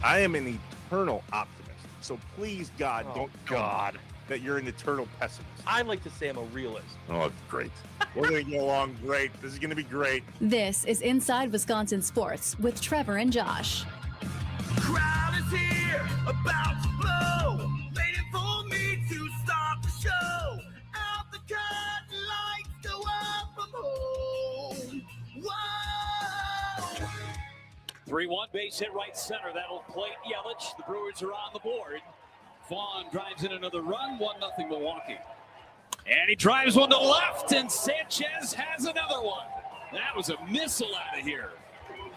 I am an eternal optimist. So please, God, don't tell me that you're an eternal pessimist. I like to say I'm a realist. Oh, great. We're going to get along great. This is going to be great. This is Inside Wisconsin Sports with Trevor and Josh. Crowd is here, about to blow, waiting for me to start the show. Out the curtain, lights go up from home. Whoa! 3-1 base hit right center. That'll plate Yelich. The Brewers are on the board. Vaughn drives in another run. 1-0 Milwaukee. And he drives one to left, and Sanchez has another one. That was a missile out of here.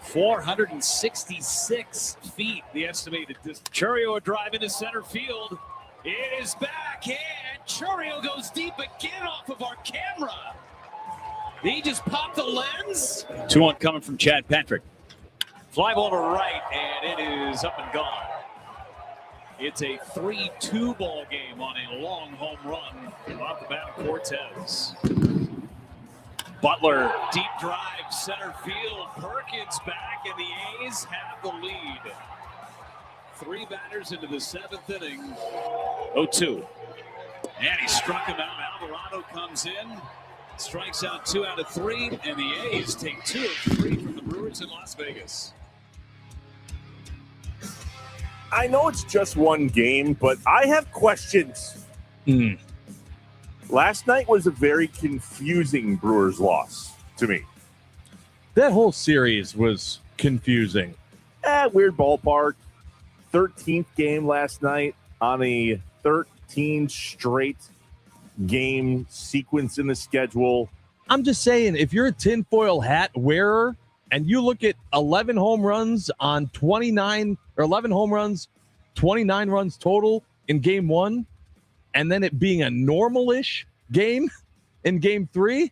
466 feet, the estimated distance. Churio drive into center field. It is back, and Churio goes deep again off of our camera. He just popped the lens. 2-1 coming from Chad Patrick. Fly ball to right, and it is up and gone. It's a 3-2 ball game on a long home run off the bat of Cortez. Butler, deep drive, center field. Perkins back, and the A's have the lead. 3 batters into the 7th inning. 0-2. And he struck him out. Alvarado comes in, strikes out 2 out of 3, and the A's take 2 of 3 from the Brewers in Las Vegas. I know it's just one game, but I have questions. Last night was a very confusing Brewers loss to me. That whole series was confusing. Weird ballpark. 13th game last night on a 13 straight game sequence in the schedule. I'm just saying, if you're a tinfoil hat wearer and you look at 11 home runs on 29 or 11 home runs, 29 runs total in game 1, and then it being a normal-ish game in game 3,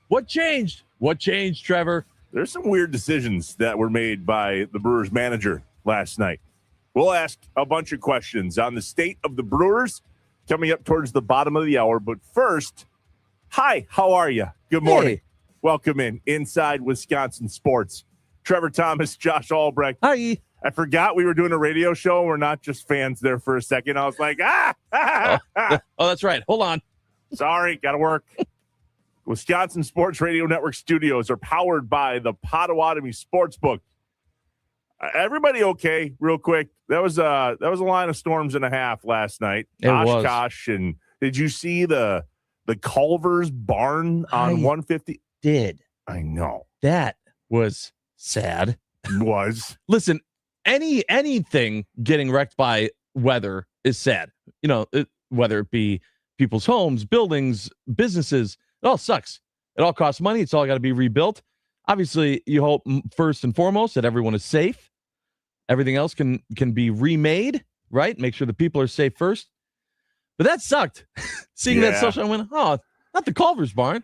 what changed? What changed, Trevor? There's some weird decisions that were made by the Brewers manager last night. We'll ask a bunch of questions on the state of the Brewers coming up towards the bottom of the hour. But first, hi, how are you? Good morning. Hey. Welcome in Inside Wisconsin Sports. Trevor Thomas, Josh Albrecht. Hi. I forgot we were doing a radio show. We're not just fans there for a second. I was like, Oh, that's right. Hold on. Sorry, got to work. Wisconsin Sports Radio Network studios are powered by the Potawatomi Sportsbook. Everybody okay? Real quick, that was a line of storms and a half last night. It was. Oshkosh, and did you see the Culver's barn on 150? Did. I know. That was sad. Was. Listen, anything getting wrecked by weather is sad. You know, whether it be people's homes, buildings, businesses, it all sucks. It all costs money. It's all got to be rebuilt. Obviously, you hope first and foremost that everyone is safe. Everything else can be remade, right? Make sure the people are safe first. But that sucked. Seeing that social, I went, oh, not the Culver's barn.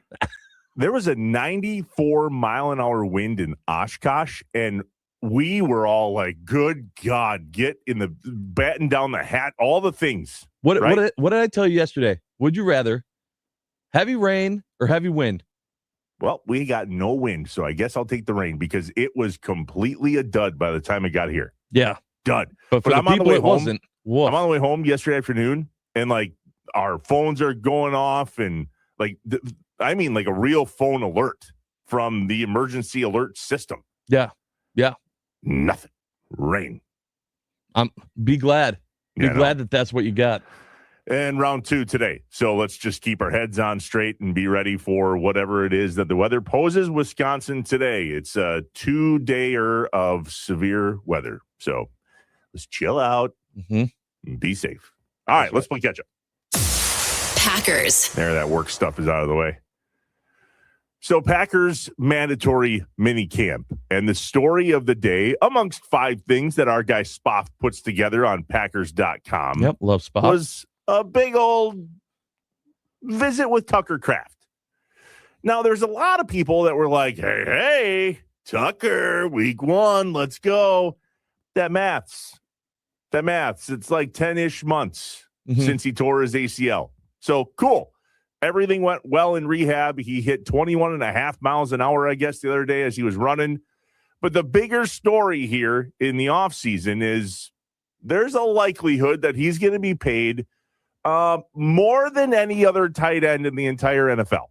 There was a 94-mile-an-hour wind in Oshkosh, and we were all like, good God, get in the batten down the hat, all the things. What right? What did I tell you yesterday? Would you rather heavy rain or heavy wind? Well, we got no wind, so I guess I'll take the rain because it was completely a dud by the time it got here. Yeah. Dud. But for I'm the on the people way it home. wasn't. Woof. I'm on the way home yesterday afternoon, and like our phones are going off, and like like a real phone alert from the emergency alert system. Yeah. Nothing. Rain. Be glad. Be Yeah, glad that that's what you got. And round 2 today. So let's just keep our heads on straight and be ready for whatever it is that the weather poses Wisconsin today. It's a 2-dayer of severe weather. So let's chill out and be safe. All right, let's play catch up. Packers. There, that work stuff is out of the way. So Packers mandatory mini camp, and the story of the day, amongst 5 things that our guy Spoff puts together on Packers.com. Yep, love Spoff. Was a big old visit with Tucker Kraft. Now, there's a lot of people that were like, hey, Tucker, week 1, let's go. That maths. It's like 10-ish months since he tore his ACL. So, cool. Everything went well in rehab. He hit 21.5 miles an hour, I guess, the other day as he was running. But the bigger story here in the offseason is there's a likelihood that he's going to be paid more than any other tight end in the entire NFL.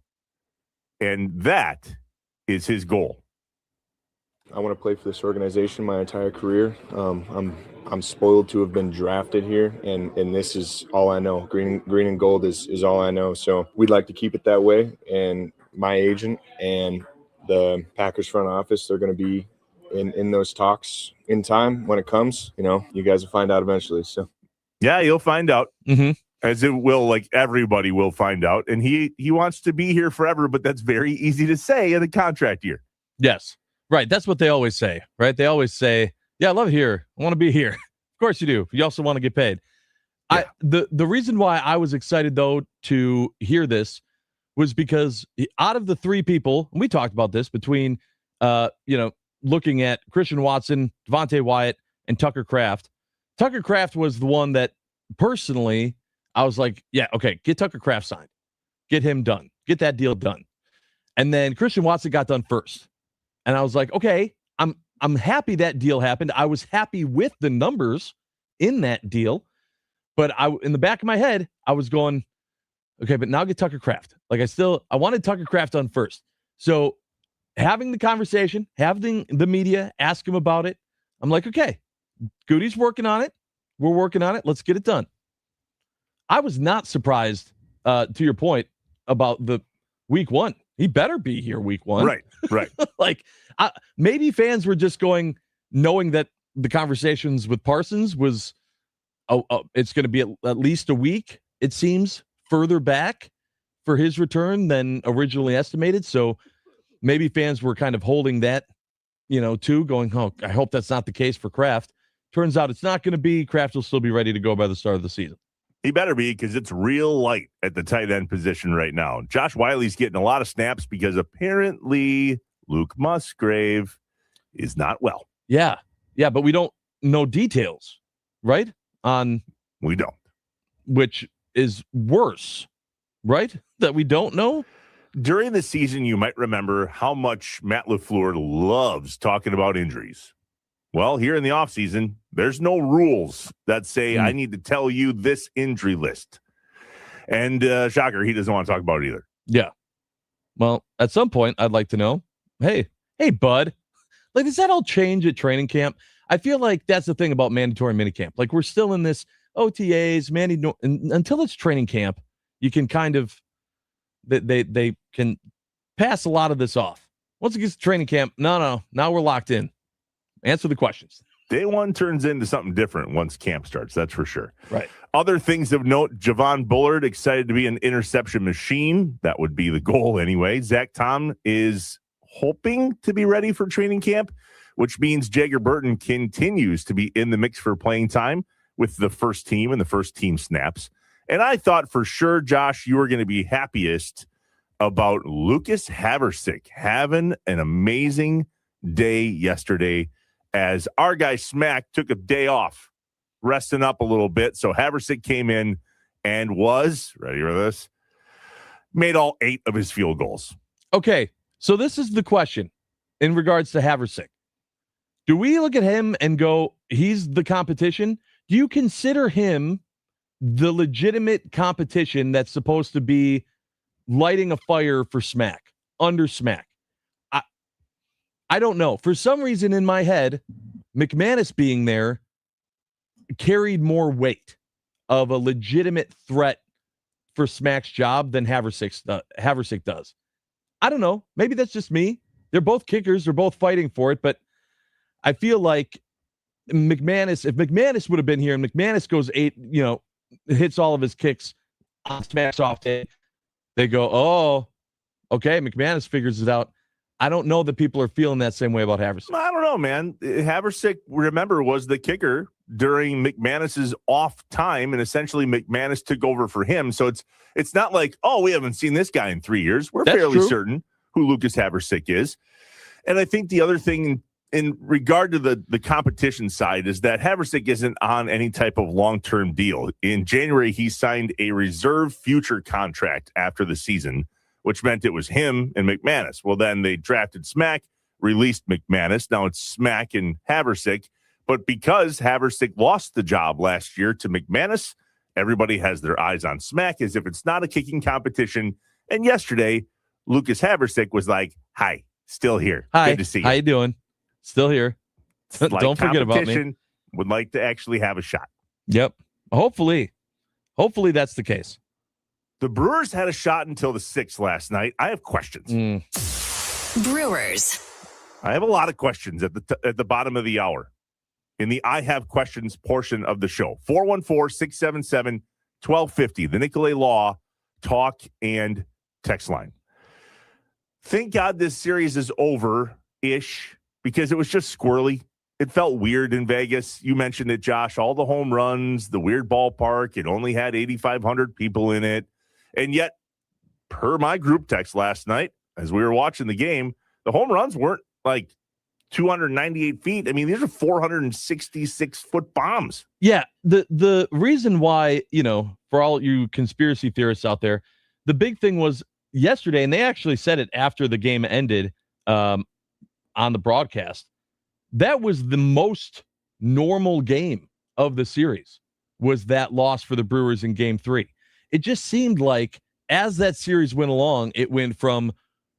And that is his goal. I want to play for this organization my entire career. I'm spoiled to have been drafted here, and this is all I know. Green and gold is all I know. So we'd like to keep it that way. And my agent and the Packers front office, they're going to be in those talks in time when it comes. You know, you guys will find out eventually. So yeah, you'll find out. Mm-hmm. As it will, like everybody will find out. And he wants to be here forever, but that's very easy to say in the contract year. Yes. Right. That's what they always say, right? They always say, yeah, I love it here. I want to be here. Of course you do. You also want to get paid. Yeah. The reason why I was excited, though, to hear this was because out of the three people, and we talked about this between, looking at Christian Watson, Devontae Wyatt, and Tucker Kraft. Tucker Kraft was the one that personally I was like, yeah, okay, get Tucker Kraft signed. Get him done. Get that deal done. And then Christian Watson got done first. And I was like, okay, I'm happy that deal happened. I was happy with the numbers in that deal. But in the back of my head, I was going, okay, but now get Tucker Kraft. Like I wanted Tucker Kraft done first. So having the conversation, having the media ask him about it, I'm like, okay, Goody's working on it. We're working on it. Let's get it done. I was not surprised, to your point, about the week one. He better be here week one. Right. Like, maybe fans were just going, knowing that the conversations with Parsons was, it's going to be at least a week, it seems, further back for his return than originally estimated. So maybe fans were kind of holding that, too, going, oh, I hope that's not the case for Kraft. Turns out it's not going to be. Kraft will still be ready to go by the start of the season. He better be, because it's real light at the tight end position right now. Josh Wiley's getting a lot of snaps because apparently Luke Musgrave is not well. Yeah, but we don't know details, right? We don't. Which is worse, right? That we don't know? During the season, you might remember how much Matt LaFleur loves talking about injuries. Well, here in the offseason, there's no rules that say I need to tell you this injury list. And shocker, he doesn't want to talk about it either. Yeah. Well, at some point, I'd like to know, hey, bud, like, does that all change at training camp? I feel like that's the thing about mandatory minicamp. Like, we're still in this OTAs, until it's training camp, you can kind of, they can pass a lot of this off. Once it gets to training camp, no, now we're locked in. Answer the questions. Day one turns into something different once camp starts. That's for sure. Right. Other things of note, Javon Bullard excited to be an interception machine. That would be the goal anyway. Zach Tom is hoping to be ready for training camp, which means Jagger Burton continues to be in the mix for playing time with the first team and the first team snaps. And I thought for sure, Josh, you were going to be happiest about Lucas Haversick having an amazing day yesterday, as our guy Smack took a day off, resting up a little bit. So Haversick came in and was, ready for this, made all 8 of his field goals. Okay, so this is the question in regards to Haversick. Do we look at him and go, he's the competition? Do you consider him the legitimate competition that's supposed to be lighting a fire for Smack, under Smack? I don't know. For some reason in my head, McManus being there carried more weight of a legitimate threat for Smack's job than Haversick does. I don't know. Maybe that's just me. They're both kickers. They're both fighting for it. But I feel like if McManus would have been here and McManus goes 8, hits all of his kicks on Smack's off day, they go, oh, okay, McManus figures it out. I don't know that people are feeling that same way about Haversick. I don't know, man. Haversick, remember, was the kicker during McManus's off time, and essentially McManus took over for him. So it's not like, oh, we haven't seen this guy in 3 years. We're fairly certain who Lucas Haversick is. And I think the other thing in regard to the competition side is that Haversick isn't on any type of long-term deal. In January, he signed a reserve future contract after the season, which meant it was him and McManus. Well, then they drafted Smack, released McManus. Now it's Smack and Haversick. But because Haversick lost the job last year to McManus, everybody has their eyes on Smack as if it's not a kicking competition. And yesterday, Lucas Haversick was like, hi, still here. Hi, good to see you. How you doing? Still here. Like Don't forget about me. competition, would like to actually have a shot. Yep. Hopefully that's the case. The Brewers had a shot until the 6th last night. I have questions. Brewers. I have a lot of questions at the bottom of the hour in the I have questions portion of the show. 414-677-1250, the Nicolay Law talk and text line. Thank God this series is over-ish because it was just squirrely. It felt weird in Vegas. You mentioned it, Josh. All the home runs, the weird ballpark. It only had 8,500 people in it. And yet, per my group text last night, as we were watching the game, the home runs weren't like 298 feet. I mean, these are 466-foot bombs. Yeah. The reason why, for all you conspiracy theorists out there, the big thing was yesterday, and they actually said it after the game ended on the broadcast, that was the most normal game of the series, was that loss for the Brewers in Game 3. It just seemed like as that series went along, it went from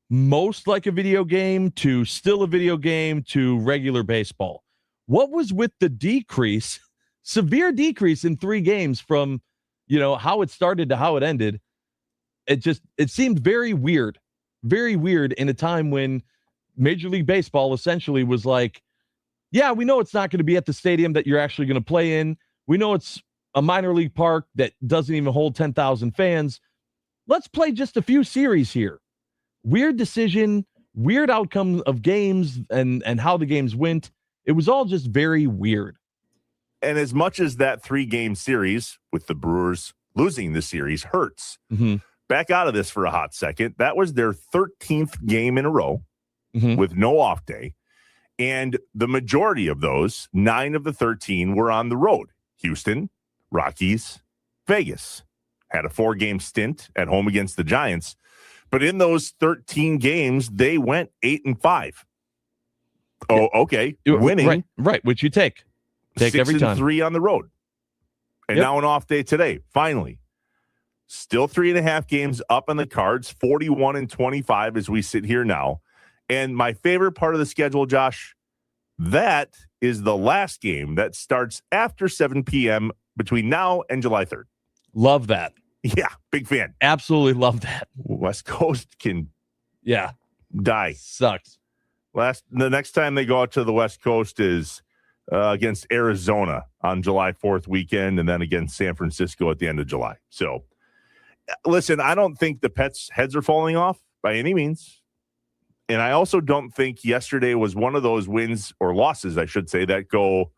most like a video game to still a video game to regular baseball. What was with the decrease, severe decrease in 3 games from, how it started to how it ended? It seemed very weird in a time when Major League Baseball essentially was like, yeah, we know it's not going to be at the stadium that you're actually going to play in. We know it's a minor league park that doesn't even hold 10,000 fans. Let's play just a few series here. Weird decision, weird outcome of games and how the games went. It was all just very weird. And as much as that 3-game series with the Brewers losing the series hurts, back out of this for a hot second. That was their 13th game in a row with no off day. And the majority of those, 9 of the 13, were on the road. Houston, Rockies, Vegas. Had a 4-game stint at home against the Giants. But in those 13 games, they went 8-5. Oh, okay. Winning. Right, which you take. Take every time. 3 on the road. And now an off day today, finally. Still 3.5 games up on the cards, 41-25 as we sit here now. And my favorite part of the schedule, Josh, that is the last game that starts after 7 p.m. between now and July 3rd. Love that. Yeah, big fan. Absolutely love that. West Coast can die. Sucks. The next time they go out to the West Coast is against Arizona on July 4th weekend, and then against San Francisco at the end of July. So, listen, I don't think the Pets' heads are falling off by any means. And I also don't think yesterday was one of those wins or losses, I should say, that go,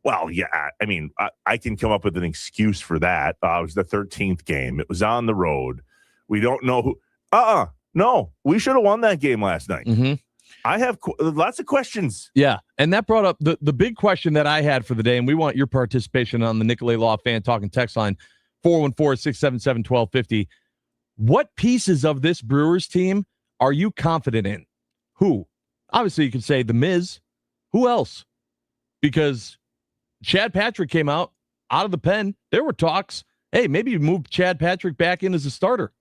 well, yeah, I mean, I can come up with an excuse for that. It was the 13th game. It was on the road. We don't know who. No, we should have won that game last night. I have lots of questions. Yeah, and that brought up the big question that I had for the day, and we want your participation on the Nicolay Law Fan Talking text line, 414-677-1250. What pieces of this Brewers team are you confident in? Who? Obviously, you could say The Miz. Who else? Because Chad Patrick came out of the pen. There were talks. Hey, maybe you move Chad Patrick back in as a starter.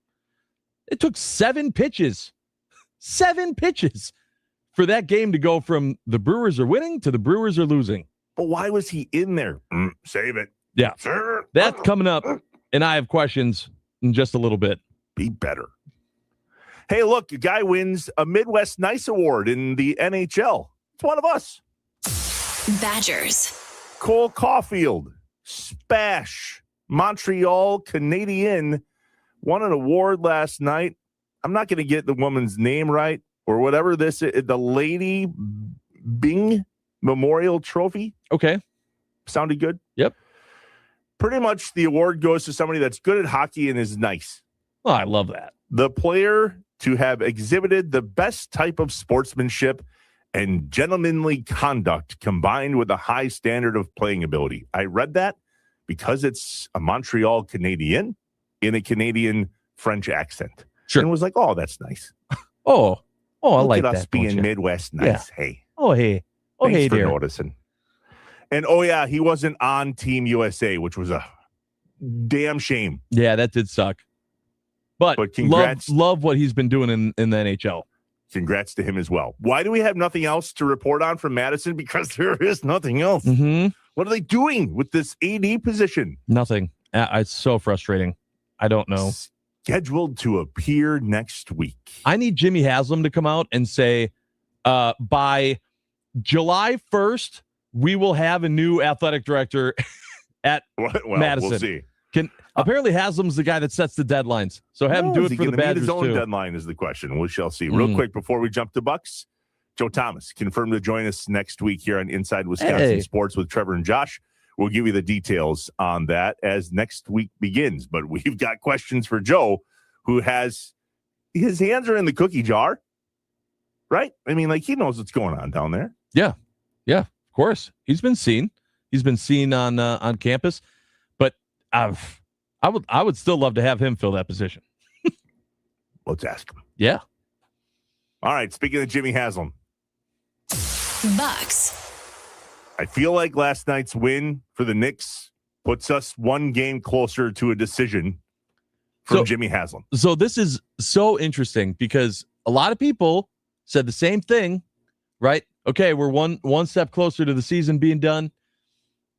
It took 7 pitches. 7 pitches for that game to go from the Brewers are winning to the Brewers are losing. But why was he in there? Save it. Yeah. That's coming up, and I have questions in just a little bit. Be better. Hey, look, a guy wins a Midwest Nice Award in the NHL. It's one of us. Badgers. Cole Caulfield, Spash, Montreal Canadian, won an award last night. I'm not going to get the woman's name right or whatever this is. The Lady Bing Memorial Trophy. Okay. Sounded good? Yep. Pretty much the award goes to somebody that's good at hockey and is nice. Oh, I love that. The player to have exhibited the best type of sportsmanship and gentlemanly conduct combined with a high standard of playing ability. I read that because it's a Montreal Canadian in a Canadian French accent. Sure. And was like, oh, that's nice. Oh, Oh, I Look like at that. us being Midwest nice. Hey. Oh, hey. Oh, Thanks hey for there. noticing. And oh yeah, he wasn't on Team USA, which was a damn shame. Yeah, that did suck. But congrats. love what he's been doing in the NHL. Congrats to him as well. Why do we have nothing else to report on from Madison? Because there is nothing else. Mm-hmm. What are they doing with this AD position? Nothing. It's so frustrating. I don't know. Scheduled to appear next week. I need Jimmy Haslam to come out and say, by July 1st, we will have a new athletic director at Madison. We'll see. Apparently Haslam's the guy that sets the deadlines. So have him do it for the Badgers his own too. deadline is the question. We shall see. Real quick before we jump to Bucks, Joe Thomas confirmed to join us next week here on Inside Wisconsin Sports with Trevor and Josh. We'll give you the details on that as next week begins. But we've got questions for Joe, who has his hands are in the cookie jar, right? I mean, like he knows what's going on down there. Yeah, of course. He's been seen. He's been seen on campus. But I would still love to have him fill that position. Let's ask him. Yeah. All right. Speaking of Jimmy Haslam, Bucks. I feel like last night's win for the Knicks puts us one game closer to a decision from Jimmy Haslam. So this is so interesting because a lot of people said the same thing, right? Okay, we're one step closer to the season being done.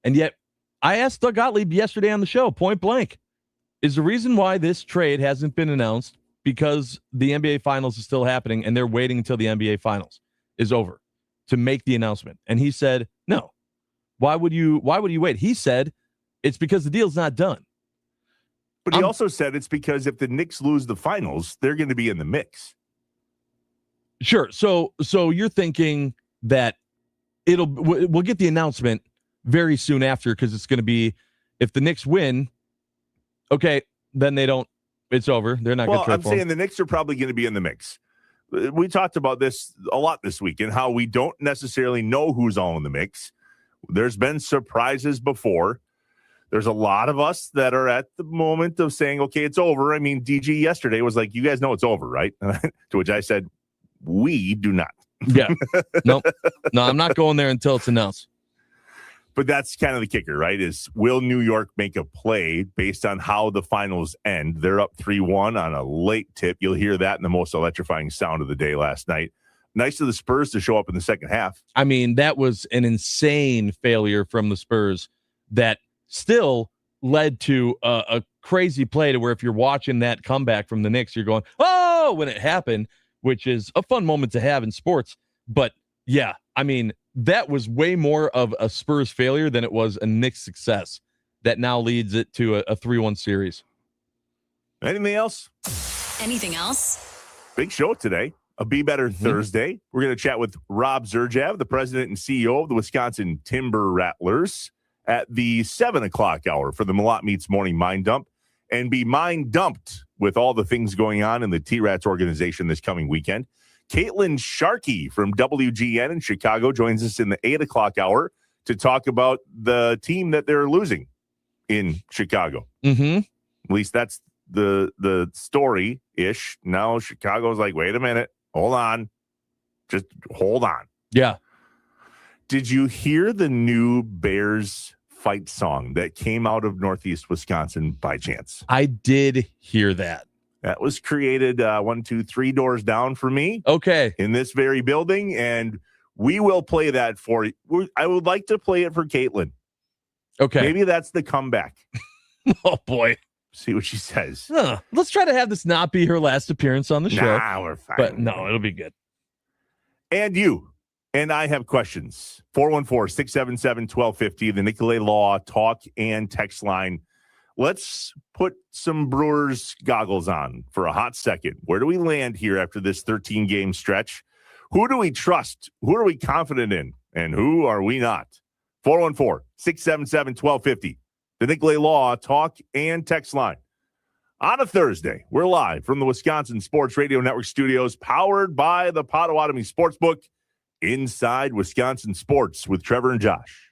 And yet I asked Doug Gottlieb yesterday on the show, point blank, is the reason why this trade hasn't been announced because the NBA Finals is still happening and they're waiting until the NBA Finals is over to make the announcement. And he said, no. Why would you wait? He said it's because the deal's not done. But he also said it's because if the Knicks lose the finals, they're going to be in the mix. Sure. So you're thinking that we'll get the announcement very soon after because it's going to be if the Knicks win, okay, then it's over. They're not going to trade for I'm saying him. the Knicks are probably going to be in the mix. We talked about this a lot this week and how we don't necessarily know who's all in the mix. There's been surprises before. There's a lot of us that are at the moment of saying, okay, it's over. I mean, DG yesterday was like, you guys know it's over, right? To which I said, we do not. Yeah. No, I'm not going there until it's announced. But that's kind of the kicker, right? Is will New York make a play based on how the finals end? They're up 3-1 on a late tip. You'll hear that in the most electrifying sound of the day last night. Nice of the Spurs to show up in the second half. I mean, that was an insane failure from the Spurs that still led to a crazy play to where if you're watching that comeback from the Knicks, you're going, oh, when it happened, which is a fun moment to have in sports. But yeah, I mean, that was way more of a Spurs failure than it was a Knicks success that now leads it to a 3-1 series. Anything else? Anything else? Big show today. A Be Better Thursday. We're going to chat with Rob Zerjav, the president and CEO of the Wisconsin Timber Rattlers, at the 7 o'clock hour for the Malott Meets Morning Mind Dump, and be mind dumped with all the things going on in the T-Rats organization this coming weekend. Caitlin Sharkey from WGN in Chicago joins us in the 8 o'clock hour to talk about the team that they're losing in Chicago. Mm-hmm. At least that's the story-ish. Now Chicago's like, wait a minute. Hold on. Just hold on. Yeah. Did you hear the new Bears fight song that came out of Northeast Wisconsin by chance? I did hear that. That was created 3 doors down for me. Okay. In this very building, and we will play that for you. I would like to play it for Caitlin. Okay. Maybe that's the comeback. Oh, boy. See what she says. Let's try to have this not be her last appearance on the show. Nah, we're fine. But no, it'll be good. And you and I have questions. 414-677-1250, the Nicolay Law talk and text line. Let's put some Brewers goggles on for a hot second. Where do we land here after this 13-game stretch? Who do we trust? Who are we confident in? And who are we not? 414-677-1250, the Nicolay Law talk and text line. On a Thursday, we're live from the Wisconsin Sports Radio Network studios, powered by the Potawatomi Sportsbook, Inside Wisconsin Sports with Trevor and Josh.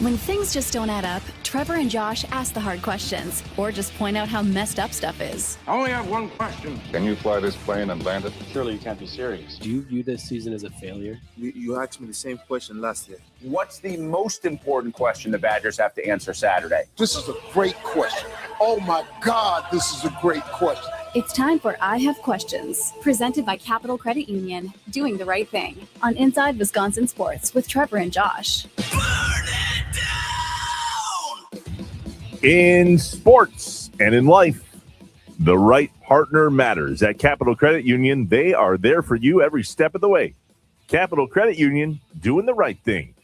When things just don't add up, Trevor and Josh ask the hard questions or just point out how messed up stuff is. I only have one question. Can you fly this plane and land it? Surely you can't be serious. Do you view this season as a failure? You asked me the same question last year. What's the most important question the Badgers have to answer Saturday? This is a great question. Oh my God, this is a great question. It's time for I Have Questions, presented by Capital Credit Union, doing the right thing on Inside Wisconsin Sports with Trevor and Josh. In sports and in life, the right partner matters. At Capital Credit Union, they are there for you every step of the way. Capital Credit Union, doing the right thing.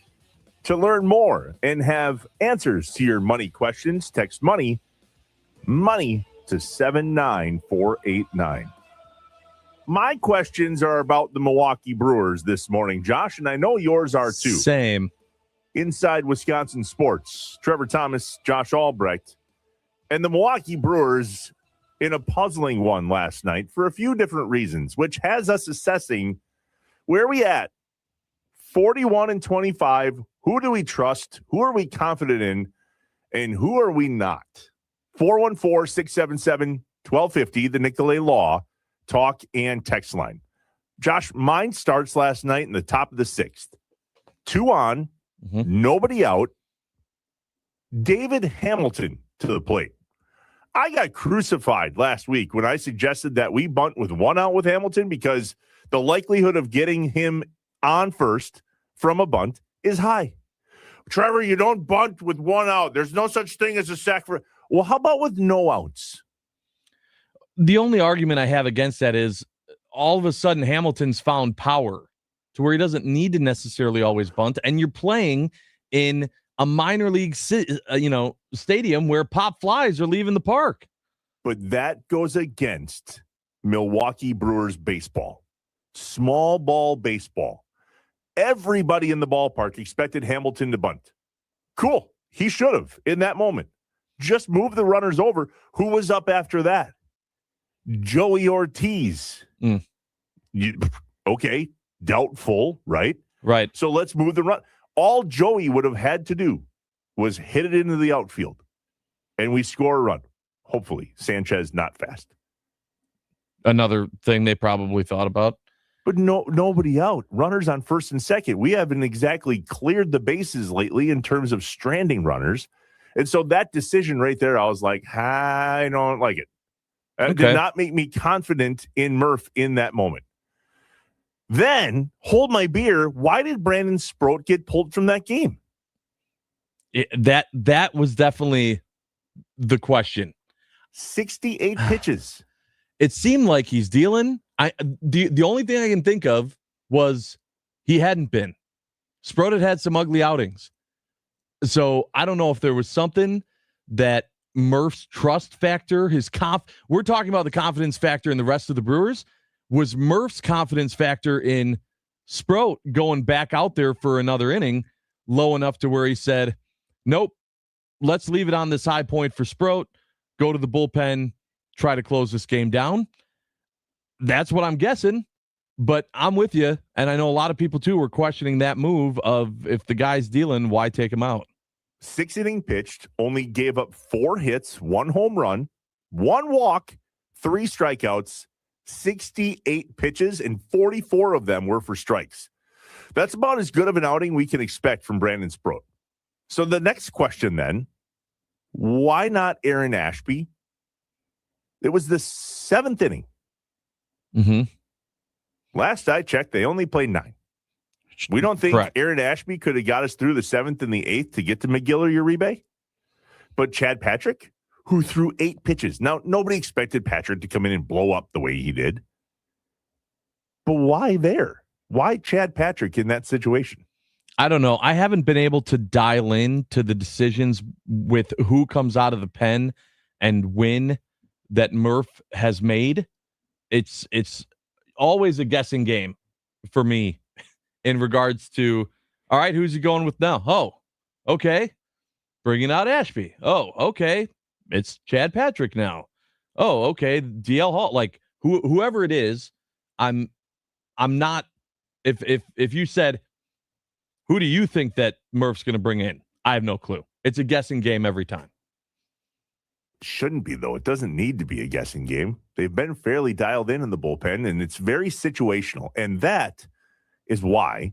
To learn more and have answers to your money questions, text money to 79489. My questions are about the Milwaukee Brewers this morning, Josh, and I know yours are too. Same. Inside Wisconsin Sports, Trevor Thomas, Josh Albrecht, and the Milwaukee Brewers in a puzzling one last night for a few different reasons, which has us assessing where we at. 41-25. Who do we trust? Who are we confident in? And who are we not? 414-677-1250, the Nicolay Law talk and text line. Josh, mine starts last night in the top of the sixth. 2 on, nobody out. David Hamilton to the plate. I got crucified last week when I suggested that we bunt with 1 out with Hamilton because the likelihood of getting him on first from a bunt is high. Trevor, you don't bunt with 1 out. There's no such thing as a sack for. Well, how about with no outs? The only argument I have against that is all of a sudden Hamilton's found power to where he doesn't need to necessarily always bunt, and you're playing in a minor league, stadium where pop flies are leaving the park. But that goes against Milwaukee Brewers baseball, small ball baseball. Everybody in the ballpark expected Hamilton to bunt. Cool. He should have in that moment. Just move the runners over. Who was up after that? Joey Ortiz. Okay. Doubtful, right? Right. So let's move the run. All Joey would have had to do was hit it into the outfield, and we score a run. Hopefully. Sanchez not fast. Another thing they probably thought about. But nobody out. Runners on first and second. We haven't exactly cleared the bases lately in terms of stranding runners. And so that decision right there, I was like, I don't like it. It did not make me confident in Murph in that moment. Then, hold my beer, why did Brandon Sproat get pulled from that game? That was definitely the question. 68 pitches. It seemed like he's dealing. The only thing I can think of was he hadn't been. Sproat had some ugly outings. So I don't know if there was something that Murph's trust factor, we're talking about the confidence factor in the rest of the Brewers. Was Murph's confidence factor in Sproat going back out there for another inning low enough to where he said, nope, let's leave it on this high point for Sproat, go to the bullpen, try to close this game down? That's what I'm guessing, but I'm with you. And I know a lot of people too were questioning that move of if the guy's dealing, why take him out? 6 inning pitched, only gave up 4 hits, 1 home run, 1 walk, 3 strikeouts, 68 pitches, and 44 of them were for strikes. That's about as good of an outing we can expect from Brandon Sproat. So the next question then, why not Aaron Ashby? It was the 7th inning. Last I checked, they only played 9. We don't think Aaron Ashby could have got us through the 7th and the 8th to get to McGill or Uribe? But Chad Patrick, who threw 8 pitches. Now, nobody expected Patrick to come in and blow up the way he did. But why there? Why Chad Patrick in that situation? I don't know. I haven't been able to dial in to the decisions with who comes out of the pen and when that Murph has made. It's always a guessing game for me in regards to, all right, who's he going with now? Oh, okay. Bringing out Ashby. Oh, okay. It's Chad Patrick now. Oh, okay. DL Hall. Like whoever it is, I'm not. If you said, who do you think that Murph's going to bring in? I have no clue. It's a guessing game every time. Shouldn't be, though. It doesn't need to be a guessing game. They've been fairly dialed in the bullpen, and it's very situational. And that is why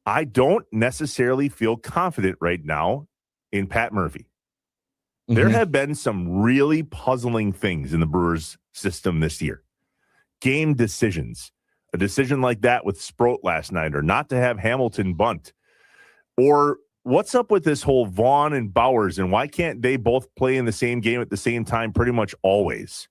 I don't necessarily feel confident right now in Pat Murphy. There have been some really puzzling things in the Brewers system this year. Game decisions. A decision like that with Sproat last night, or not to have Hamilton bunt. Or what's up with this whole Vaughn and Bowers, and why can't they both play in the same game at the same time pretty much always?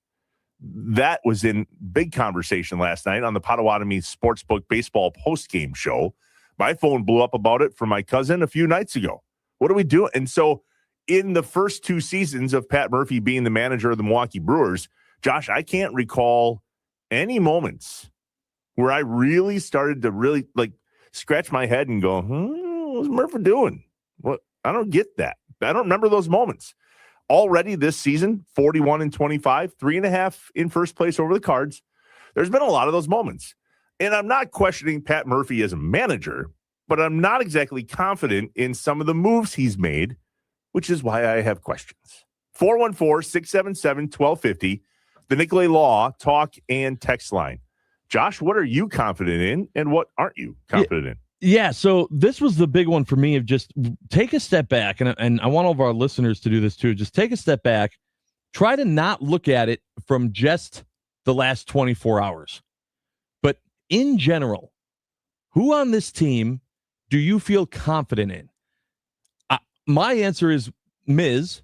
That was in big conversation last night on the Potawatomi Sportsbook Baseball postgame show. My phone blew up about it from my cousin a few nights ago. What are we doing? And so in the first 2 seasons of Pat Murphy being the manager of the Milwaukee Brewers, Josh, I can't recall any moments where I really started to really scratch my head and go, what's Murphy doing? What? I don't get that. I don't remember those moments. Already this season, 41-25, 3.5 in first place over the Cards. There's been a lot of those moments. And I'm not questioning Pat Murphy as a manager, but I'm not exactly confident in some of the moves he's made, which is why I have questions. 414-677-1250, the Nicolay Law talk and text line. Josh, what are you confident in, and what aren't you confident in? Yeah, so this was the big one for me of just take a step back, and I want all of our listeners to do this too. Just take a step back. Try to not look at it from just the last 24 hours. But in general, who on this team do you feel confident in? My answer is Miz,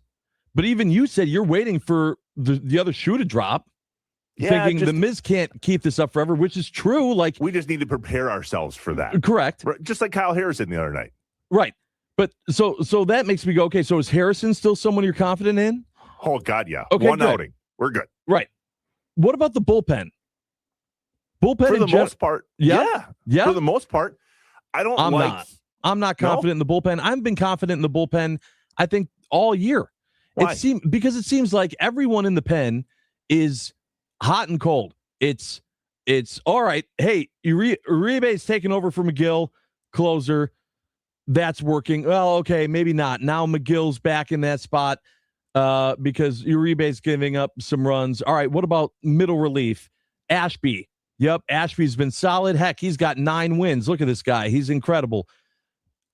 but even you said you're waiting for the other shoe to drop. Yeah, thinking the Miz can't keep this up forever, which is true. Like, we just need to prepare ourselves for that. Correct. Right, just like Kyle Harrison the other night. Right. But so that makes me go, okay, so is Harrison still someone you're confident in? Oh, God, yeah. Okay, One good. outing. We're good. Right. What about the bullpen? Bullpen For the most part. Yeah. For the most part. I'm not confident in the bullpen. I've been confident in the bullpen, I think, all year. Why? Because it seems like everyone in the pen is hot and cold. It's all right. Hey, Uribe's taking over for McGill, closer. That's working. Well, okay, maybe not. Now McGill's back in that spot because Uribe's giving up some runs. All right, what about middle relief? Ashby. Yep, Ashby's been solid. Heck, he's got 9 wins. Look at this guy. He's incredible.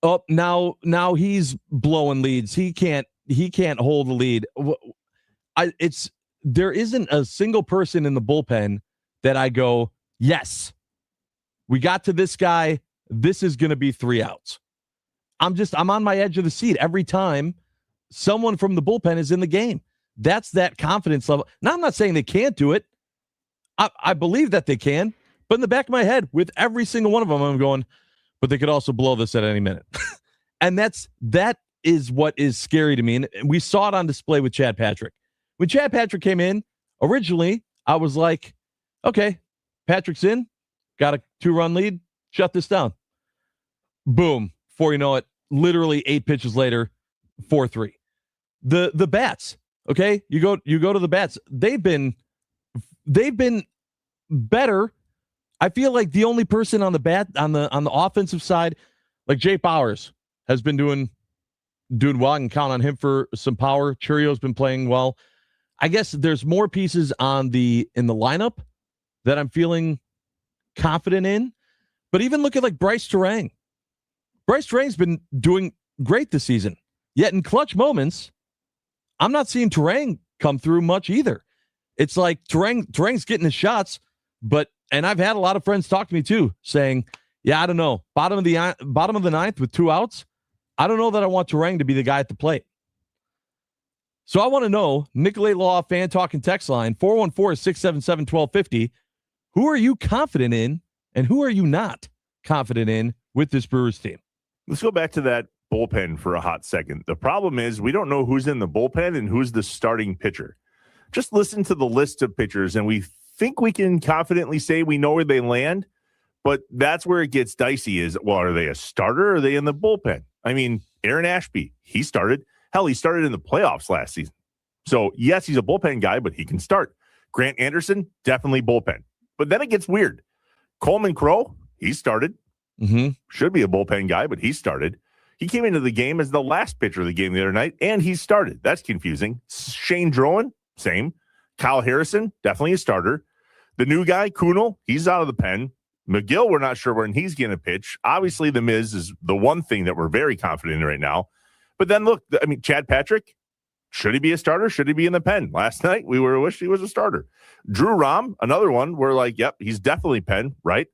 Oh, now he's blowing leads. He can't hold the lead. There isn't a single person in the bullpen that I go, yes, we got to this guy. This is going to be 3 outs. I'm on my edge of the seat every time someone from the bullpen is in the game. That's that confidence level. Now, I'm not saying they can't do it. I believe that they can, but in the back of my head, with every single one of them, I'm going, but they could also blow this at any minute. And that is what is scary to me. And we saw it on display with Chad Patrick. When Chad Patrick came in, originally, I was like, okay, Patrick's in, got a 2-run lead, shut this down. Boom. Before you know it, literally 8 pitches later, 4-3. The bats, okay? You go to the bats. They've been better. I feel like the only person on the bat on the offensive side, like Jake Bowers, has been doing well. I can count on him for some power. Churio's been playing well. I guess there's more pieces in the lineup that I'm feeling confident in. But even look at like Bryce Terang. Bryce Terang's been doing great this season. Yet in clutch moments, I'm not seeing Terang come through much either. It's like Terang's getting his shots, and I've had a lot of friends talk to me too, saying, yeah, I don't know. Bottom of the ninth with 2 outs, I don't know that I want Terang to be the guy at the plate. So I want to know, Nicolay Law fan talking text line, 414-677-1250, who are you confident in and who are you not confident in with this Brewers team? Let's go back to that bullpen for a hot second. The problem is we don't know who's in the bullpen and who's the starting pitcher. Just listen to the list of pitchers, and we think we can confidently say we know where they land, but that's where it gets dicey is, well, are they a starter or are they in the bullpen? I mean, Aaron Ashby, he started. Hell, he started in the playoffs last season. So, yes, he's a bullpen guy, but he can start. Grant Anderson, definitely bullpen. But then it gets weird. Coleman Crow, he started. Mm-hmm. Should be a bullpen guy, but he started. He came into the game as the last pitcher of the game the other night, and he started. That's confusing. Shane Drowan, same. Kyle Harrison, definitely a starter. The new guy, Kunal, he's out of the pen. McGill, we're not sure when he's going to pitch. Obviously, the Miz is the one thing that we're very confident in right now. But then look, I mean, Chad Patrick, should he be a starter? Should he be in the pen? Last night, we were wish he was a starter. Drew Rom, another one, we're like, yep, he's definitely pen, right?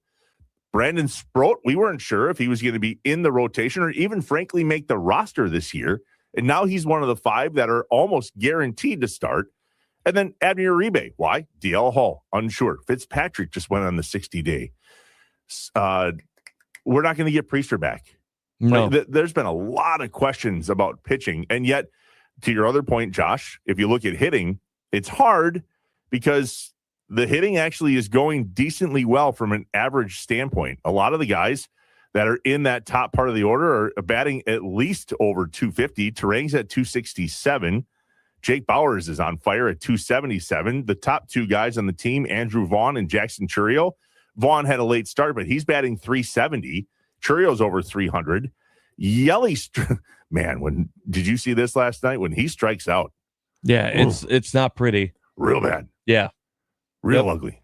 Brandon Sproat, we weren't sure if he was going to be in the rotation or even, frankly, make the roster this year. And now he's one of the 5 that are almost guaranteed to start. And then Abner Uribe. Why? DL Hall, unsure. Fitzpatrick just went on the 60-day. We're not going to get Priester back. No. Like, there's been a lot of questions about pitching. And yet, to your other point, Josh, if you look at hitting, it's hard because the hitting actually is going decently well from an average standpoint. A lot of the guys that are in that top part of the order are batting at least over 250. Terang's at 267. Jake Bowers is on fire at 277. The top 2 guys on the team, Andrew Vaughn and Jackson Chourio. Vaughn had a late start, but he's batting 370. Chourio's over 300. Yelly, man, did you see this last night? When he strikes out. Yeah, it's not pretty. Real bad. Yeah. Real ugly.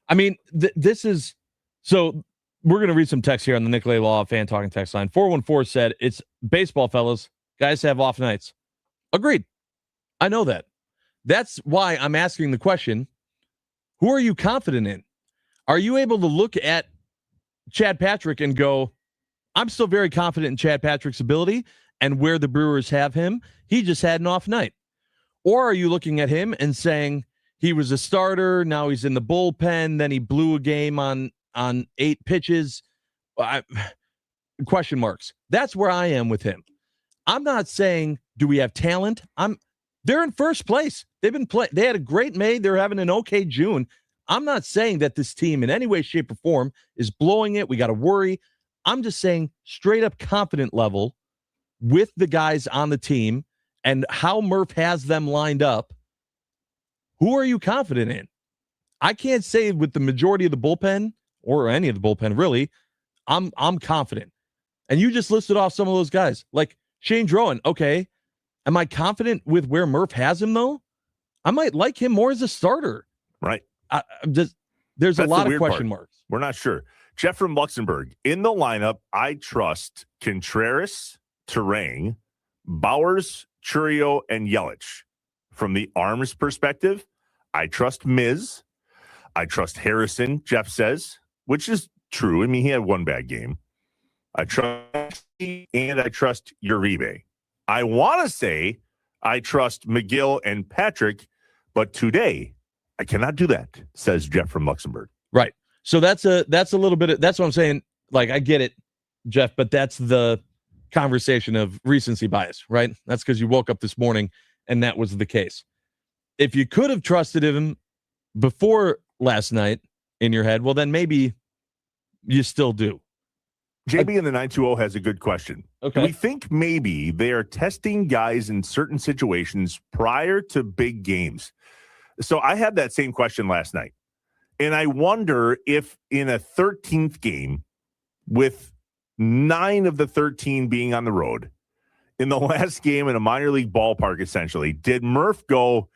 I mean, this is so we're going to read some text here on the Nicolay Law Fan Talking text line. 414 said, it's baseball, fellas. Guys have off nights. Agreed. I know that. That's why I'm asking the question, who are you confident in? Are you able to look at Chad Patrick and go, I'm still very confident in Chad Patrick's ability and where the Brewers have him? He just had an off night. Or are you looking at him and saying, he was a starter, now he's in the bullpen, then he blew a game on 8 pitches. Question marks. That's where I am with him. I'm not saying, do we have talent? They're in first place. They've been playing. They had a great May. They're having an okay June. I'm not saying that this team in any way, shape, or form is blowing it. We got to worry. I'm just saying straight up confident level with the guys on the team and how Murph has them lined up. Who are you confident in? I can't say with the majority of the bullpen or any of the bullpen, really. I'm confident. And you just listed off some of those guys. Like Shane Drowan, okay. Am I confident with where Murph has him, though? I might like him more as a starter. Right. There's a lot of question marks. We're not sure. Jeff from Luxembourg. In the lineup, I trust Contreras, Terang, Bowers, Chourio, and Yelich. From the arms perspective, I trust Miz. I trust Harrison, Jeff says, which is true. I mean, he had one bad game. I trust and I trust Uribe. I want to say I trust McGill and Patrick, but today I cannot do that, says Jeff from Luxembourg. Right. So that's a little bit that's what I'm saying. Like, I get it, Jeff, but that's the conversation of recency bias, right? That's because you woke up this morning and that was the case. If you could have trusted him before last night in your head, well, then maybe you still do. JB in the 920 has a good question. Okay. We think maybe they are testing guys in certain situations prior to big games. So I had that same question last night. And I wonder if in a 13th game, with 9 of the 13 being on the road, in the last game in a minor league ballpark, essentially, did Murph go,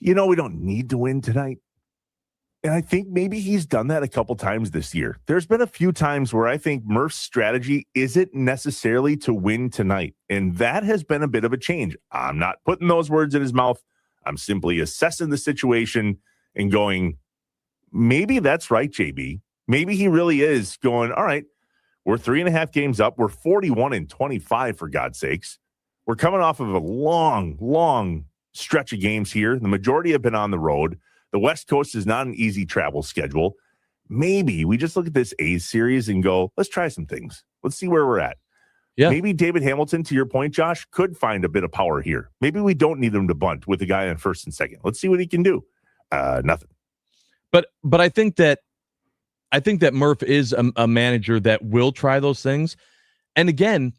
we don't need to win tonight? And I think maybe he's done that a couple times this year. There's been a few times where I think Murph's strategy isn't necessarily to win tonight. And that has been a bit of a change. I'm not putting those words in his mouth. I'm simply assessing the situation and going, maybe that's right, JB. Maybe he really is going, all right, we're 3.5 games up. We're 41-25, for God's sakes. We're coming off of a long stretch of games here. The majority have been on the road. The West Coast is not an easy travel schedule. Maybe we just look at this A's series and go, let's try some things. Let's see where we're at. Yeah. Maybe David Hamilton, to your point, Josh, could find a bit of power here. Maybe we don't need him to bunt with the guy on first and second. Let's see what he can do. Nothing. But I think that Murph is a manager that will try those things. And again,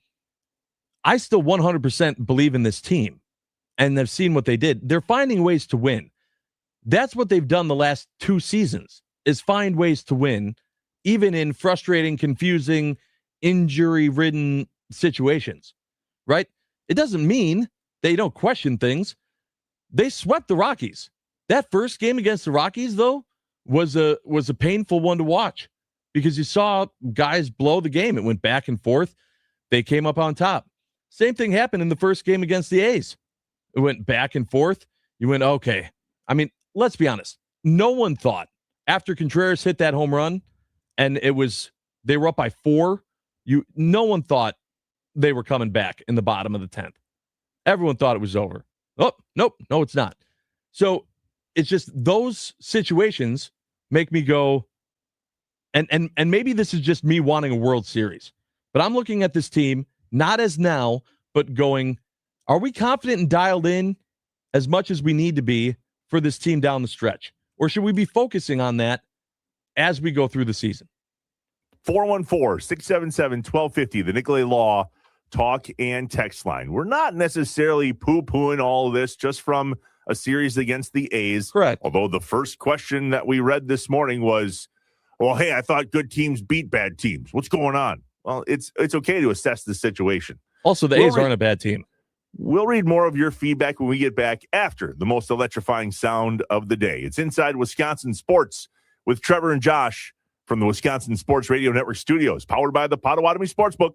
I still 100% believe in this team, and I've seen what they did. They're finding ways to win. That's what they've done the last 2 seasons, is find ways to win, even in frustrating, confusing, injury-ridden situations, right? It doesn't mean they don't question things. They swept the Rockies. That first game against the Rockies, though, was a painful one to watch because you saw guys blow the game. It went back and forth. They came up on top. Same thing happened in the first game against the A's. It went back and forth. You went, okay. I mean, let's be honest. No one thought after Contreras hit that home run and they were up by 4, no one thought they were coming back in the bottom of the 10th. Everyone thought it was over. Oh, nope. No, it's not. So it's just those situations make me go, and maybe this is just me wanting a World Series, but I'm looking at this team, not as now, but going, are we confident and dialed in as much as we need to be for this team down the stretch? Or should we be focusing on that as we go through the season? 414-677-1250, the Nicolay Law talk and text line. We're not necessarily poo-pooing all of this just from a series against the A's. Correct. Although the first question that we read this morning was, well, hey, I thought good teams beat bad teams. What's going on? Well, it's okay to assess the situation. Also, the A's aren't a bad team. We'll read more of your feedback when we get back after the most electrifying sound of the day. It's Inside Wisconsin Sports with Trevor and Josh from the Wisconsin Sports Radio Network studios, powered by the Potawatomi Sportsbook.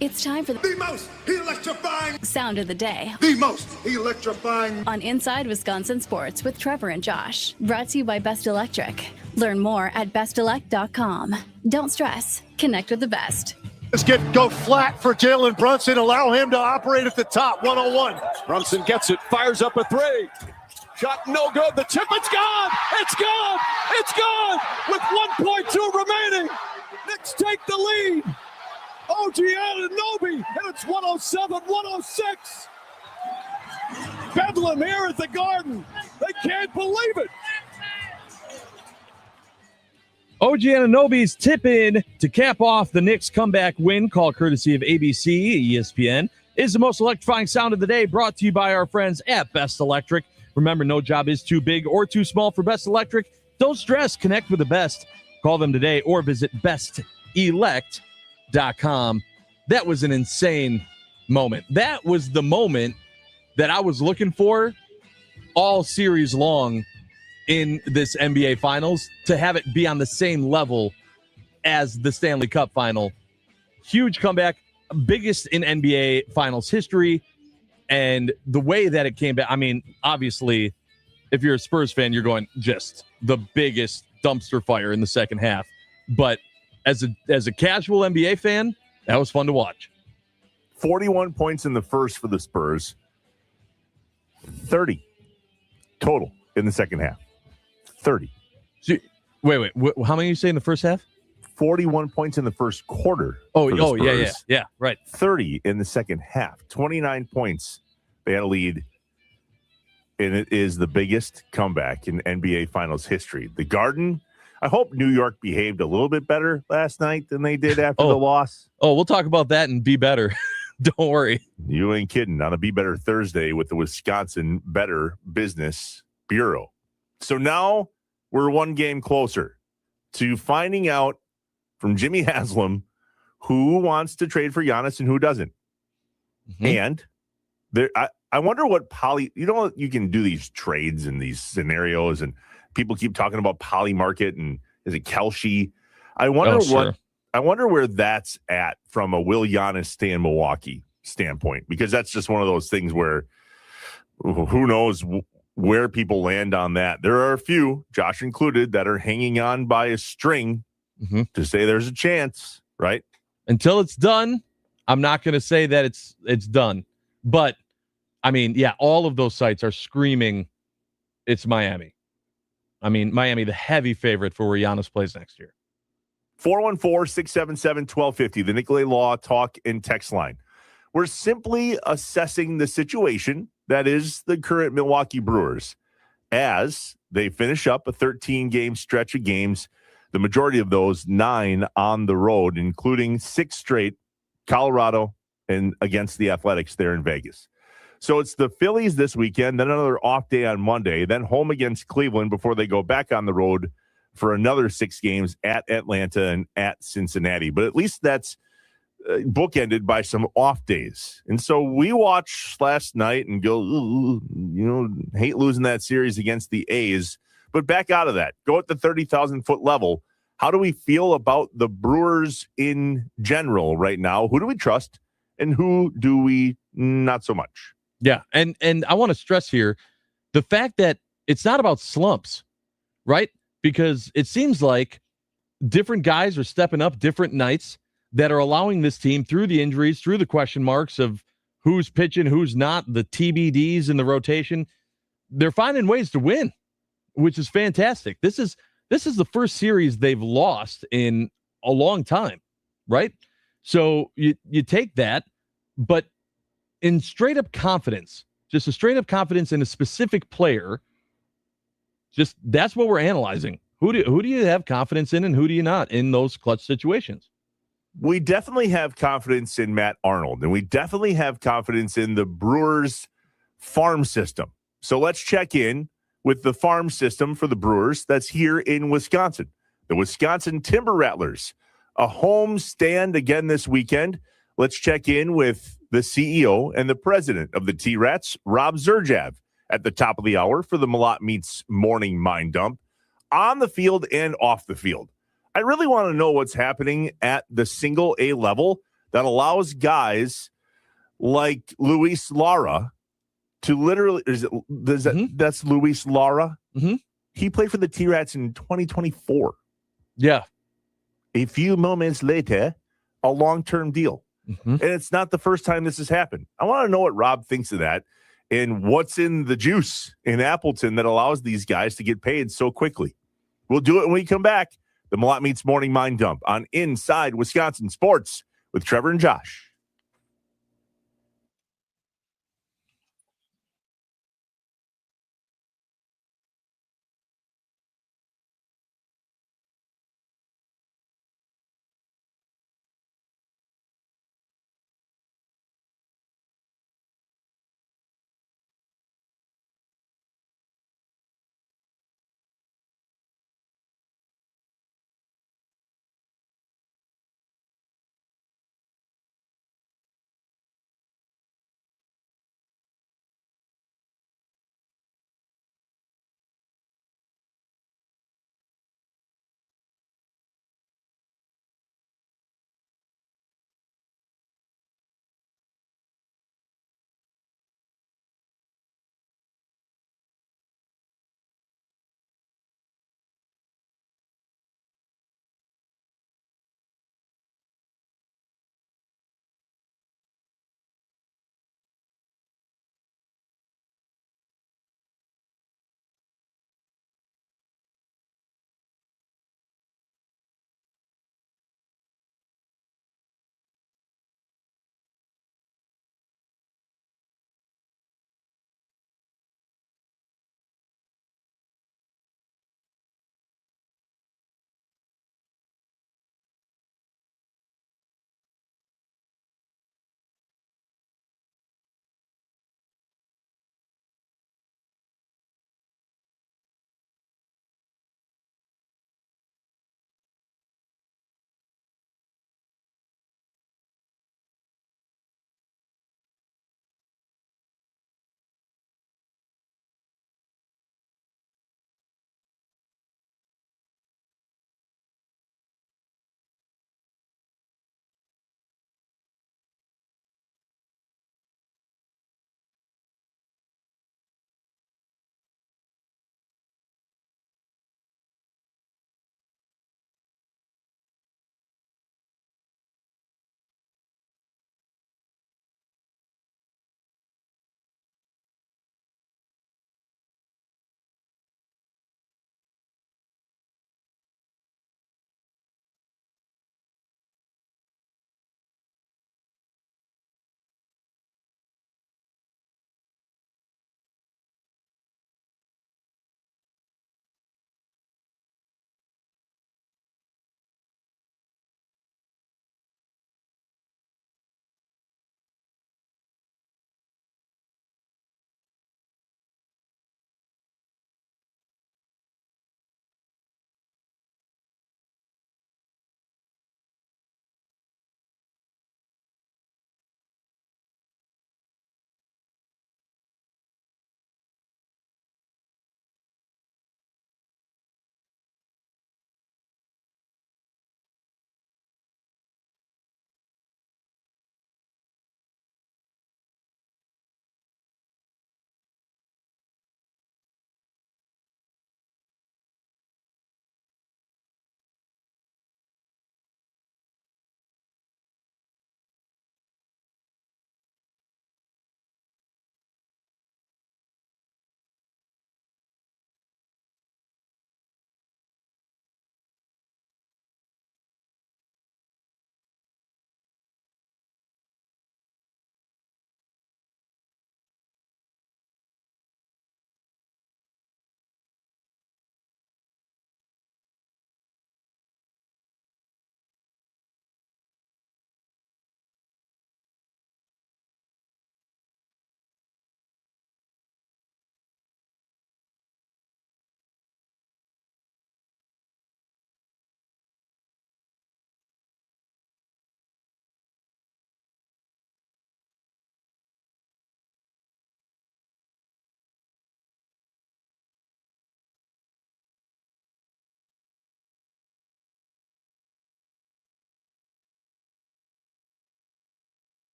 It's time for The most electrifying, Sound of the Day the most electrifying. on Inside Wisconsin Sports with Trevor and Josh. Brought to you by Best Electric. Learn more at bestelect.com. Don't stress. Connect with the best. Let's go flat for Jalen Brunson. Allow him to operate at the top. 101. Brunson gets it. Fires up a three. Shot no good. The tip, it's gone. It's gone. It's gone. With 1.2 remaining. Knicks take the lead. OG Anunoby, and it's 107-106. Bedlam here at the Garden. They can't believe it. OG Anunoby's tip in to cap off the Knicks' comeback win, call courtesy of ABC, ESPN, is the most electrifying sound of the day, brought to you by our friends at Best Electric. Remember, no job is too big or too small for Best Electric. Don't stress. Connect with the best. Call them today or visit bestelect.com. That was an insane moment. That was the moment that I was looking for all series long in this NBA Finals, to have it be on the same level as the Stanley Cup Final. Huge comeback, biggest in NBA Finals history, and the way that it came back, I mean, obviously, if you're a Spurs fan, you're going, just the biggest dumpster fire in the second half. But as a casual NBA fan, that was fun to watch. 41 points in the first for the Spurs. 30 total in the second half. 30. So, wait. How many you say in the first half? 41 points in the first quarter. Oh, yeah, right. 30 in the second half. 29 points. They had a lead, and it is the biggest comeback in NBA Finals history. The Garden, I hope New York behaved a little bit better last night than they did after the loss. Oh, we'll talk about that and be better. Don't worry. You ain't kidding. On a Be Better Thursday with the Wisconsin Better Business Bureau. So now we're one game closer to finding out from Jimmy Haslam who wants to trade for Giannis and who doesn't. Mm-hmm. And there, I wonder what you can do these trades and these scenarios, and people keep talking about poly market and is it Kelce? I wonder where that's at from a will Giannis stay in Milwaukee standpoint, because that's just one of those things where who knows where people land on that. There are a few, Josh included, that are hanging on by a string to say there's a chance, right? Until it's done, I'm not going to say that it's done. But, I mean, yeah, all of those sites are screaming it's Miami. I mean, Miami, the heavy favorite for where Giannis plays next year. 414-677-1250, the Nicolay Law talk and text line. We're simply assessing the situation that is the current Milwaukee Brewers as they finish up a 13-game stretch of games, the majority of those 9 on the road, including 6 straight, Colorado and against the Athletics there in Vegas. So it's the Phillies this weekend, then another off day on Monday, then home against Cleveland before they go back on the road for another 6 games at Atlanta and at Cincinnati. But at least that's bookended by some off days. And so we watched last night and go, hate losing that series against the A's, but back out of that, go at the 30,000-foot level. How do we feel about the Brewers in general right now? Who do we trust and who do we not so much? Yeah. And I want to stress here the fact that it's not about slumps, right? Because it seems like different guys are stepping up different nights that are allowing this team, through the injuries, through the question marks of who's pitching, who's not, the TBDs in the rotation, they're finding ways to win, which is fantastic. This is the first series they've lost in a long time, right? So you take that, but in straight up confidence, just a straight up confidence in a specific player, just that's what we're analyzing. Who do you have confidence in and who do you not in those clutch situations? We definitely have confidence in Matt Arnold, and we definitely have confidence in the Brewers farm system. So let's check in with the farm system for the Brewers that's here in Wisconsin. The Wisconsin Timber Rattlers, a home stand again this weekend. Let's check in with the CEO and the president of the T-Rats, Rob Zerjav, at the top of the hour for the Malott Meats Morning Mind Dump, on the field and off the field. I really want to know what's happening at the single A level. that allows guys like Luis Lara to literally that's Luis Lara. Mm-hmm. He played for the T-Rats in 2024. Yeah. A few moments later, a long-term deal. Mm-hmm. And it's not the first time this has happened. I want to know what Rob thinks of that and what's in the juice in Appleton that allows these guys to get paid so quickly. We'll do it when we come back. The Malott Meets Morning Mind Dump on Inside Wisconsin Sports with Trevor and Josh.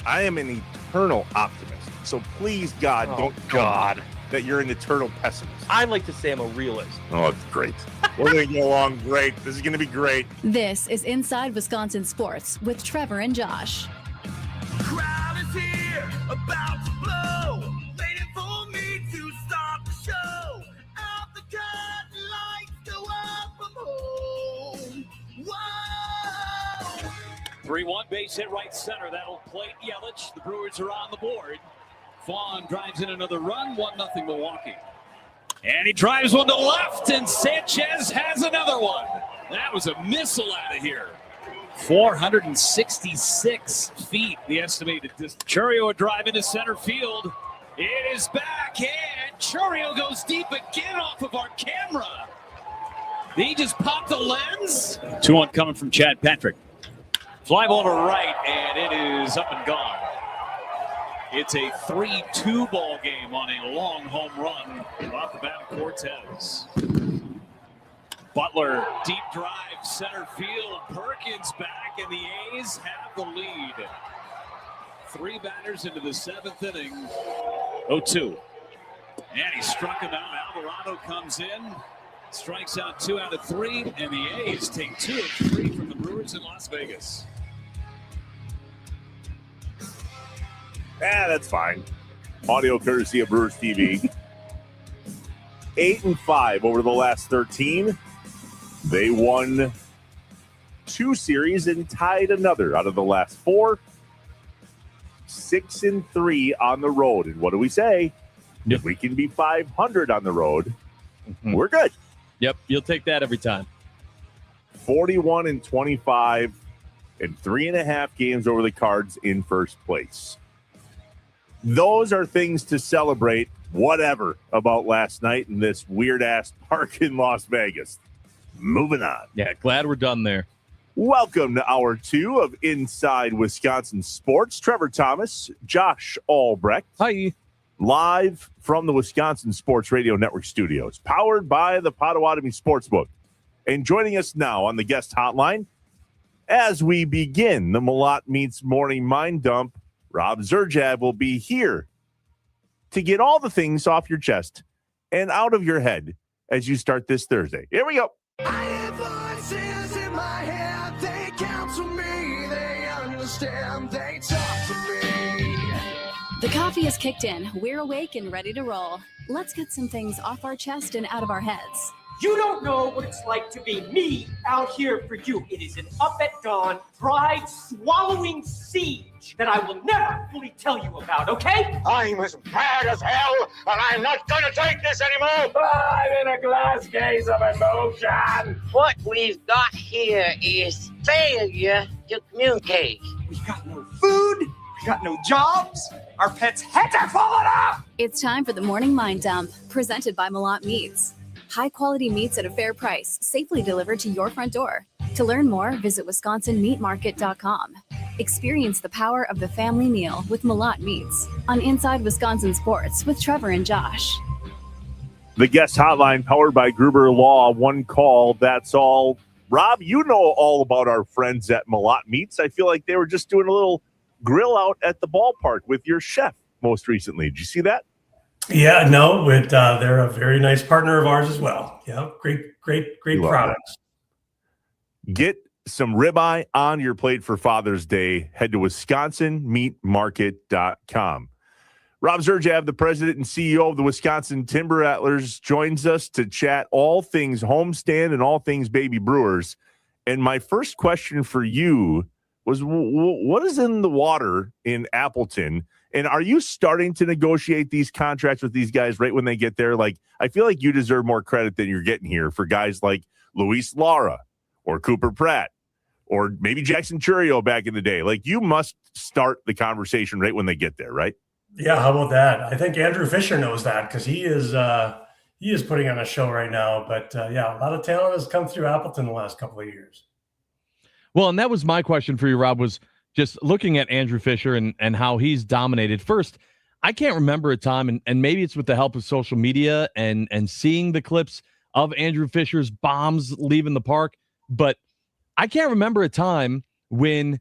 I am an eternal optimist. So please, God, don't tell me that you're an eternal pessimist. I like to say I'm a realist. Oh, it's great. We're going to get along great. This is going to be great. This is Inside Wisconsin Sports with Trevor and Josh. Crowd is here, about to blow, waiting for me to start the show. Out the curtain, lights go up from home. Whoa! 3-1 base hit right center. That'll plate Yelich. The Brewers are on the board. Vaughn drives in another run. 1-0 Milwaukee. And he drives one to left, and Sanchez has another one. That was a missile out of here. 466 feet, the estimated distance. Churio a drive into center field. It is back, and Churio goes deep again off of our camera. He just popped the lens. 2-1 coming from Chad Patrick. Fly ball to right, and it is up and gone. It's a 3-2 ball game on a long home run off the bat of Cortez. Butler, deep drive, center field. Perkins back, and the A's have the lead. 3 batters into the 7th inning. 0-2. And he struck him out. Alvarado comes in, strikes out 2 out of 3, and the A's take 2 of 3 from the Brewers in Las Vegas. That's fine. Audio courtesy of Brewers TV. 8-5 over the last 13. They won 2 series and tied another out of the last 4. 6-3 on the road. And what do we say? Yep. If we can be 500 on the road, we're good. Yep, you'll take that every time. 41-25 and 3.5 games over the Cards in first place. Those are things to celebrate, whatever, about last night in this weird-ass park in Las Vegas. Moving on. Yeah, glad we're done there. Welcome to Hour 2 of Inside Wisconsin Sports. Trevor Thomas, Josh Albrecht. Hi. Live from the Wisconsin Sports Radio Network studios, powered by the Potawatomi Sportsbook. And joining us now on the guest hotline, as we begin the Malott Meats Morning Mind Dump, Rob Zerjav will be here to get all the things off your chest and out of your head as you start this Thursday. Here we go. I hear voices in my head, they counsel me, they understand, they talk to me. The coffee is kicked in. We're awake and ready to roll. Let's get some things off our chest and out of our heads. You don't know what it's like to be me out here for you. It is an up at dawn, pride-swallowing siege that I will never fully tell you about, okay? I'm as mad as hell, and I'm not going to take this anymore. I'm in a glass case of emotion. What we've got here is failure to communicate. We've got no food. We've got no jobs. Our pets' heads are falling off. It's time for the Morning Mind Dump, presented by Malott Meats. High-quality meats at a fair price, safely delivered to your front door. To learn more, visit WisconsinMeatMarket.com. Experience the power of the family meal with Malott Meats on Inside Wisconsin Sports with Trevor and Josh. The guest hotline powered by Gruber Law. One call, that's all. Rob, you know all about our friends at Malott Meats. I feel like they were just doing a little grill out at the ballpark with your chef most recently. Did you see that? Yeah, no, they're a very nice partner of ours as well. Yeah, great products. Get some ribeye on your plate for Father's Day. Head to WisconsinMeatMarket.com. Rob Zerjav, the president and CEO of the Wisconsin Timber Rattlers, joins us to chat all things homestand and all things baby Brewers. And my first question for you was, what is in the water in Appleton? And are you starting to negotiate these contracts with these guys right when they get there? Like, I feel like you deserve more credit than you're getting here for guys like Luis Lara or Cooper Pratt or maybe Jackson Churio back in the day. Like, you must start the conversation right when they get there, right? Yeah, how about that? I think Andrew Fisher knows that because he is putting on a show right now. But yeah, a lot of talent has come through Appleton the last couple of years. Well, and that was my question for you, Rob, was just looking at Andrew Fisher and how he's dominated. First, I can't remember a time, and maybe it's with the help of social media and seeing the clips of Andrew Fisher's bombs leaving the park, but I can't remember a time when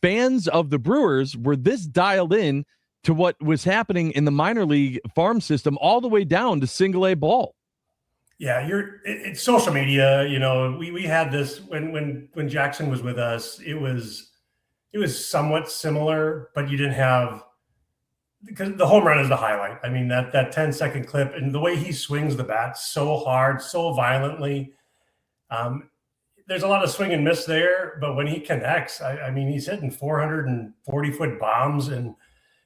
fans of the Brewers were this dialed in to what was happening in the minor league farm system all the way down to single A ball. Yeah, it's social media. You know, we had this when Jackson was with us. It was somewhat similar, but you didn't have, because the home run is the highlight. I mean, that 10-second clip and the way he swings the bat so hard, so violently. There's a lot of swing and miss there, but when he connects, I mean, he's hitting 440-foot bombs. And,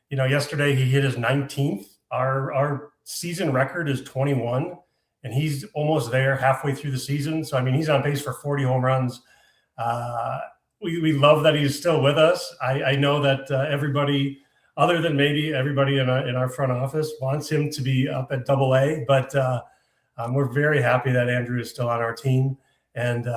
you know, yesterday he hit his 19th. Our season record is 21, and he's almost there halfway through the season. So, I mean, he's on pace for 40 home runs. We love that he's still with us. I know that everybody, other than maybe everybody in our front office, wants him to be up at AA, but we're very happy that Andrew is still on our team. And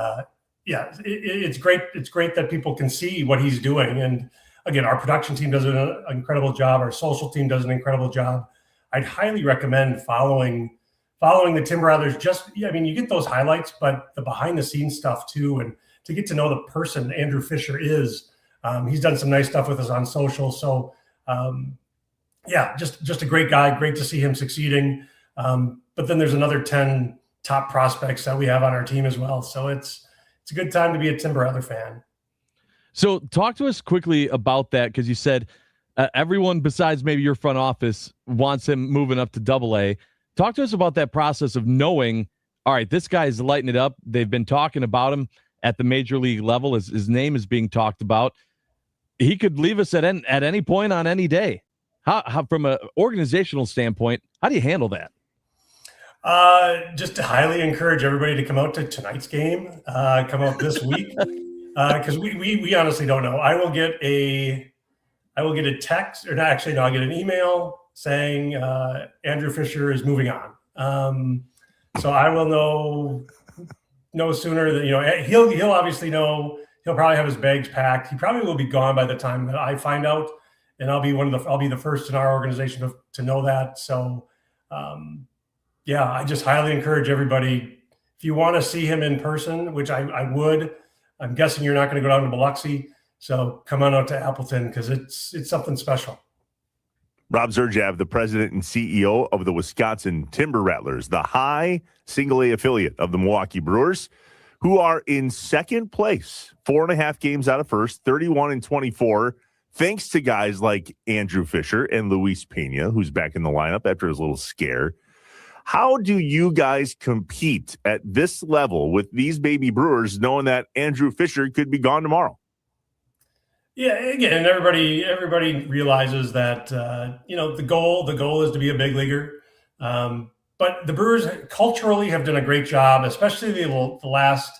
it's great. It's great that people can see what he's doing. And again, our production team does an incredible job. Our social team does an incredible job. I'd highly recommend following the Tim Rattlers. You get those highlights, but the behind the scenes stuff too, and to get to know the person Andrew Fisher is. He's done some nice stuff with us on social. So just a great guy. Great to see him succeeding. But then there's another 10 top prospects that we have on our team as well. So it's a good time to be a Tim Rattler fan. So talk to us quickly about that, because you said everyone besides maybe your front office wants him moving up to AA. Talk to us about that process of knowing, all right, this guy is lighting it up. They've been talking about him at the major league level. His name is being talked about. He could leave us at any point on any day. How from an organizational standpoint, how do you handle that? Just to highly encourage everybody to come out to tonight's game, come out this week, because we honestly don't know. I will get a text, or not, actually, no, I'll get an email saying Andrew Fisher is moving on. So I will know sooner than, he'll obviously know. He'll probably have his bags packed. He probably will be gone by the time that I find out, and I'll be the first in our organization to know that. So, I just highly encourage everybody, if you want to see him in person, which I would. I'm guessing you're not going to go down to Biloxi, so come on out to Appleton, because it's something special. Rob Zerjav, the president and CEO of the Wisconsin Timber Rattlers, the high single-A affiliate of the Milwaukee Brewers, who are in second place, 4.5 games out of first, 31-24, thanks to guys like Andrew Fisher and Luis Pena, who's back in the lineup after his little scare. How do you guys compete at this level with these baby Brewers, knowing that Andrew Fisher could be gone tomorrow? Yeah, again, everybody realizes that the goal is to be a big leaguer. But the Brewers culturally have done a great job, especially the last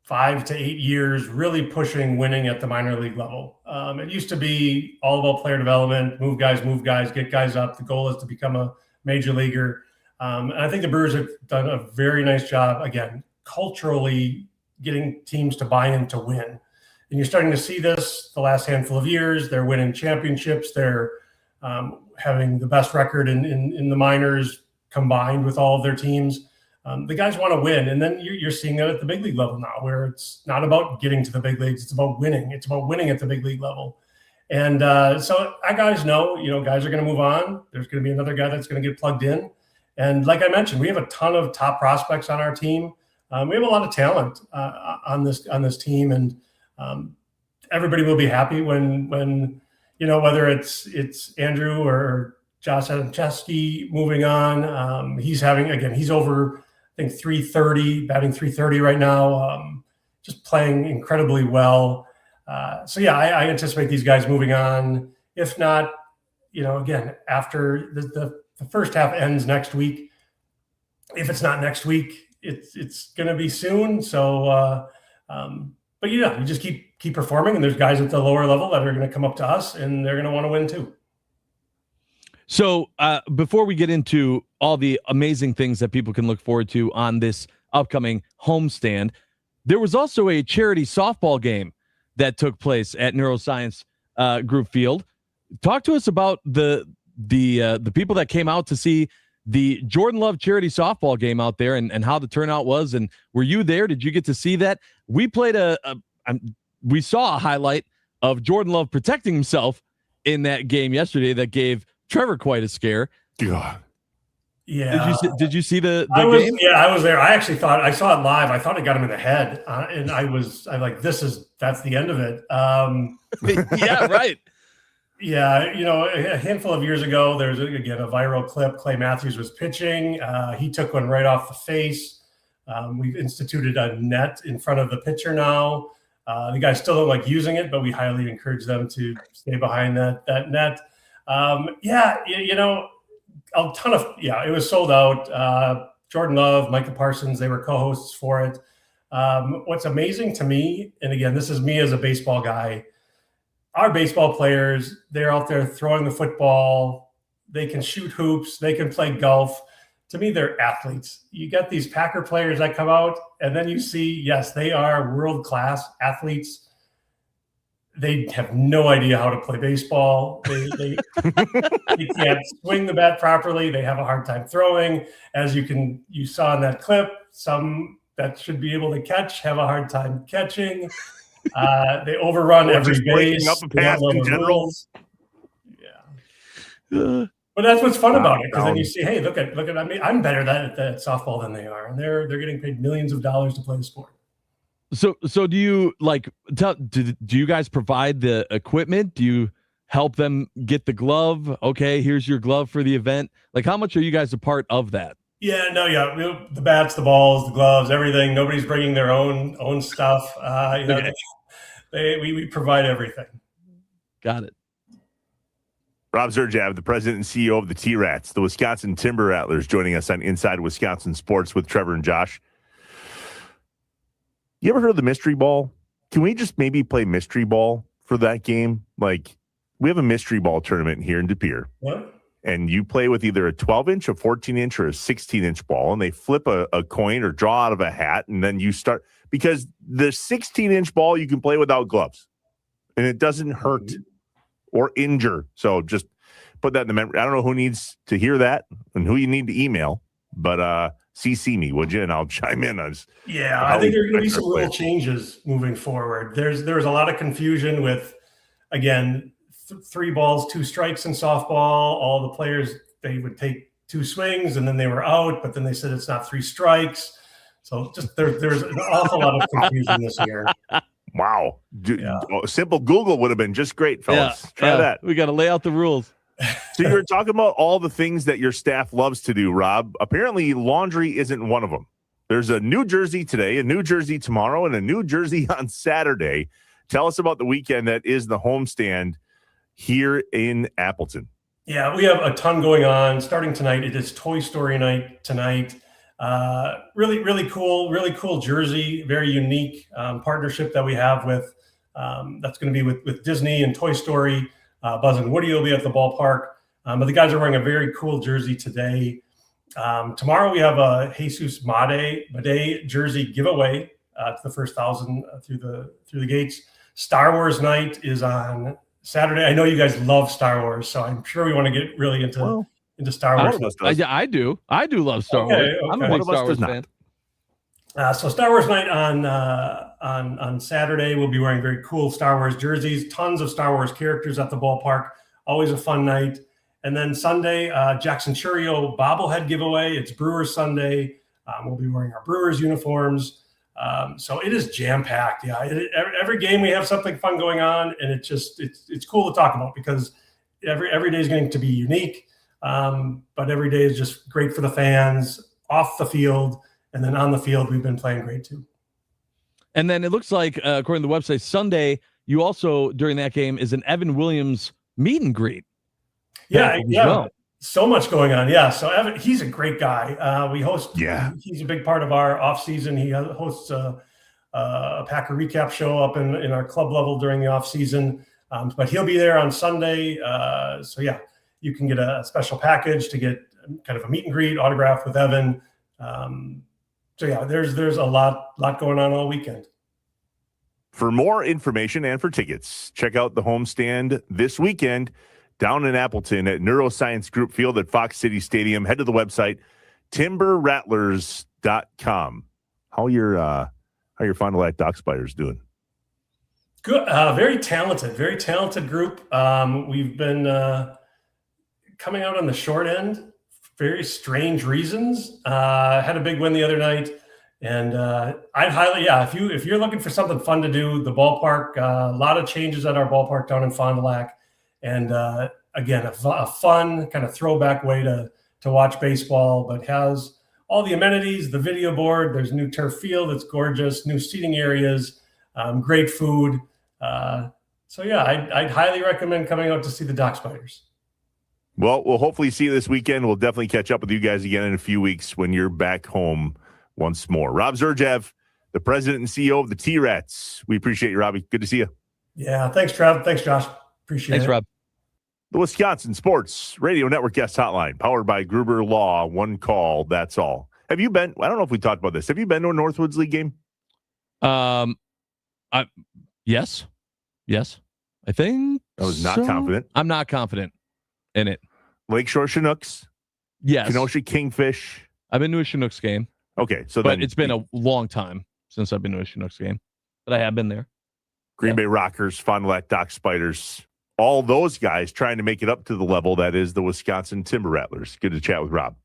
5 to 8 years, really pushing winning at the minor league level. It used to be all about player development, move guys, get guys up. The goal is to become a major leaguer. And I think the Brewers have done a very nice job, again, culturally getting teams to buy in to win. And you're starting to see this the last handful of years. They're winning championships. They're having the best record in the minors combined with all of their teams. The guys want to win. And then you're seeing that at the big league level now, where it's not about getting to the big leagues. It's about winning. It's about winning at the big league level. And so our guys know, guys are going to move on. There's going to be another guy that's going to get plugged in. And like I mentioned, we have a ton of top prospects on our team. We have a lot of talent on this team, and everybody will be happy when whether it's Andrew or Josh Adamczewski moving on. He's over, I think, 330, batting 330 right now, just playing incredibly well. I anticipate these guys moving on. If not, again, after the first half ends next week. If it's not next week, it's going to be soon. So, you just keep performing, and there's guys at the lower level that are going to come up to us, and they're going to want to win too. So before we get into all the amazing things that people can look forward to on this upcoming homestand, there was also a charity softball game that took place at Neuroscience Group Field. Talk to us about the people that came out to see the Jordan Love charity softball game out there, and how the turnout was. And were you there? Did you get to see that? We played we saw a highlight of Jordan Love protecting himself in that game yesterday that gave Trevor quite a scare. God. Yeah. Did you see the game? game? Yeah, I was there. I actually thought I saw it live. I thought it got him in the head, and I'm like, that's the end of it. Yeah, right. Yeah, a handful of years ago, there's again a viral clip. Clay Matthews was pitching. He took one right off the face. We've instituted a net in front of the pitcher now. The guys still don't like using it, but we highly encourage them to stay behind that net. A ton of it was sold out. Jordan Love, Micah Parsons, they were co-hosts for it. What's amazing to me, and again, this is me as a baseball guy, our baseball players, they're out there throwing the football, they can shoot hoops, they can play golf. To me, they're athletes. You got these Packer players that come out, and then you see, yes, they are world-class athletes. They have no idea how to play baseball. They can't swing the bat properly. They have a hard time throwing. As you saw in that clip, some that should be able to catch have a hard time catching. They overrun every base. Up a pass in general. Yeah. But that's what's fun about it, because then you see, hey, look at me. I'm better at softball than they are, and they're getting paid millions of dollars to play the sport. So do you do you guys provide the equipment? Do you help them get the glove? Okay, here's your glove for the event. Like, how much are you guys a part of that? Yeah, the bats, the balls, the gloves, everything. Nobody's bringing their own stuff. We provide everything. Got it. Rob Zerjav, the president and CEO of the T-Rats, the Wisconsin Timber Rattlers, joining us on Inside Wisconsin Sports with Trevor and Josh. You ever heard of the mystery ball? Can we just maybe play mystery ball for that game? Like, we have a mystery ball tournament here in De Pere. What? And you play with either a 12-inch, a 14-inch, or a 16-inch ball, and they flip a coin or draw out of a hat, and then you start. Because the 16-inch ball, you can play without gloves, and it doesn't hurt or injure. So just put that in the memory. I don't know who needs to hear that and who you need to email, but CC me, would you? And I'll chime in. I think there are going to be some real changes moving forward. There's a lot of confusion with, again, 3 balls, 2 strikes in softball. All the players, they would take 2 swings and then they were out, but then they said it's not 3 strikes. So just there's an awful lot of confusion this year. Wow. Simple Google would have been just great, fellas. Try that. We got to lay out the rules. So you were talking about all the things that your staff loves to do, Rob. Apparently, laundry isn't one of them. There's a New Jersey today, a New Jersey tomorrow, and a New Jersey on Saturday. Tell us about the weekend that is the homestand here in Appleton. Yeah, we have a ton going on. Starting tonight, it is Toy Story night tonight. Really cool jersey, very unique partnership that we have with that's going to be with Disney and Toy Story. Buzz and Woody will be at the ballpark, but the guys are wearing a very cool jersey today. Tomorrow we have a Jesus Made jersey giveaway to the first 1,000 through the gates. Star Wars night is on Saturday. I know you guys love Star Wars, so I'm sure we want to get really into Star Wars. I do love Star Wars. Okay. I'm a big Star Wars fan. So Star Wars night on Saturday, we'll be wearing very cool Star Wars jerseys, tons of Star Wars characters at the ballpark. Always a fun night. And then Sunday, Jackson Churio bobblehead giveaway. It's Brewers Sunday. We'll be wearing our Brewers uniforms. So it is jam-packed. Yeah, every game we have something fun going on, and it's cool to talk about because every day is going to be unique. But every day is just great for the fans off the field. And then on the field, we've been playing great too. And then it looks like, according to the website, Sunday, you also, during that game, is an Evan Williams meet and greet. Yeah. So much going on. Yeah. So Evan, he's a great guy. We host. Yeah. He's a big part of our off season. He hosts a Packer recap show up in our club level during the off season. But he'll be there on Sunday. So yeah, you can get a special package to get kind of a meet and greet autograph with Evan. So yeah, there's a lot going on all weekend. For more information and for tickets, check out the homestand this weekend down in Appleton at Neuroscience Group Field at Fox City Stadium. Head to the website, timberrattlers.com. How your Fond du Lac Dock Spiders doing? Good, very talented group. We've been coming out on the short end, very strange reasons. Had a big win the other night, and I'd highly, if you're looking for something fun to do, the ballpark, a lot of changes at our ballpark down in Fond du Lac, and again, a fun kind of throwback way to watch baseball, but has all the amenities, the video board. There's a new turf field. It's gorgeous. New seating areas, great food. So yeah, I'd highly recommend coming out to see the Dock Spiders. Well, we'll hopefully see you this weekend. We'll definitely catch up with you guys again in a few weeks when you're back home once more. Rob Zurjev, the president and CEO of the T-Rats. We appreciate you, Robbie. Good to see you. Yeah, thanks, Trev. Thanks, Josh. Appreciate it. Thanks, Rob. The Wisconsin Sports Radio Network guest hotline, powered by Gruber Law. One call, that's all. Have you been? I don't know if we talked about this. Have you been to a Northwoods League game? Yes. I think I was not confident. I'm not confident in it. Lakeshore Chinooks. Yes. Kenosha Kingfish. I've been to a Chinooks game. Okay, so but then it's been a long time since I've been to a Chinooks game, but I have been there. Green Bay Rockers, Fond du Lac Dock Spiders, all those guys trying to make it up to the level that is the Wisconsin Timber Rattlers. Good to chat with Rob.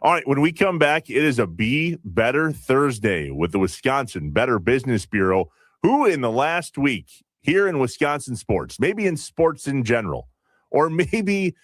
All right, when we come back, it is a Be Better Thursday with the Wisconsin Better Business Bureau, who in the last week here in Wisconsin sports, maybe in sports in general, or maybe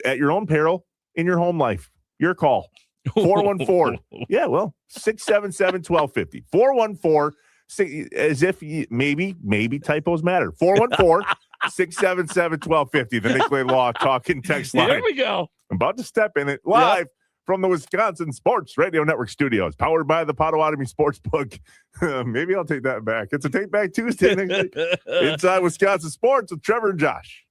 at your own peril in your home life, your call. 414. Yeah, well, 677-1250. 414, as if maybe typos matter. 414-677-1250. The Nick Lane Law talking text line. There we go. I'm about to step in it live from the Wisconsin Sports Radio Network studios, powered by the Potawatomi Sportsbook. Maybe I'll take that back. It's a Take Back Tuesday next week. Inside Wisconsin Sports with Trevor and Josh.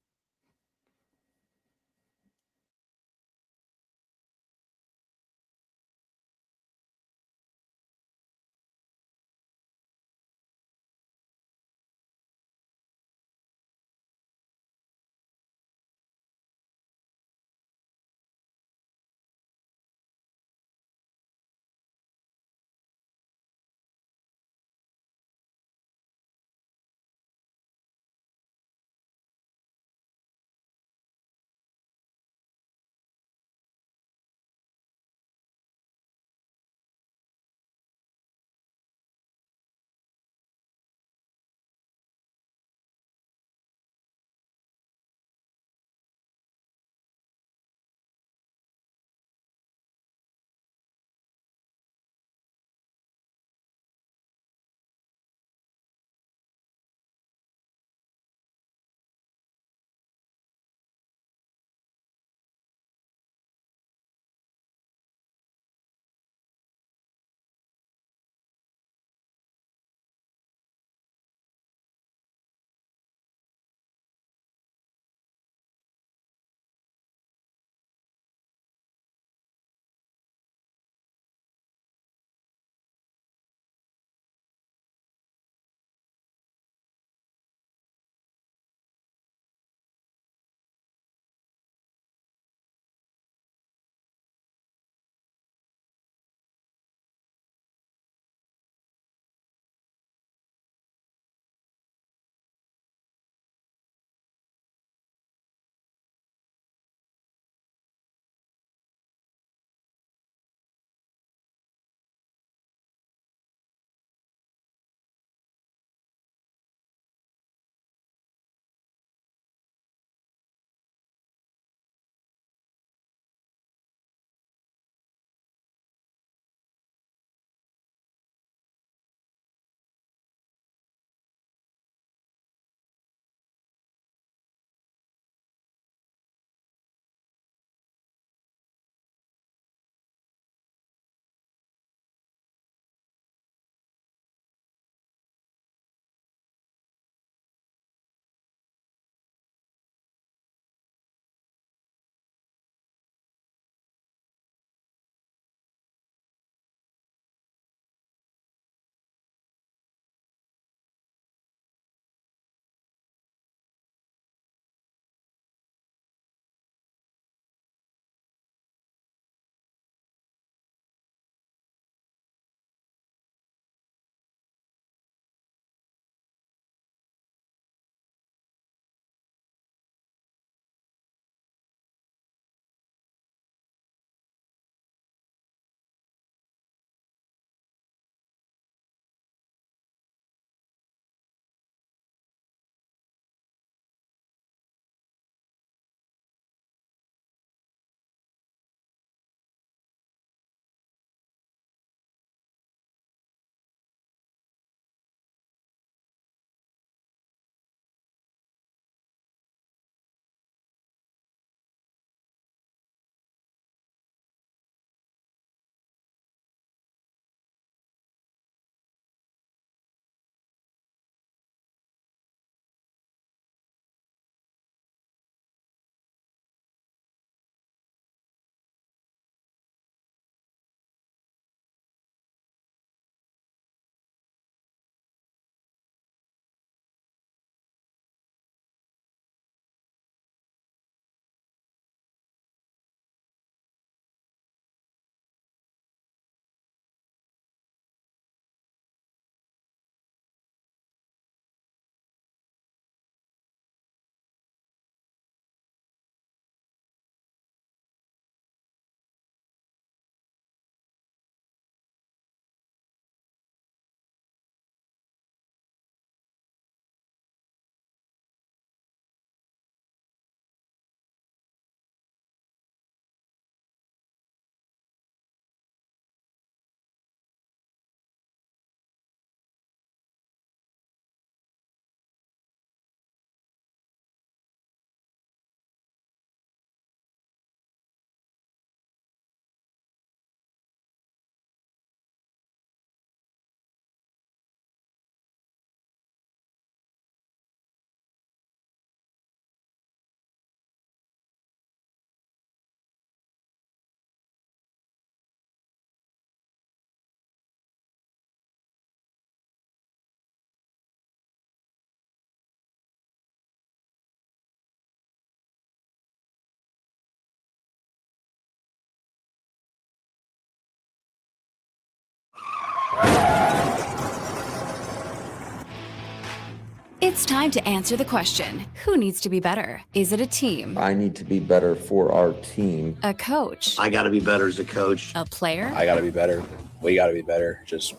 It's time to answer the question, who needs to be better? Is it a team? I need to be better for our team. A coach? I got to be better as a coach. A player? I got to be better. We got to be better. Just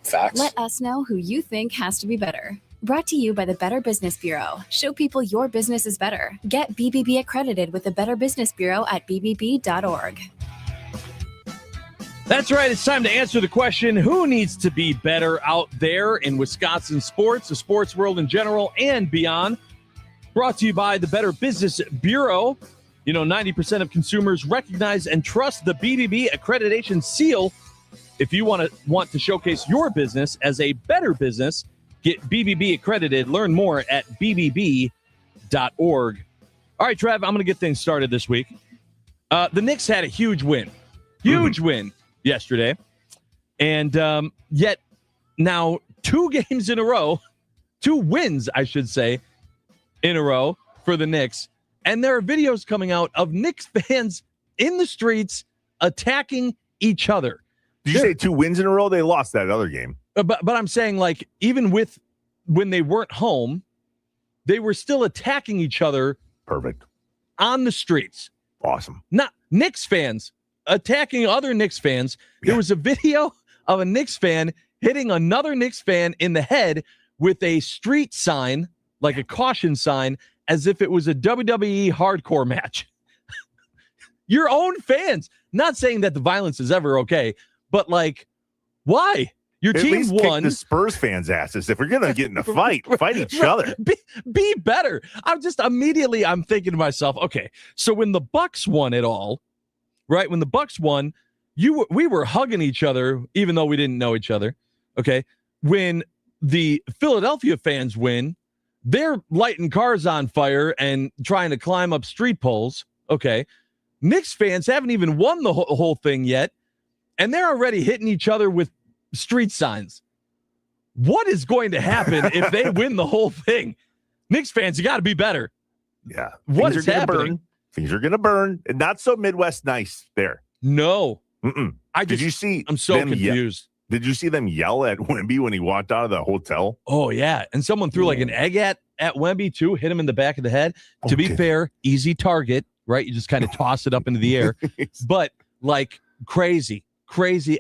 facts. Let us know who you think has to be better. Brought to you by the Better Business Bureau. Show people your business is better. Get BBB accredited with the Better Business Bureau at bbb.org. That's right. It's time to answer the question, who needs to be better out there in Wisconsin sports, the sports world in general, and beyond? Brought to you by the Better Business Bureau. 90% of consumers recognize and trust the BBB accreditation seal. If you want to showcase your business as a better business, get BBB accredited. Learn more at bbb.org. All right, Trev, I'm going to get things started this week. The Knicks had a huge win. Win yesterday. And yet now 2 games in a row, 2 wins, I should say, in a row for the Knicks. And there are videos coming out of Knicks fans in the streets attacking each other. Did you say 2 wins in a row? They lost that other game. But I'm saying, like, even when they weren't home, they were still attacking each other. Perfect. On the streets. Awesome. Not Knicks fans attacking other Knicks fans. There was a video of a Knicks fan hitting another Knicks fan in the head with a street sign, like a caution sign, as if it was a WWE hardcore match. Your own fans. Not saying that the violence is ever okay, but like, why? Your At team least won. Kick the Spurs fans' asses. If we're gonna get in a fight, fight each other. Be better. I'm thinking to myself, okay, so when the Bucks won it all, right? When the Bucks won, we were hugging each other, even though we didn't know each other. Okay. When the Philadelphia fans win, they're lighting cars on fire and trying to climb up street poles. Okay. Knicks fans haven't even won the whole thing yet, and they're already hitting each other with street signs. What is going to happen if they win the whole thing? Knicks fans, you got to be better. Yeah. What is happening? Things are going to burn. And not so Midwest nice there. No. Did you see? I'm so confused. Did you see them yell at Wemby when he walked out of the hotel? Oh, yeah. And someone threw like an egg at Wemby, too, hit him in the back of the head. To be fair, easy target, right? You just kind of toss it up into the air. But like crazy.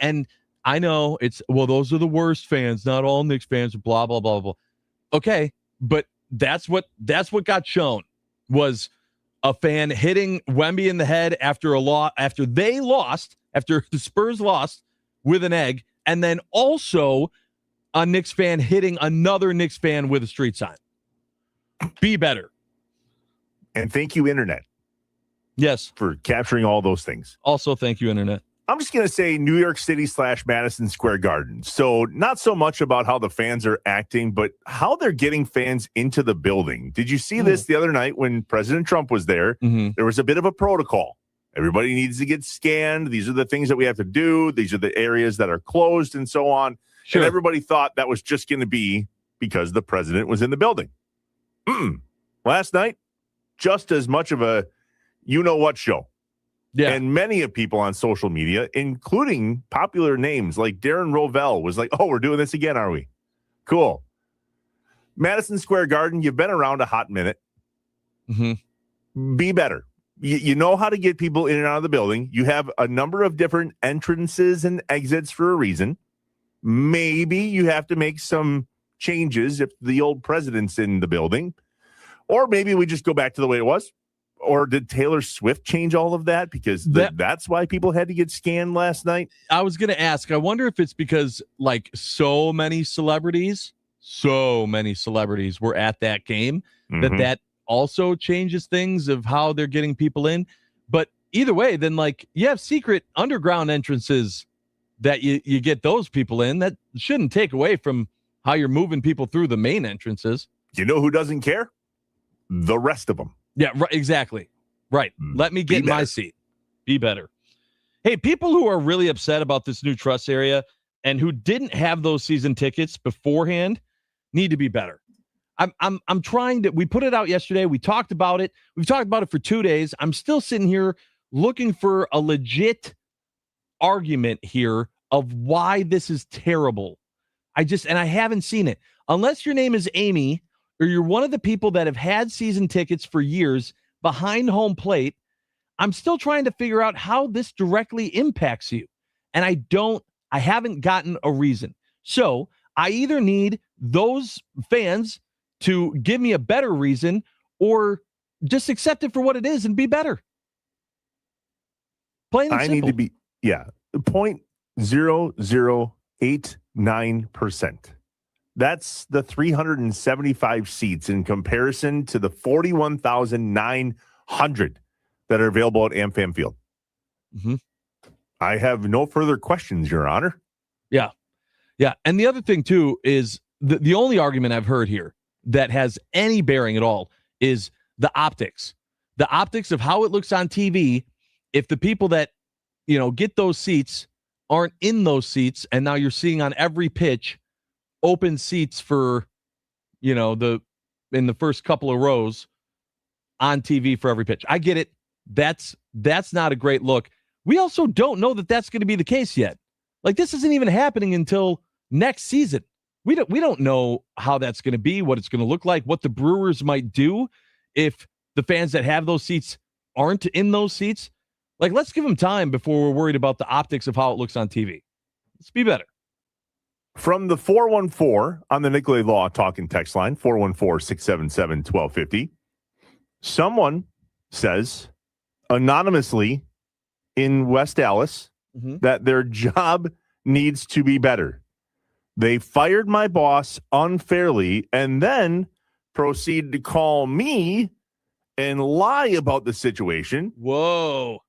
And I know those are the worst fans. Not all Knicks fans are blah, blah, blah, blah. Okay. But that's what got shown was a fan hitting Wemby in the head after after the Spurs lost with an egg, and then also a Knicks fan hitting another Knicks fan with a street sign. Be better. And thank you, Internet. Yes. For capturing all those things. Also, thank you, Internet. I'm just going to say New York City / Madison Square Garden. So not so much about how the fans are acting, but how they're getting fans into the building. Did you see this the other night when President Trump was there? Mm-hmm. There was a bit of a protocol. Everybody needs to get scanned. These are the things that we have to do. These are the areas that are closed and so on. Sure. And everybody thought that was just going to be because the president was in the building. Last night, just as much of a you-know-what show. Yeah. And many of people on social media, including popular names like Darren Rovell, was like, oh, we're doing this again, are we? Cool. Madison Square Garden, you've been around a hot minute. Mm-hmm. Be better. You know how to get people in and out of the building. You have a number of different entrances and exits for a reason. Maybe you have to make some changes if the old president's in the building. Or maybe we just go back to the way it was. Or did Taylor Swift change all of that? Because that's why people had to get scanned last night. I was going to ask, I wonder if it's because like so many celebrities were at that game that also changes things of how they're getting people in. But either way, then like you have secret underground entrances that you get those people in. That shouldn't take away from how you're moving people through the main entrances. You know who doesn't care? The rest of them. Yeah, right, exactly. Right. Let me get my seat. Be better. Hey, people who are really upset about this new trust area and who didn't have those season tickets beforehand need to be better. I'm trying to, we put it out yesterday. We talked about it. We've talked about it for 2 days. I'm still sitting here looking for a legit argument here of why this is terrible. I haven't seen it. Unless your name is Amy or you're one of the people that have had season tickets for years behind home plate, I'm still trying to figure out how this directly impacts you. And I haven't gotten a reason. So I either need those fans to give me a better reason or just accept it for what it is and be better. Plain and simple. Need to be, 0.0089%. That's the 375 seats in comparison to the 41,900 that are available at AmFam Field. Mm-hmm. I have no further questions, Your Honor. Yeah. Yeah. And the other thing, too, is the only argument I've heard here that has any bearing at all is the optics. The optics of how it looks on TV. If the people that, get those seats aren't in those seats, and now you're seeing on every pitch open seats for, in the first couple of rows on TV for every pitch. I get it. That's not a great look. We also don't know that that's going to be the case yet. Like, this isn't even happening until next season. We don't know how that's going to be, what it's going to look like, what the Brewers might do if the fans that have those seats aren't in those seats. Like, let's give them time before we're worried about the optics of how it looks on TV. Let's be better. From the 414 on the Nicolay Law talking text line, 414-677-1250, someone says anonymously in West Dallas that their job needs to be better. They fired my boss unfairly and then proceed to call me and lie about the situation. Whoa.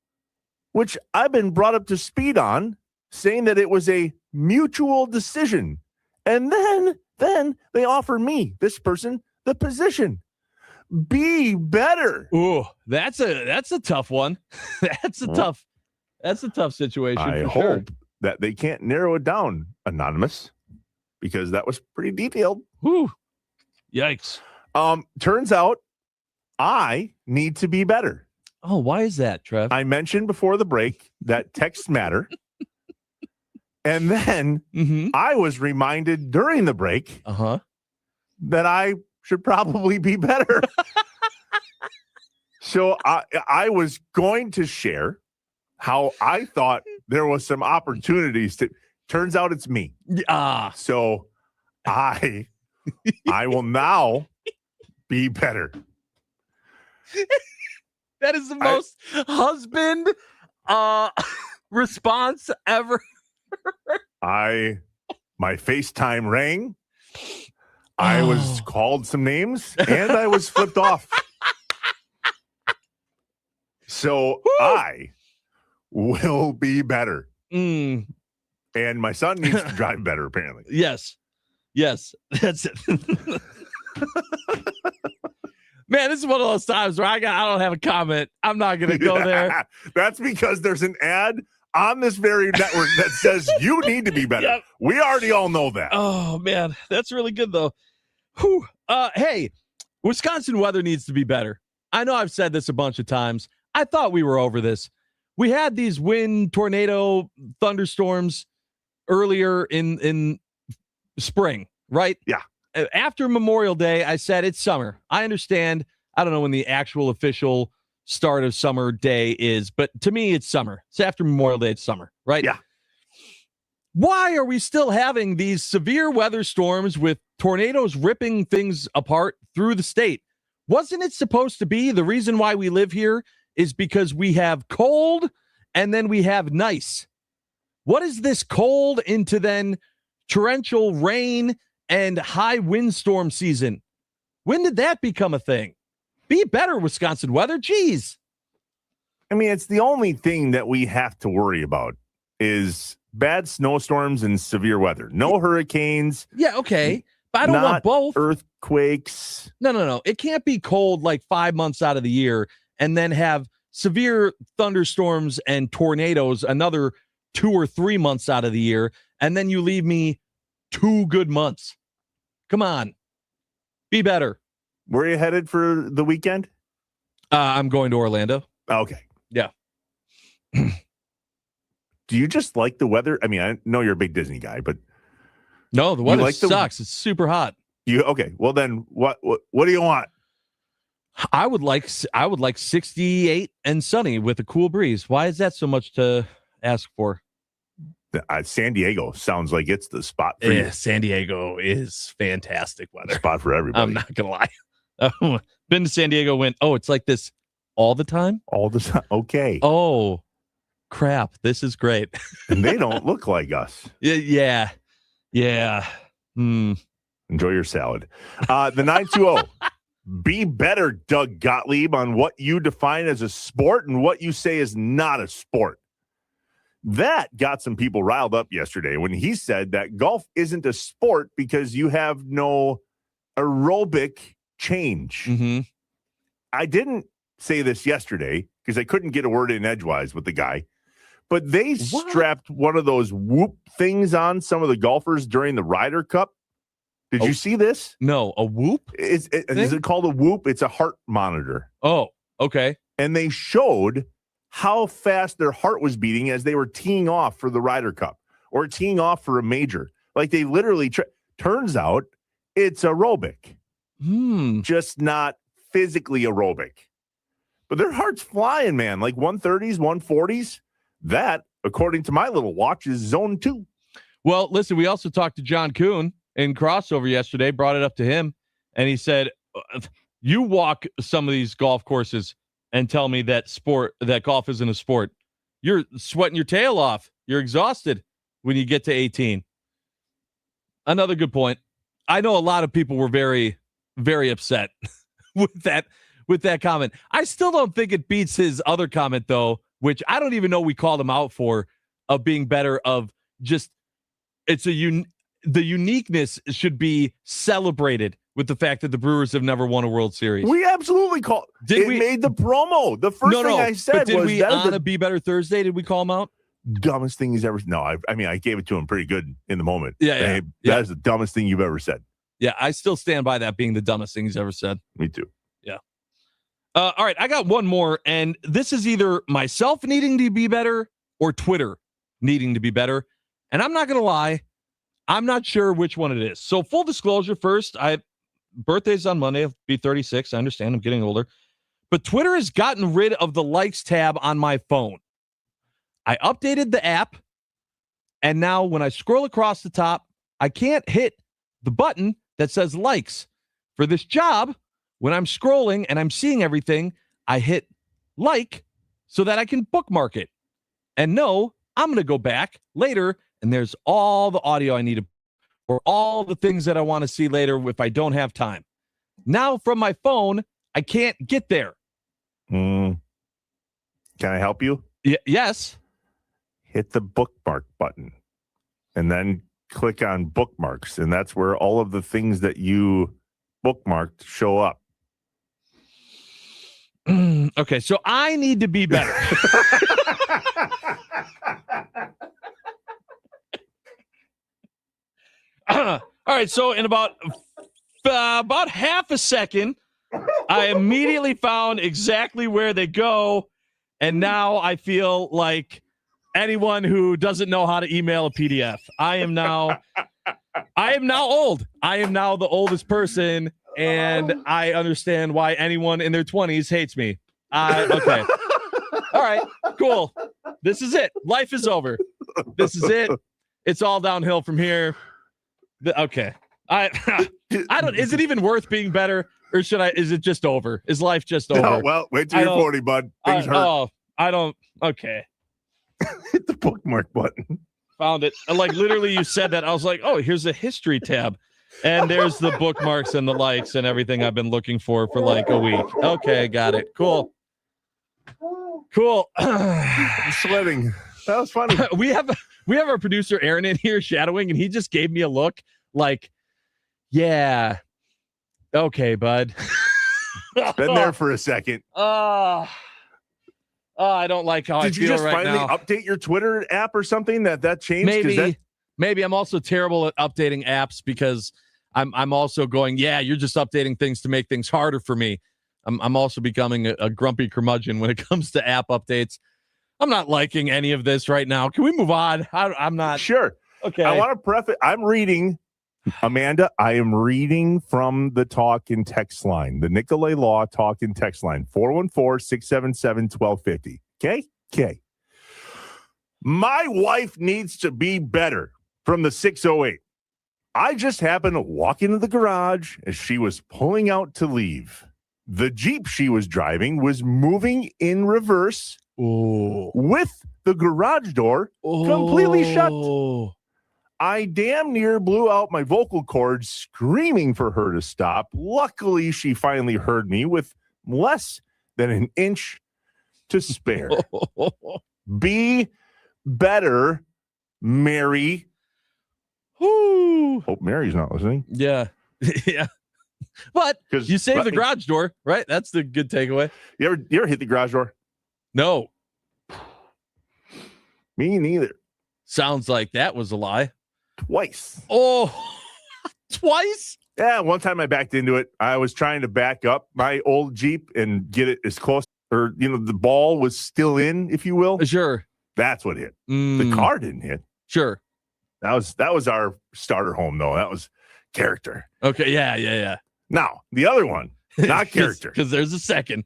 Which I've been brought up to speed on, saying that it was a mutual decision. And then they offer me, this person, the position. Be better. Ooh, that's a tough one. That's a tough situation. I hope that they can't narrow it down, Anonymous, because that was pretty detailed. Whew. Yikes. Turns out I need to be better. Oh, why is that, Trev? I mentioned before the break that texts matter. And then I was reminded during the break that I should probably be better. So I was going to share how I thought there was some opportunities to. Turns out it's me. So I will now be better. That is the most husband response ever. My FaceTime rang. I was called some names and I was flipped off. So I will be better. And my son needs to drive better, apparently. Yes, that's it. Man, this is one of those times where I don't have a comment. I'm not going to go there. That's because there's an ad on this very network that says you need to be better. Yep. We already all know that. Oh, man. That's really good, though. Whew. Hey, Wisconsin weather needs to be better. I know I've said this a bunch of times. I thought we were over this. We had these wind, tornado, thunderstorms earlier in spring, right? Yeah. After Memorial Day, I said it's summer. I understand. I don't know when the actual official start of summer day is, but to me, it's summer. It's after Memorial Day, it's summer, right? Yeah. Why are we still having these severe weather storms with tornadoes ripping things apart through the state? Wasn't it supposed to be the reason why we live here is because we have cold and then we have nice? What is this cold into then torrential rain and high windstorm season? When did that become a thing? Be better, Wisconsin weather. Jeez. I mean, it's the only thing that we have to worry about is bad snowstorms and severe weather. No hurricanes. Yeah, okay. But I don't want both. Earthquakes. No. It can't be cold like 5 months out of the year and then have severe thunderstorms and tornadoes another 2 or 3 months out of the year. And then you leave me 2 good months. Come on. Be better. Where are you headed for the weekend? I'm going to Orlando. Okay. Yeah. Do you just like the weather? I mean, I know you're a big Disney guy, but no, the weather sucks. It's super hot. Okay. Well, then what do you want? I would like 68 and sunny with a cool breeze. Why is that so much to ask for? San Diego sounds like it's the spot for you. San Diego is fantastic weather. Spot for everybody. I'm not gonna lie. Been to San Diego. It's like this all the time. All the time. Okay. Oh, crap! This is great. And they don't look like us. Yeah. Enjoy your salad. The 920. Be better, Doug Gottlieb, on what you define as a sport and what you say is not a sport. That got some people riled up yesterday when he said that golf isn't a sport because you have no aerobic change. Mm-hmm. I didn't say this yesterday because I couldn't get a word in edgewise with the guy, but they strapped one of those whoop things on some of the golfers during the Ryder Cup. Did you see this? No, a whoop? Is it called a whoop? It's a heart monitor. Oh, okay. And they showed how fast their heart was beating as they were teeing off for the Ryder Cup or teeing off for a major. Like they literally, turns out it's aerobic, just not physically aerobic. But their heart's flying, man, like 130s, 140s. That, according to my little watch, is zone 2. Well, listen, we also talked to John Kuhn in crossover yesterday, brought it up to him, and he said, you walk some of these golf courses and tell me that golf isn't a sport. You're sweating your tail off. You're exhausted when you get to 18. Another good point. I know a lot of people were very, very upset with that comment. I still don't think it beats his other comment, though, which I don't even know we called him out for, of being better, of just the uniqueness should be celebrated with the fact that the Brewers have never won a World Series. We absolutely called. Made the promo. The first thing I said did was, we on a Be Better Thursday? Did we call him out? Dumbest thing he's ever. No, I mean I gave it to him pretty good in the moment. Yeah. That is the dumbest thing you've ever said. Yeah, I still stand by that being the dumbest thing he's ever said. Me too. Yeah. All right, I got one more, and this is either myself needing to be better or Twitter needing to be better. And I'm not gonna lie, I'm not sure which one it is. So full disclosure first, birthday's on Monday. I'll be 36. I understand I'm getting older. But Twitter has gotten rid of the likes tab on my phone. I updated the app, and now when I scroll across the top, I can't hit the button that says likes. For this job, when I'm scrolling and I'm seeing everything, I hit like so that I can bookmark it. And no, I'm going to go back later, and there's all the audio I need or all the things that I want to see later if I don't have time. Now from my phone, I can't get there. Can I help you? Yes. Hit the bookmark button and then click on bookmarks. And that's where all of the things that you bookmarked show up. Okay, so I need to be better. All right, so in about half a second, I immediately found exactly where they go, and now I feel like anyone who doesn't know how to email a PDF. I am now old. I am now the oldest person, and I understand why anyone in their 20s hates me. Okay. All right, cool. This is it. Life is over. This is it. It's all downhill from here. Okay. I don't. Is it even worth being better, or is it just over? Is life just over? No, well, wait till you're 40, bud. Things hurt. Oh, I don't. Okay. Hit the bookmark button. Found it. Like literally, you said that. I was like, oh, here's a history tab, and there's the bookmarks and the likes and everything I've been looking for like a week. Okay, got it. Cool. I'm sweating. That was funny. We have our producer Aaron in here shadowing, and he just gave me a look like, yeah, okay, bud. Been there for a second. I don't like how I feel right now. Did you just finally update your Twitter app or something that changed? Maybe I'm also terrible at updating apps because I'm also going, yeah, you're just updating things to make things harder for me. I'm also becoming a grumpy curmudgeon when it comes to app updates. I'm not liking any of this right now. Can we move on? I'm not sure. Okay. I want to preface. I'm reading Amanda, I am reading from the talk and text line, the Nicolay Law talk and text line, 414-677-1250. Okay? Okay. My wife needs to be better from the 608. I just happened to walk into the garage as she was pulling out to leave. The Jeep she was driving was moving in reverse with the garage door completely shut. I damn near blew out my vocal cords screaming for her to stop. Luckily, she finally heard me with less than an inch to spare. Be better, Mary. Hope Mary's not listening. Yeah. Yeah. But you saved the garage door, right? That's the good takeaway. You ever hit the garage door? No. Me neither. Sounds like that was a lie. Twice. Oh, twice? Yeah, one time I backed into it. I was trying to back up my old Jeep and get it as close, or the ball was still in, if you will. Sure. That's what hit. The car didn't hit. Sure. That was our starter home, though. That was character. Okay. Yeah. Now, the other one, not character. Because there's a second.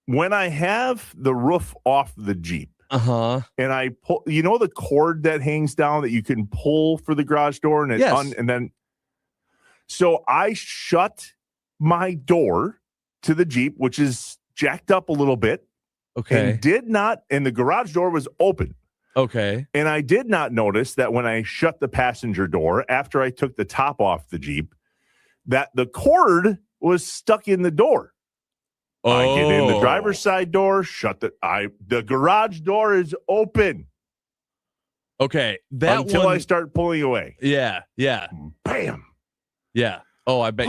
When I have the roof off the Jeep, and I pull, the cord that hangs down that you can pull for the garage door, and so I shut my door to the Jeep, which is jacked up a little bit. Okay. And the garage door was open. Okay. And I did not notice that when I shut the passenger door after I took the top off the Jeep, that the cord was stuck in the door. I get in the driver's side door, the garage door is open. Okay. Until I start pulling away. Yeah. Bam. Yeah. Oh, I bet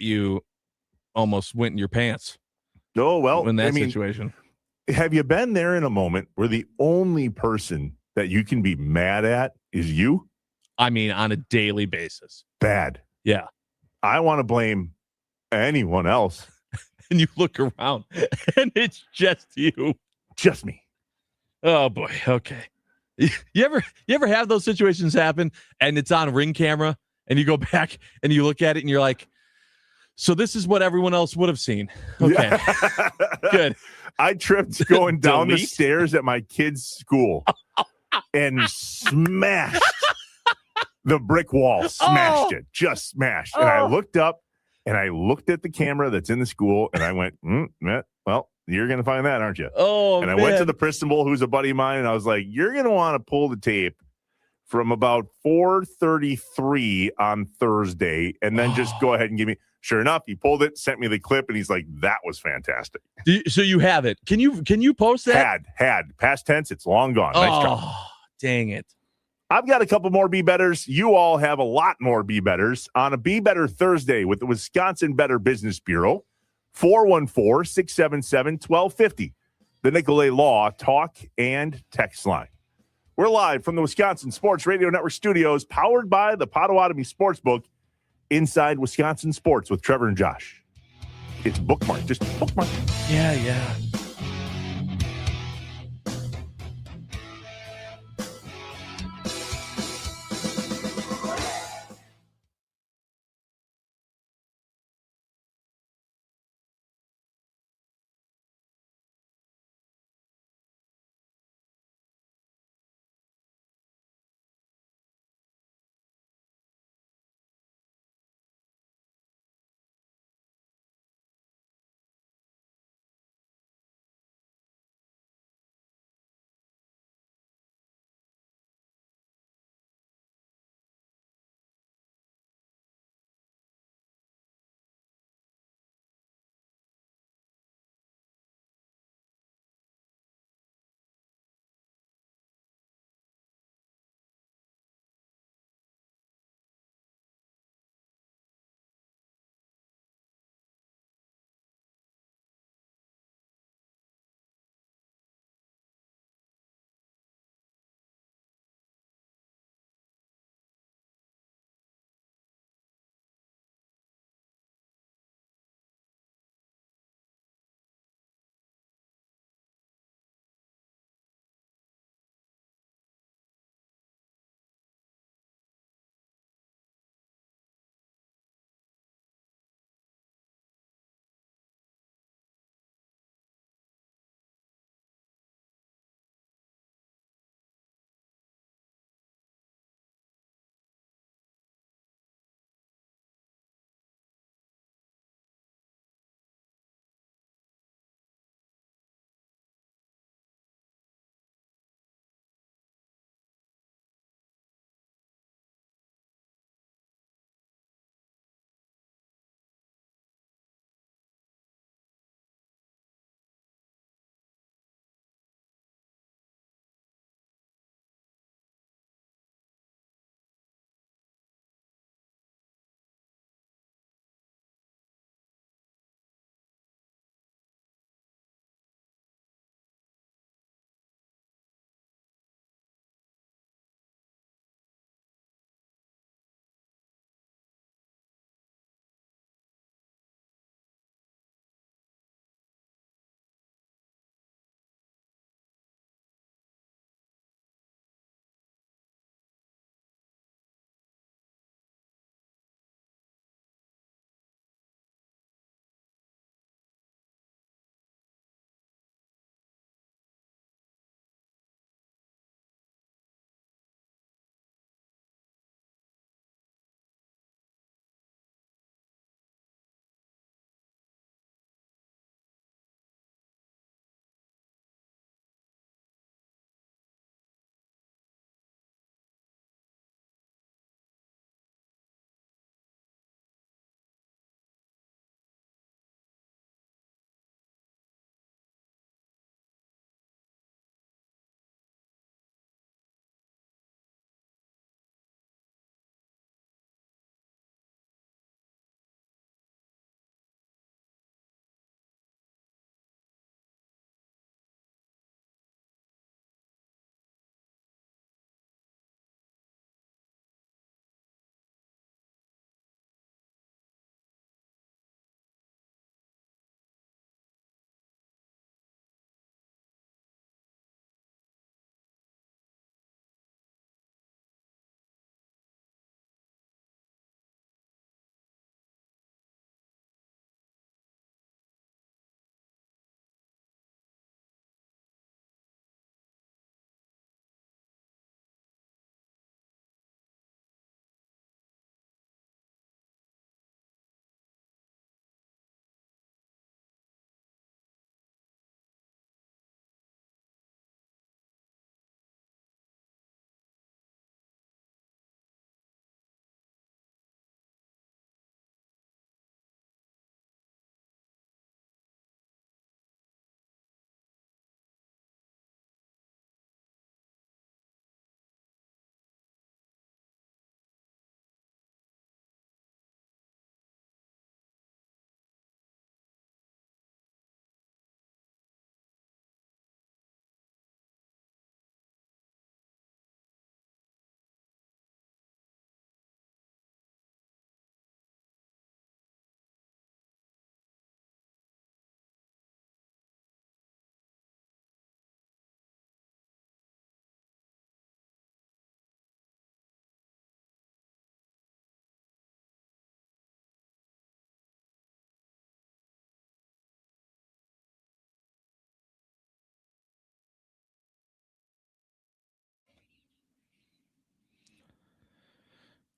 you almost went in your pants. Oh, well, in that situation. Have you been there in a moment where the only person that you can be mad at is you? I mean, on a daily basis. Bad. Yeah. I want to blame anyone else. And you look around and it's just you. Just me. Oh boy. Okay. You ever have those situations happen and it's on Ring camera and you go back and you look at it and you're like, so this is what everyone else would have seen. Okay. Yeah. Good. I tripped going down the stairs at my kid's school and smashed the brick wall. Smashed it. Just smashed. And I looked up and I looked at the camera that's in the school and I went, well, you're going to find that, aren't you? Oh, and I went to the principal, who's a buddy of mine, and I was like, you're going to want to pull the tape from about 4:33 on Thursday and then just go ahead and give me. Sure enough, he pulled it, sent me the clip, and he's like, that was fantastic. So you have it. Can you post that? Had. Past tense, it's long gone. Nice job. Dang it. I've got a couple more Be Betters. You all have a lot more Be Betters on a Be Better Thursday with the Wisconsin Better Business Bureau, 414-677-1250. The Nicolay Law talk and text line. We're live from the Wisconsin Sports Radio Network studios, powered by the Potawatomi Sportsbook, inside Wisconsin Sports with Trevor and Josh. It's bookmark. Just bookmark. Yeah.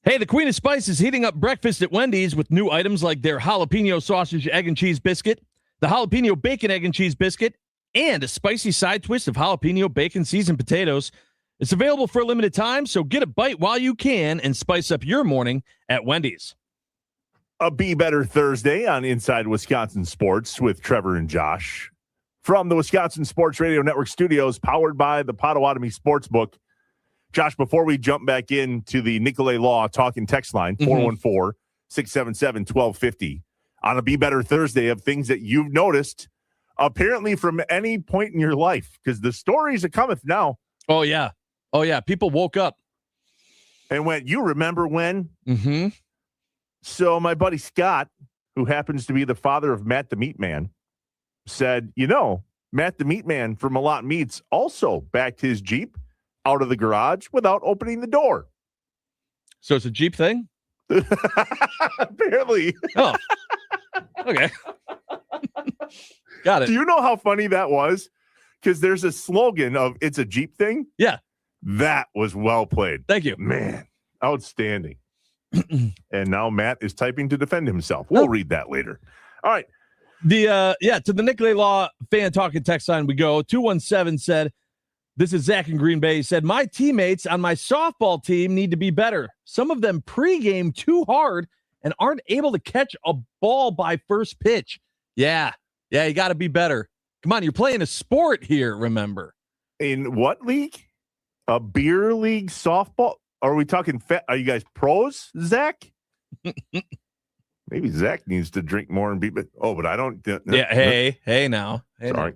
Hey, the Queen of Spice is heating up breakfast at Wendy's with new items like their jalapeno sausage, egg, and cheese biscuit, the jalapeno bacon, egg, and cheese biscuit, and a spicy side twist of jalapeno bacon seasoned potatoes. It's available for a limited time, so get a bite while you can and spice up your morning at Wendy's. A Be Better Thursday on Inside Wisconsin Sports with Trevor and Josh from the Wisconsin Sports Radio Network studios, powered by the Potawatomi Sportsbook. Josh, before we jump back into the Nicolay Law talking text line, 414-677-1250, on a Be Better Thursday of things that you've noticed, apparently from any point in your life, because the stories are coming now. Oh, yeah. Oh, yeah. People woke up. And went, you remember when? Mm-hmm. So my buddy Scott, who happens to be the father of Matt the Meat Man, said, Matt the Meat Man from A Lot Meats also backed his Jeep out of the garage without opening the door. So it's a Jeep thing? Apparently. Oh, okay. Got it. Do you know how funny that was? Because there's a slogan of it's a Jeep thing. Yeah. That was well played. Thank you. Man, outstanding. And now Matt is typing to defend himself. We'll read that later. All right. To the Nicolay Law fan talking text line we go. 217 said, this is Zach in Green Bay. He said, my teammates on my softball team need to be better. Some of them pregame too hard and aren't able to catch a ball by first pitch. Yeah, you got to be better. Come on, you're playing a sport here, remember. In what league? A beer league softball? Are we talking are you guys pros, Zach? Maybe Zach needs to drink more and be, but I don't. Hey now. Sorry.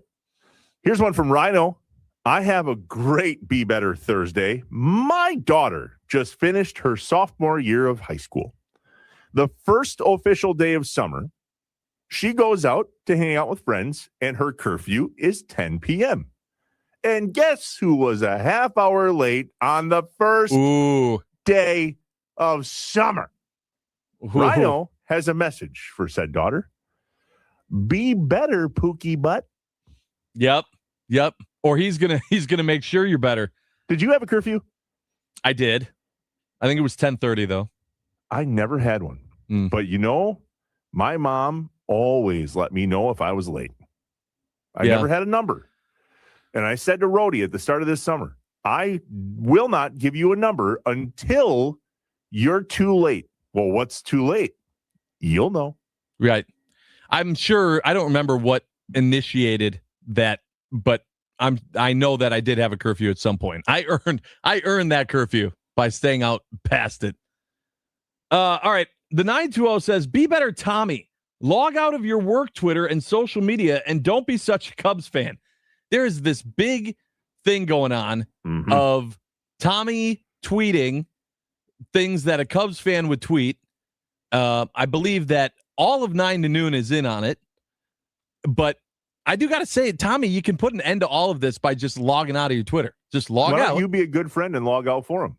Here's one from Rhino. I have a great Be Better Thursday. My daughter just finished her sophomore year of high school. The first official day of summer, she goes out to hang out with friends, and her curfew is 10 p.m. And guess who was a half hour late on the first day of summer? Rhino has a message for said daughter. Be better, Pookie butt. Yep. Or he's gonna make sure you're better. Did you have a curfew? I did. I think it was 10:30 though. I never had one. But my mom always let me know if I was late. I never had a number. And I said to Rhodey at the start of this summer, I will not give you a number until you're too late. Well, what's too late? You'll know. Right. I'm sure. I don't remember what initiated that, but I know that I did have a curfew at some point. I earned that curfew by staying out past it. All right. The 920 says, be better, Tommy. Log out of your work Twitter and social media and don't be such a Cubs fan. There is this big thing going on of Tommy tweeting things that a Cubs fan would tweet. I believe that all of 9 to noon is in on it. But I do got to say, Tommy, you can put an end to all of this by just logging out of your Twitter. Just log out. Why don't you be a good friend and log out for him?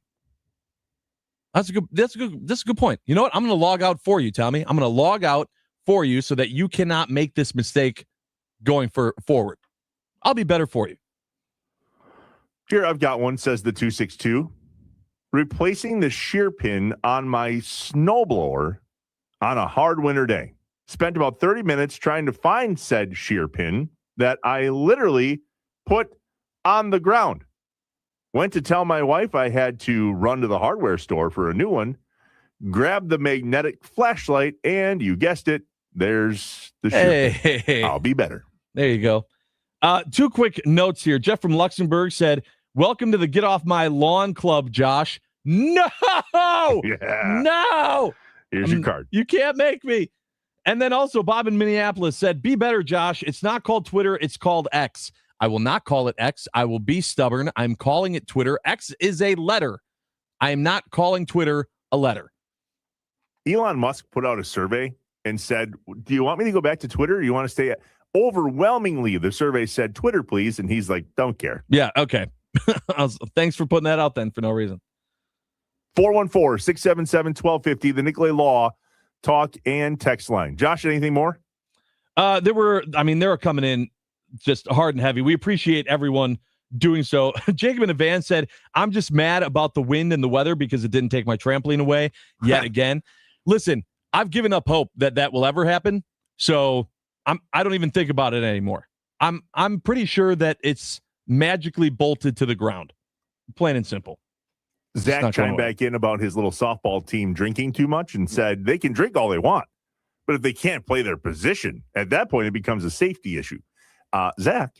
That's a good point. You know what? I'm going to log out for you, Tommy. I'm going to log out for you so that you cannot make this mistake going forward. I'll be better for you. Here, I've got one, says the 262. Replacing the shear pin on my snowblower on a hard winter day. Spent about 30 minutes trying to find said shear pin that I literally put on the ground. Went to tell my wife I had to run to the hardware store for a new one, grab the magnetic flashlight, and you guessed it, there's the shear pin. Hey. I'll be better. There you go. 2 quick notes here. Jeff from Luxembourg said, welcome to the Get Off My Lawn Club, Josh. No! Yeah. No! Here's your card. You can't make me. And then also Bob in Minneapolis said, be better, Josh. It's not called Twitter. It's called X. I will not call it X. I will be stubborn. I'm calling it Twitter. X is a letter. I am not calling Twitter a letter. Elon Musk put out a survey and said, do you want me to go back to Twitter or do you want to stay at? Overwhelmingly, the survey said Twitter, please. And he's like, don't care. Yeah, okay. Thanks for putting that out then for no reason. 414-677-1250, the Nicolay Law talk and text line. Josh, anything more? They were coming in just hard and heavy. We appreciate everyone doing so. Jacob in a van said, I'm just mad about the wind and the weather because it didn't take my trampoline away yet again. Listen, I've given up hope that will ever happen. So I don't even think about it anymore. I'm pretty sure that it's magically bolted to the ground. Plain and simple. Zach chimed back in about his little softball team drinking too much and said they can drink all they want, but if they can't play their position, at that point, it becomes a safety issue. Zach,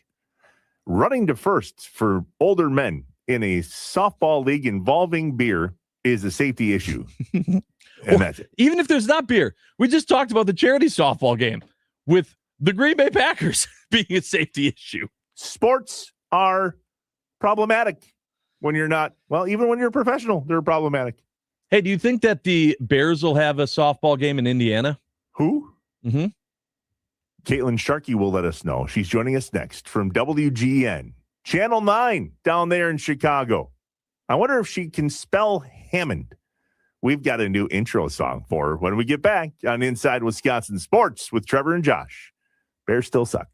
running to first for older men in a softball league involving beer is a safety issue. And that's it. Even if there's not beer, we just talked about the charity softball game with the Green Bay Packers being a safety issue. Sports are problematic when you're not, well, even when you're a professional, they're problematic. Hey, do you think that the Bears will have a softball game in Indiana? Who? Mm-hmm. Caitlin Sharkey will let us know. She's joining us next from WGN, Channel 9 down there in Chicago. I wonder if she can spell Hammond. We've got a new intro song for her when we get back on Inside Wisconsin Sports with Trevor and Josh. Bears still suck.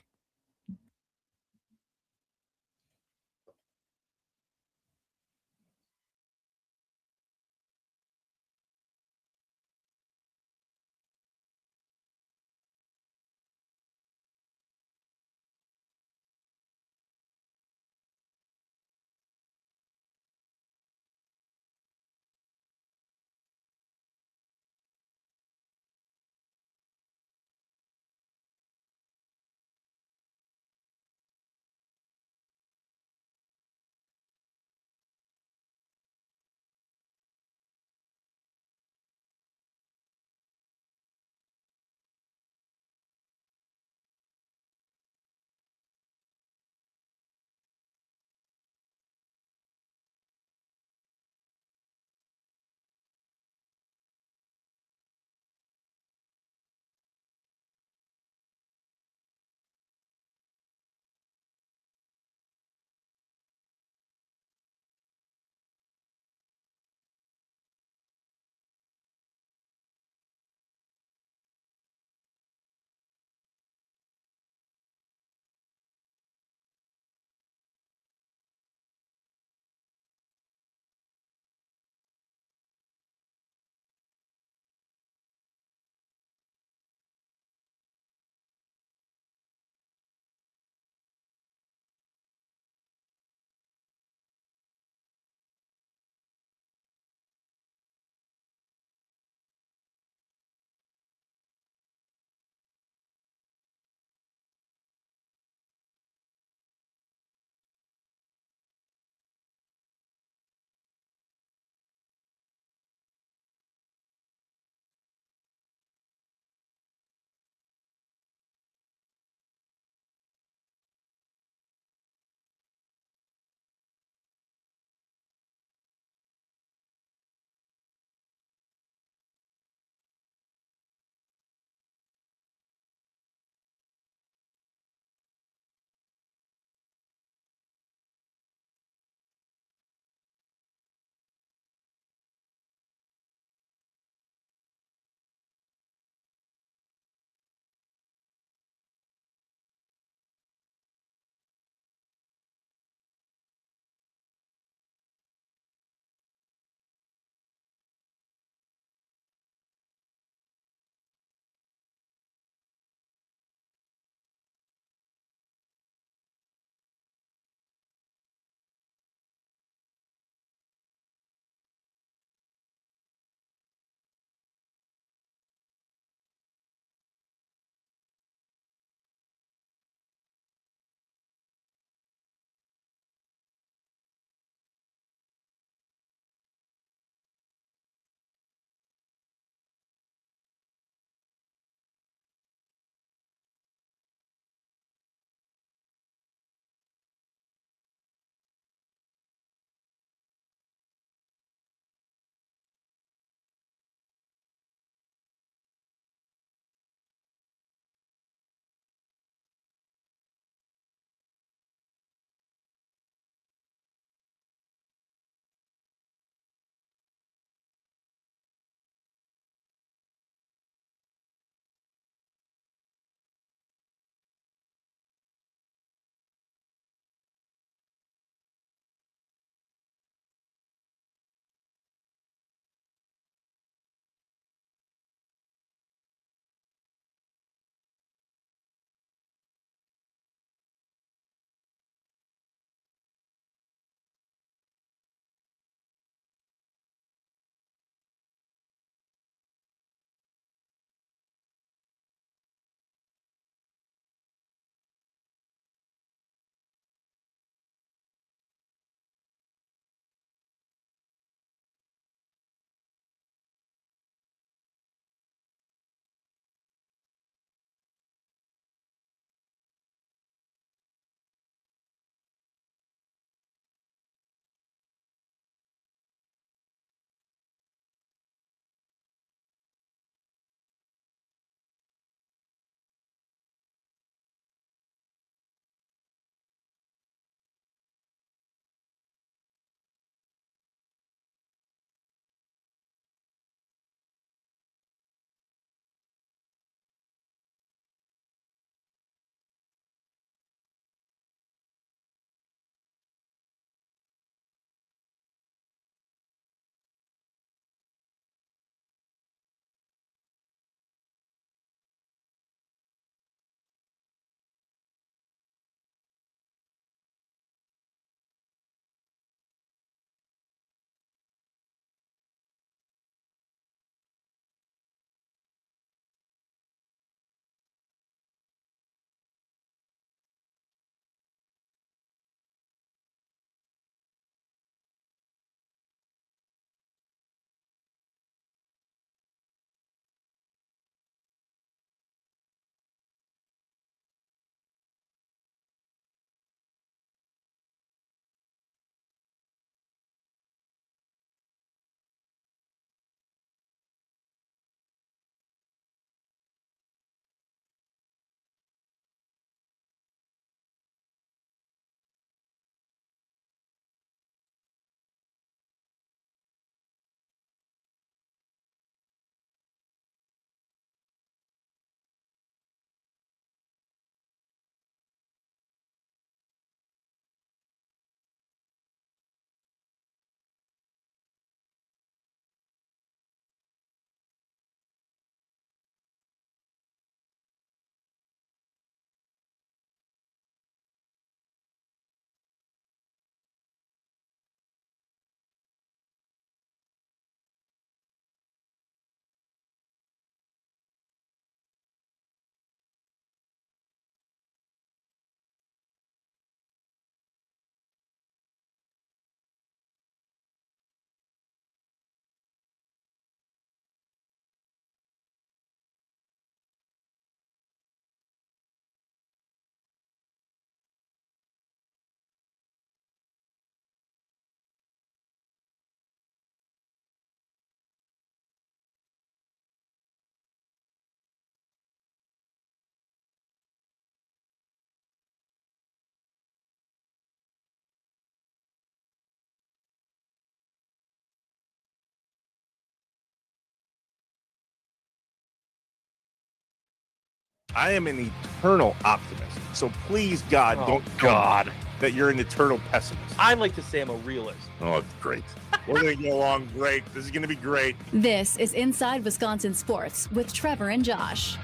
I am an eternal optimist. So please, God, don't tell me that you're an eternal pessimist. I like to say I'm a realist. Oh, it's great. We're going to get along great. This is going to be great. This is Inside Wisconsin Sports with Trevor and Josh.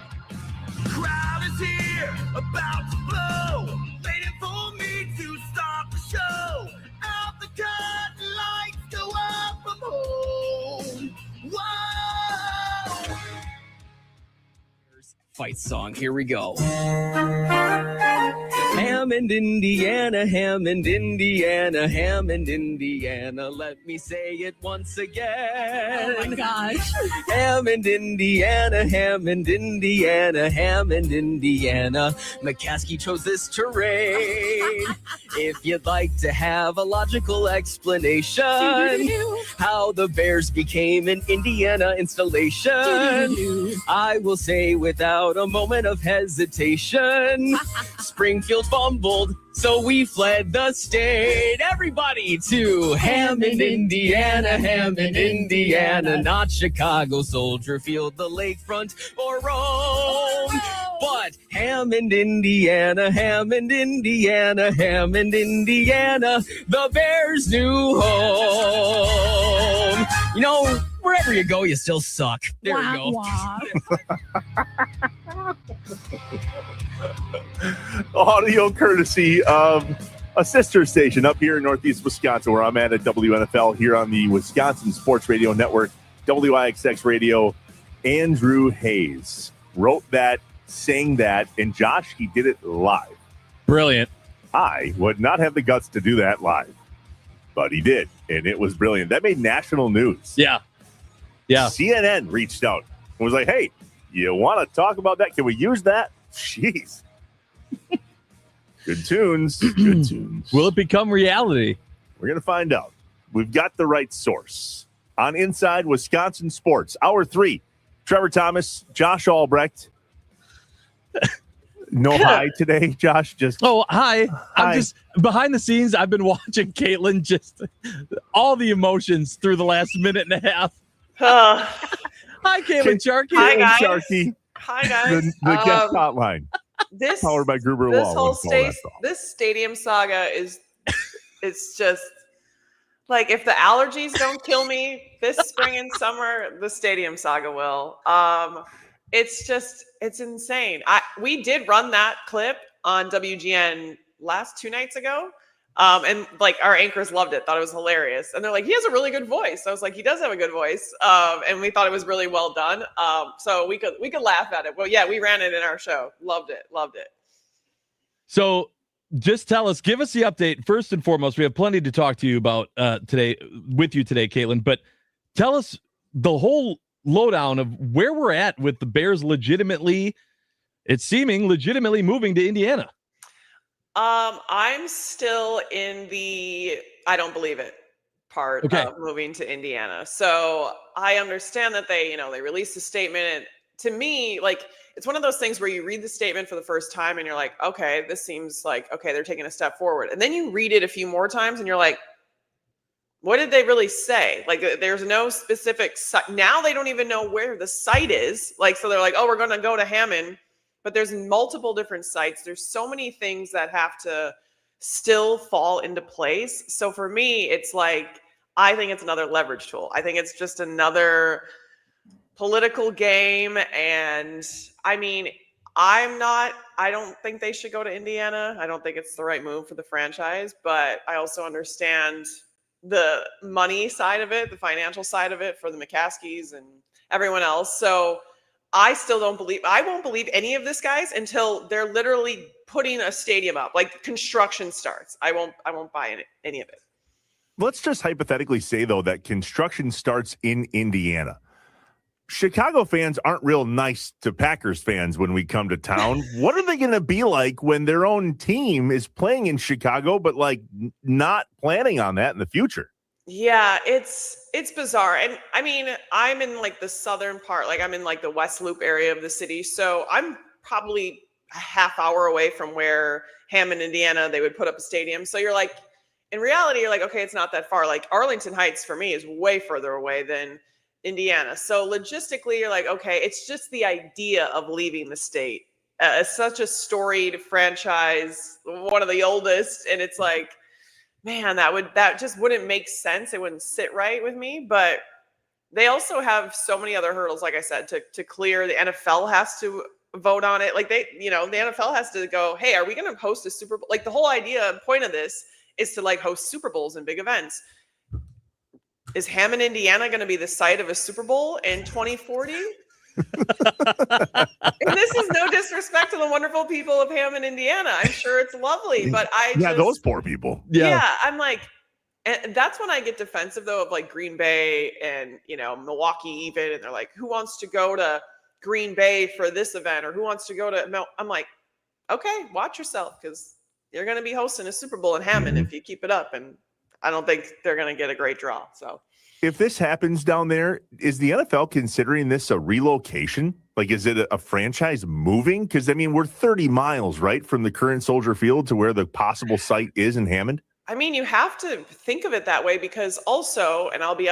Crowd is here, about to blow, waiting for me to start the show. Out the curtain, lights go up from home. Whoa! Fight song. Here we go. Hammond, Indiana, Hammond, Indiana, Hammond, Indiana. Let me say it once again. Oh my gosh. Hammond, Indiana, Hammond, Indiana, Hammond, Indiana. McCaskey chose this terrain. If you'd like to have a logical explanation how the Bears became an Indiana installation, I will say without a moment of hesitation, Springfield fumbled, so we fled the state. Everybody to Hammond, Indiana, Hammond, Indiana, not Chicago, Soldier Field, the lakefront, or Rome. But Hammond, Indiana, Hammond, Indiana, Hammond, Indiana, the Bears' new home. You know, wherever you go, you still suck. There we go. Audio courtesy of a sister station up here in Northeast Wisconsin, where I'm at WNFL here on the Wisconsin Sports Radio Network, WIXX Radio. Andrew Hayes wrote that, sang that, and Josh, he did it live. Brilliant. I would not have the guts to do that live, but he did, and it was brilliant. That made national news. Yeah. CNN reached out and was like, hey, you want to talk about that? Can we use that? Jeez. Good tunes. Good tunes. Will it become reality? We're going to find out. We've got the right source on Inside Wisconsin Sports. Hour 3. Trevor Thomas, Josh Albrecht. No hi today, Josh. Just hi. I'm just behind the scenes. I've been watching Caitlin, just all the emotions through the last minute and a half. Hi, Caitlin Sharkey. Hi, guys. Sharkey. Hi, guys. The guest hotline. This powered by Gruber this Law. whole this stadium saga is it's just like, if the allergies don't kill me this spring and summer, the stadium saga will. It's insane. We did run that clip on WGN 2 nights ago. And like, our anchors loved it, thought it was hilarious. And they're like, he has a really good voice. I was like, he does have a good voice. And we thought it was really well done. So we could laugh at it. Well, yeah, we ran it in our show. Loved it. So just tell us, give us the update. First and foremost, we have plenty to talk to you about today, Caitlin, but tell us the whole lowdown of where we're at with the Bears legitimately moving to Indiana. I'm still in the I don't believe it part of moving to Indiana. So I understand that they released a statement, and to me, like, it's one of those things where you read the statement for the first time and you're like, okay, this seems like, okay, they're taking a step forward. And then you read it a few more times and you're like, what did they really say? Like, there's no specific site. Now they don't even know where the site is. Like, so they're like, oh, we're going to go to Hammond. But there's multiple different sites. There's so many things that have to still fall into place. So for me, it's like, I think it's another leverage tool. I think it's just another political game. And I mean, I don't think they should go to Indiana. I don't think it's the right move for the franchise, but I also understand the money side of it, the financial side of it for the McCaskies and everyone else. So I won't believe any of this, guys, until they're literally putting a stadium up, like construction starts. I won't buy any of it. Let's just hypothetically say, though, that construction starts in Indiana. Chicago fans aren't real nice to Packers fans when we come to town. What are they going to be like when their own team is playing in Chicago, but like not planning on that in the future? Yeah, it's bizarre. And I mean, I'm in like the southern part, like I'm in like the West Loop area of the city. So I'm probably a half hour away from where Hammond, Indiana, they would put up a stadium. So you're like, in reality, you're like, okay, it's not that far. Like Arlington Heights for me is way further away than Indiana. So logistically, you're like, okay, it's just the idea of leaving the state such a storied franchise, one of the oldest, and it's like, man, that just wouldn't make sense. It wouldn't sit right with me. But they also have so many other hurdles, like I said, to clear. The NFL has to vote on it. Like the NFL has to go, hey, are we going to host a Super Bowl? Like the whole idea and point of this is to like host Super Bowls and big events. Is Hammond, Indiana going to be the site of a Super Bowl in 2040? And this is no disrespect to the wonderful people of Hammond, Indiana. I'm sure it's lovely, but those poor people. Yeah, I'm like, and that's when I get defensive though of like Green Bay and Milwaukee even, and they're like, who wants to go to Green Bay for this event, or who wants to go to? I'm like, okay, watch yourself, because you're going to be hosting a Super Bowl in Hammond if you keep it up, and I don't think they're going to get a great draw. So. If this happens down there, is the NFL considering this a relocation? Like, is it a franchise moving? Because, I mean, we're 30 miles, right, from the current Soldier Field to where the possible site is in Hammond? I mean, you have to think of it that way, because also, and I'll be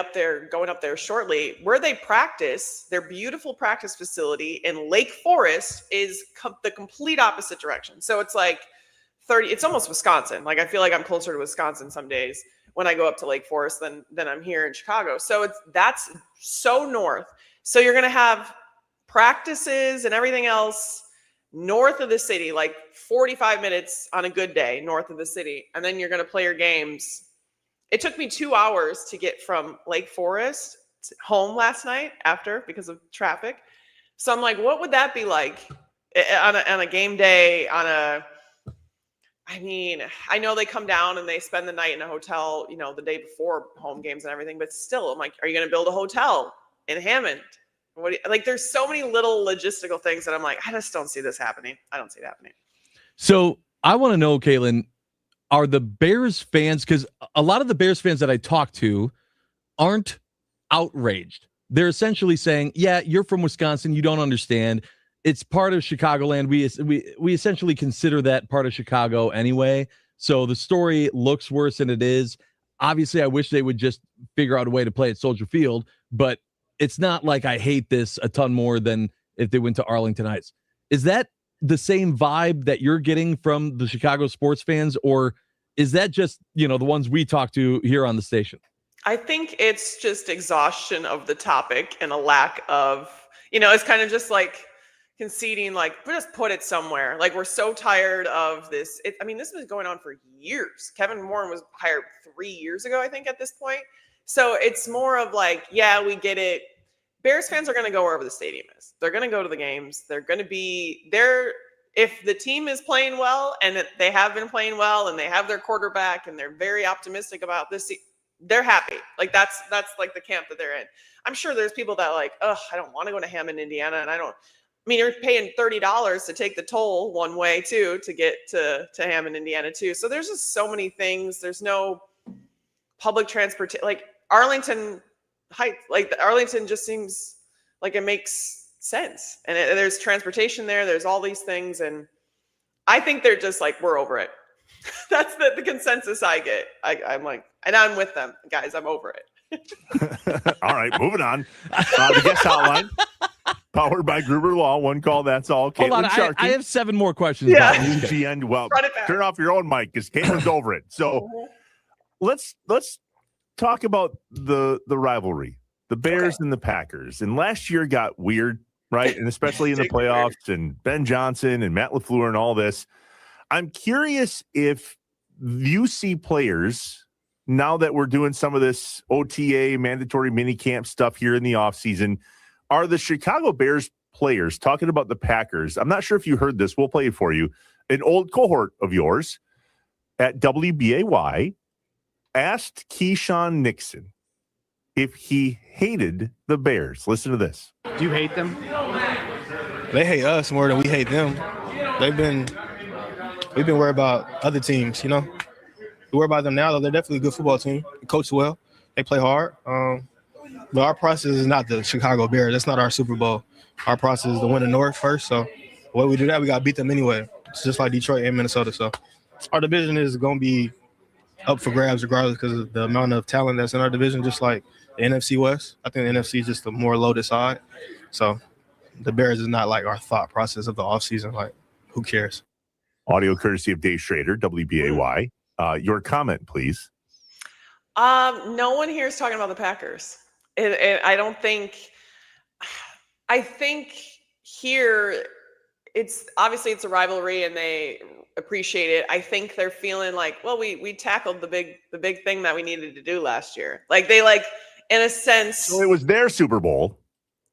going up there shortly, where they practice, their beautiful practice facility in Lake Forest is the complete opposite direction. So it's like it's almost Wisconsin. Like, I feel like I'm closer to Wisconsin some days when I go up to Lake Forest than I'm here in Chicago. So that's so north. So you're going to have practices and everything else north of the city, like 45 minutes on a good day north of the city. And then you're going to play your games. It took me 2 hours to get from Lake Forest home last night because of traffic. So I'm like, what would that be like on a game day, I mean, I know they come down and they spend the night in a hotel, the day before home games and everything, but still, I'm like, are you going to build a hotel in Hammond? There's so many little logistical things that I'm like, I just don't see this happening. I don't see it happening. So I want to know, Caitlin, are the Bears fans, because a lot of the Bears fans that I talk to aren't outraged. They're essentially saying, yeah, you're from Wisconsin. You don't understand. It's part of Chicagoland. We essentially consider that part of Chicago anyway. So the story looks worse than it is. Obviously, I wish they would just figure out a way to play at Soldier Field, but it's not like I hate this a ton more than if they went to Arlington Heights. Is that the same vibe that you're getting from the Chicago sports fans, or is that just, the ones we talk to here on the station? I think it's just exhaustion of the topic and a lack of, it's kind of just like conceding, like, we just put it somewhere. Like, we're so tired of this. This has been going on for years. Kevin Warren was hired 3 years ago, I think, at this point. So it's more of like, yeah, we get it. Bears fans are going to go wherever the stadium is. They're going to go to the games. They're going to be there. If the team is playing well, and they have been playing well, and they have their quarterback, and they're very optimistic about this, they're happy. Like, that's like the camp that they're in. I'm sure there's people that are like, I don't want to go to Hammond, Indiana. And you're paying $30 to take the toll one way too, to get to Hammond, Indiana too. So there's just so many things. There's no public transportation. Like Arlington Heights, Arlington just seems like it makes sense. And there's transportation there. There's all these things. And I think they're just like, we're over it. That's the consensus I get. I'm like, and I'm with them, guys. I'm over it. All right, moving on. The guest hotline, powered by Gruber Law. One call, that's all. Hold on, I have 7 more questions. Yeah. UGN. Well, turn off your own mic because Caitlin's over it. So let's talk about the rivalry, the Bears and the Packers. And last year got weird, right? And especially in the playoffs, and Ben Johnson and Matt LaFleur and all this. I'm curious if you see players, now that we're doing some of this OTA mandatory minicamp stuff here in the offseason, are the Chicago Bears players talking about the Packers? I'm not sure if you heard this. We'll play it for you. An old cohort of yours at WBAY asked Keyshawn Nixon if he hated the Bears. Listen to this. Do you hate them? They hate us more than we hate them. We've been worried about other teams, We worry about them now, though. They're definitely a good football team. They coach well. They play hard. But our process is not the Chicago Bears. That's not our Super Bowl. Our process is to win the North first. So the way we do that, we got to beat them anyway. It's just like Detroit and Minnesota. So our division is going to be up for grabs regardless because of the amount of talent that's in our division, just like the NFC West. I think the NFC is just the more loaded side. So the Bears is not like our thought process of the offseason. Like, who cares? Audio courtesy of Dave Schrader, WBAY. Your comment, please. No one here is talking about the Packers. I don't think. I think here it's a rivalry and they appreciate it. I think they're feeling like, well, we tackled the big thing that we needed to do last year. Like they in a sense. So it was their Super Bowl.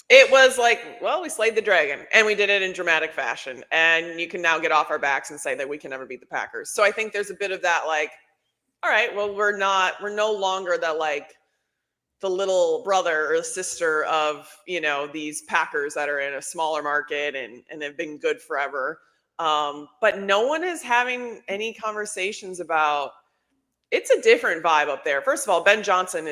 It was like, well, we slayed the dragon and we did it in dramatic fashion. And you can now get off our backs and say that we can never beat the Packers. So I think there's a bit of that, like, all right, well, we're no longer the little brother or sister of, these Packers that are in a smaller market and have been good forever. But no one is having any conversations about, it's a different vibe up there. First of all, Ben Johnson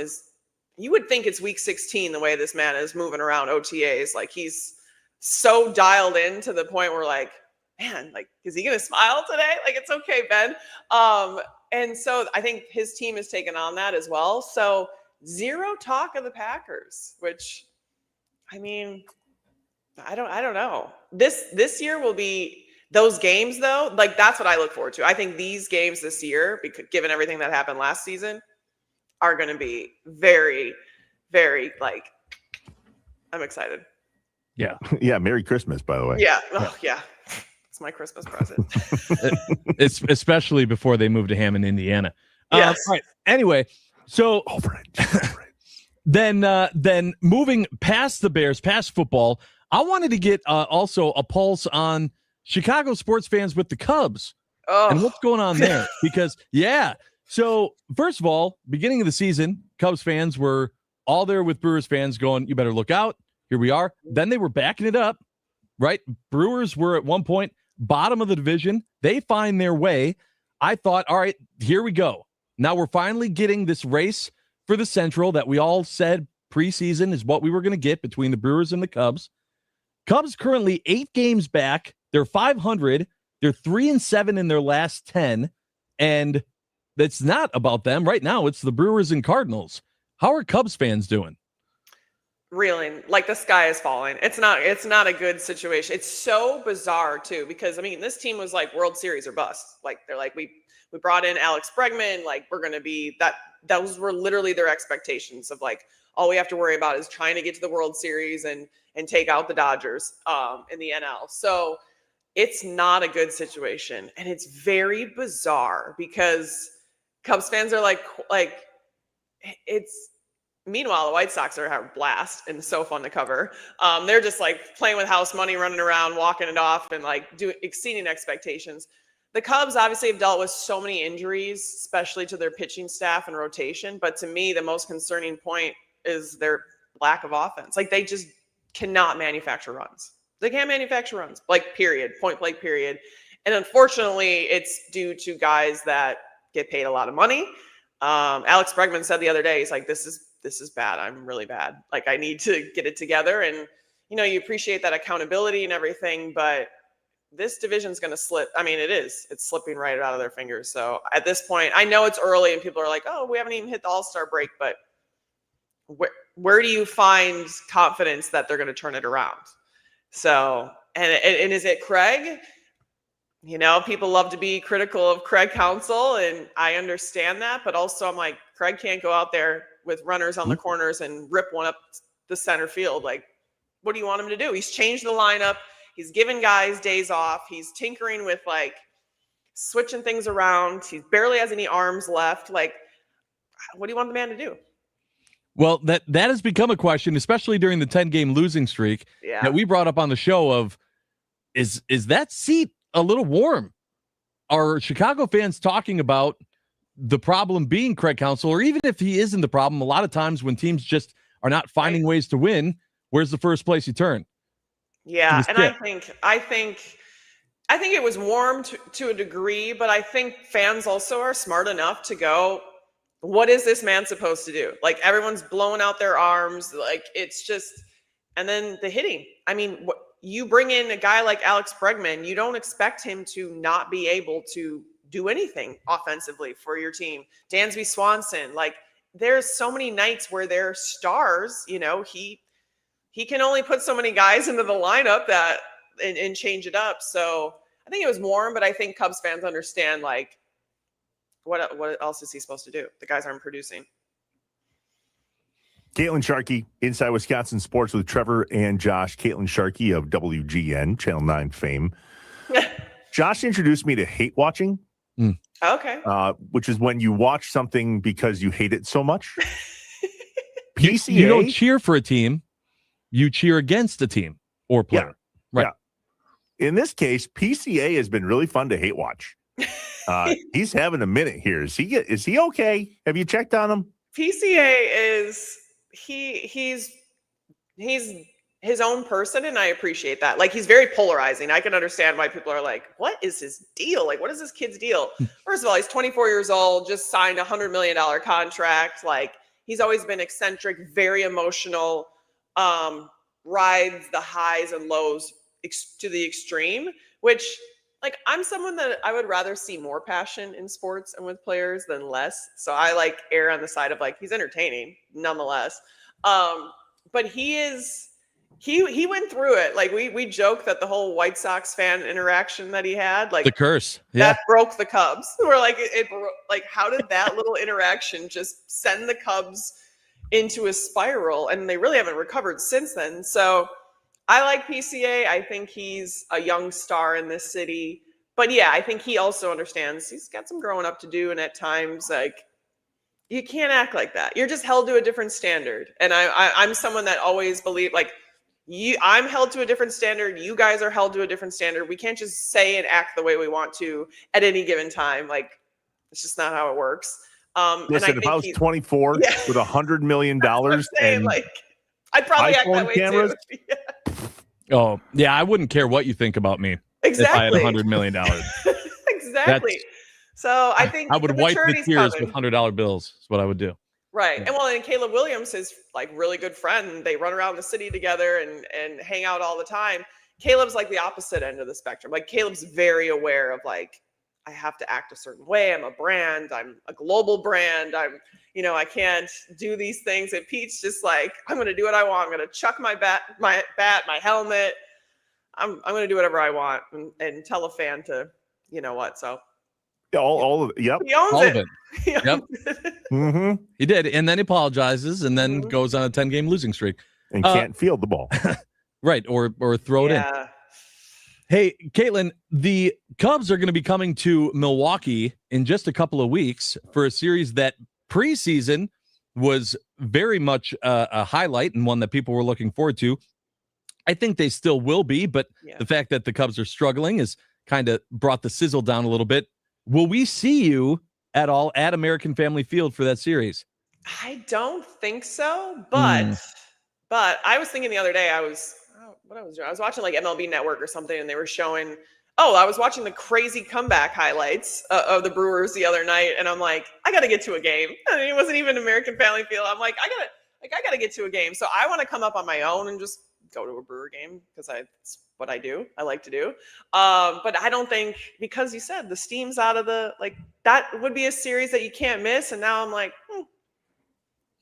you would think it's week 16, the way this man is moving around OTAs. Like he's so dialed in to the point where like, man, like, is he going to smile today? Like, it's okay, Ben. And so I think his team has taken on that as well. So zero talk of the Packers, which, I mean, I don't know. This year will be those games though. Like that's what I look forward to. I think these games this year, because given everything that happened last season, are going to be very, very I'm excited. Yeah. Yeah. Merry Christmas, by the way. Yeah. Oh, yeah. It's my Christmas present. It's especially before they move to Hammond, Indiana. Yes. All right. Anyway, so over it. Then moving past the Bears, past football, I wanted to get also a pulse on Chicago sports fans with the Cubs and what's going on there. Because, so first of all, beginning of the season, Cubs fans were all there with Brewers fans going, you better look out. Here we are. Then they were backing it up, right? Brewers were at one point bottom of the division. They find their way. I thought, all right, here we go. Now we're finally getting this race for the Central that we all said preseason is what we were going to get between the Brewers and the Cubs. Cubs currently 8 games back. They're 500. They're 3-7 in their last 10. And that's not about them right now. It's the Brewers and Cardinals. How are Cubs fans doing? Reeling, like the sky is falling. It's not a good situation. It's so bizarre too, because I mean, this team was like World Series or bust. Like they're like, we brought in Alex Bregman. Like we're going to be that. Those were literally their expectations of like, all we have to worry about is trying to get to the World Series and take out the Dodgers in the NL. So it's not a good situation. And it's very bizarre because Cubs fans are like it's, meanwhile, the White Sox are having a blast and so fun to cover. They're just like playing with house money, running around, walking it off and like exceeding expectations. The Cubs obviously have dealt with so many injuries, especially to their pitching staff and rotation. But to me, the most concerning point is their lack of offense. Like they just cannot manufacture runs. They can't manufacture runs, like period, point blank period. And unfortunately, it's due to guys that get paid a lot of money. Alex Bregman said the other day, he's like, this is bad. I'm really bad. Like I need to get it together. And, you appreciate that accountability and everything, but this division's going to slip. I mean, it's slipping right out of their fingers. So at this point, I know it's early and people are like, oh, we haven't even hit the All-Star break, but where do you find confidence that they're going to turn it around? So, and is it Craig? People love to be critical of Craig Counsell, and I understand that, but also I'm like, Craig can't go out there with runners on the corners and rip one up the center field. Like, what do you want him to do? He's changed the lineup. He's given guys days off. He's tinkering with like switching things around. He barely has any arms left. Like, what do you want the man to do? Well, that has become a question, especially during the 10-game losing streak that we brought up on the show of, is that seat a little warm? Are Chicago fans talking about the problem being Craig Counsell, or even if he isn't the problem, a lot of times when teams just are not finding ways to win, where's the first place you turn? Yeah, and I think it was warm to a degree, but I think fans also are smart enough to go, what is this man supposed to do? Like everyone's blowing out their arms. Like it's just, and then the hitting. I mean, you bring in a guy like Alex Bregman, you don't expect him to not be able to do anything offensively for your team. Dansby Swanson, like there's so many nights where they're stars, he he can only put so many guys into the lineup and change it up. So I think it was warm, but I think Cubs fans understand, like, what else is he supposed to do? The guys aren't producing. Caitlin Sharkey, Inside Wisconsin Sports with Trevor and Josh. Caitlin Sharkey of WGN, Channel 9 fame. Josh introduced me to hate watching. Okay. Which is when you watch something because you hate it so much. PCA. You don't cheer for a team. You cheer against a team or player. Yeah. Right. Yeah. In this case, PCA has been really fun to hate watch. He's having a minute here. Is he okay? Have you checked on him? PCA is he's his own person, and I appreciate that. Like, he's very polarizing. I can understand why people are like, what is his deal? Like, what is this kid's deal? First of all, he's 24 years old, just signed a $100 million contract. Like, he's always been eccentric, very emotional, rides the highs and lows to the extreme, which, like, I'm someone that I would rather see more passion in sports and with players than less. So I like err on the side of, like, he's entertaining nonetheless. But he went through it. Like, we joke that the whole White Sox fan interaction that he had, like, the curse, that broke the Cubs. We're like, like, how did that little interaction just send the Cubs into a spiral? And they really haven't recovered since then. So I like PCA. I think he's a young star in this city. But yeah, I think he also understands he's got some growing up to do. And at times, like, you can't act like that. You're just held to a different standard. And I'm someone that always believe, like, I'm held to a different standard. You guys are held to a different standard. We can't just say and act the way we want to at any given time. Like, it's just not how it works. Listen, if I was 24 with $100 million and like, I'd probably act that way cameras, too. Yeah. Oh, yeah, I wouldn't care what you think about me Exactly. if I had $100 million. Exactly. So I think I would wipe the maturity's tears coming. with $100 bills. Is what I would do. Right. Yeah. And Caleb Williams is, like, really good friend. They run around the city together and hang out all the time. Caleb's like the opposite end of the spectrum. Like, Caleb's very aware of, like, I have to act a certain way. I'm a brand. I'm a global brand. I can't do these things. And Pete's just like, I'm going to do what I want. I'm going to chuck my bat, my helmet. I'm going to do whatever I want and tell a fan to, you know what. So all of it. Yep. he owns All it. of it. He owns Yep. it. Mm-hmm. He did. And then he apologizes and then goes on a 10-game losing streak. And can't field the ball. Right. Or throw it in. Hey, Caitlin, the Cubs are going to be coming to Milwaukee in just a couple of weeks for a series that preseason was very much a highlight and one that people were looking forward to. I think they still will be, but the fact that the Cubs are struggling has kind of brought the sizzle down a little bit. Will we see you at all at American Family Field for that series? I don't think so, but I was thinking the other day, I was watching, like, MLB Network or something, and they were showing, I was watching the crazy comeback highlights of the Brewers the other night, and I'm like, I got to get to a game. I mean, it wasn't even American Family Field. I'm like, I got to get to a game. So I want to come up on my own and just go to a Brewer game because it's what I do. I like to do. But I don't think, because you said the steam's out of that would be a series that you can't miss. And now I'm like,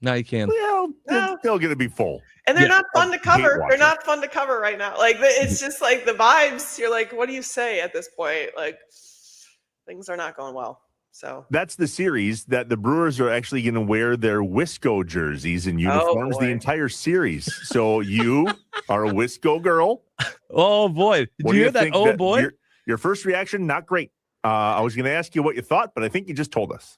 No, you can't. Well, it's still going to be full. And they're not fun to cover. watching. They're not fun to cover right now. Like, it's just like the vibes. You're like, what do you say at this point? Like, things are not going well. So that's the series that the Brewers are actually going to wear their Wisco jerseys and uniforms the entire series. So you are a Wisco girl. Oh boy. Did you hear that? Oh boy. Your first reaction, not great. I was going to ask you what you thought, but I think you just told us.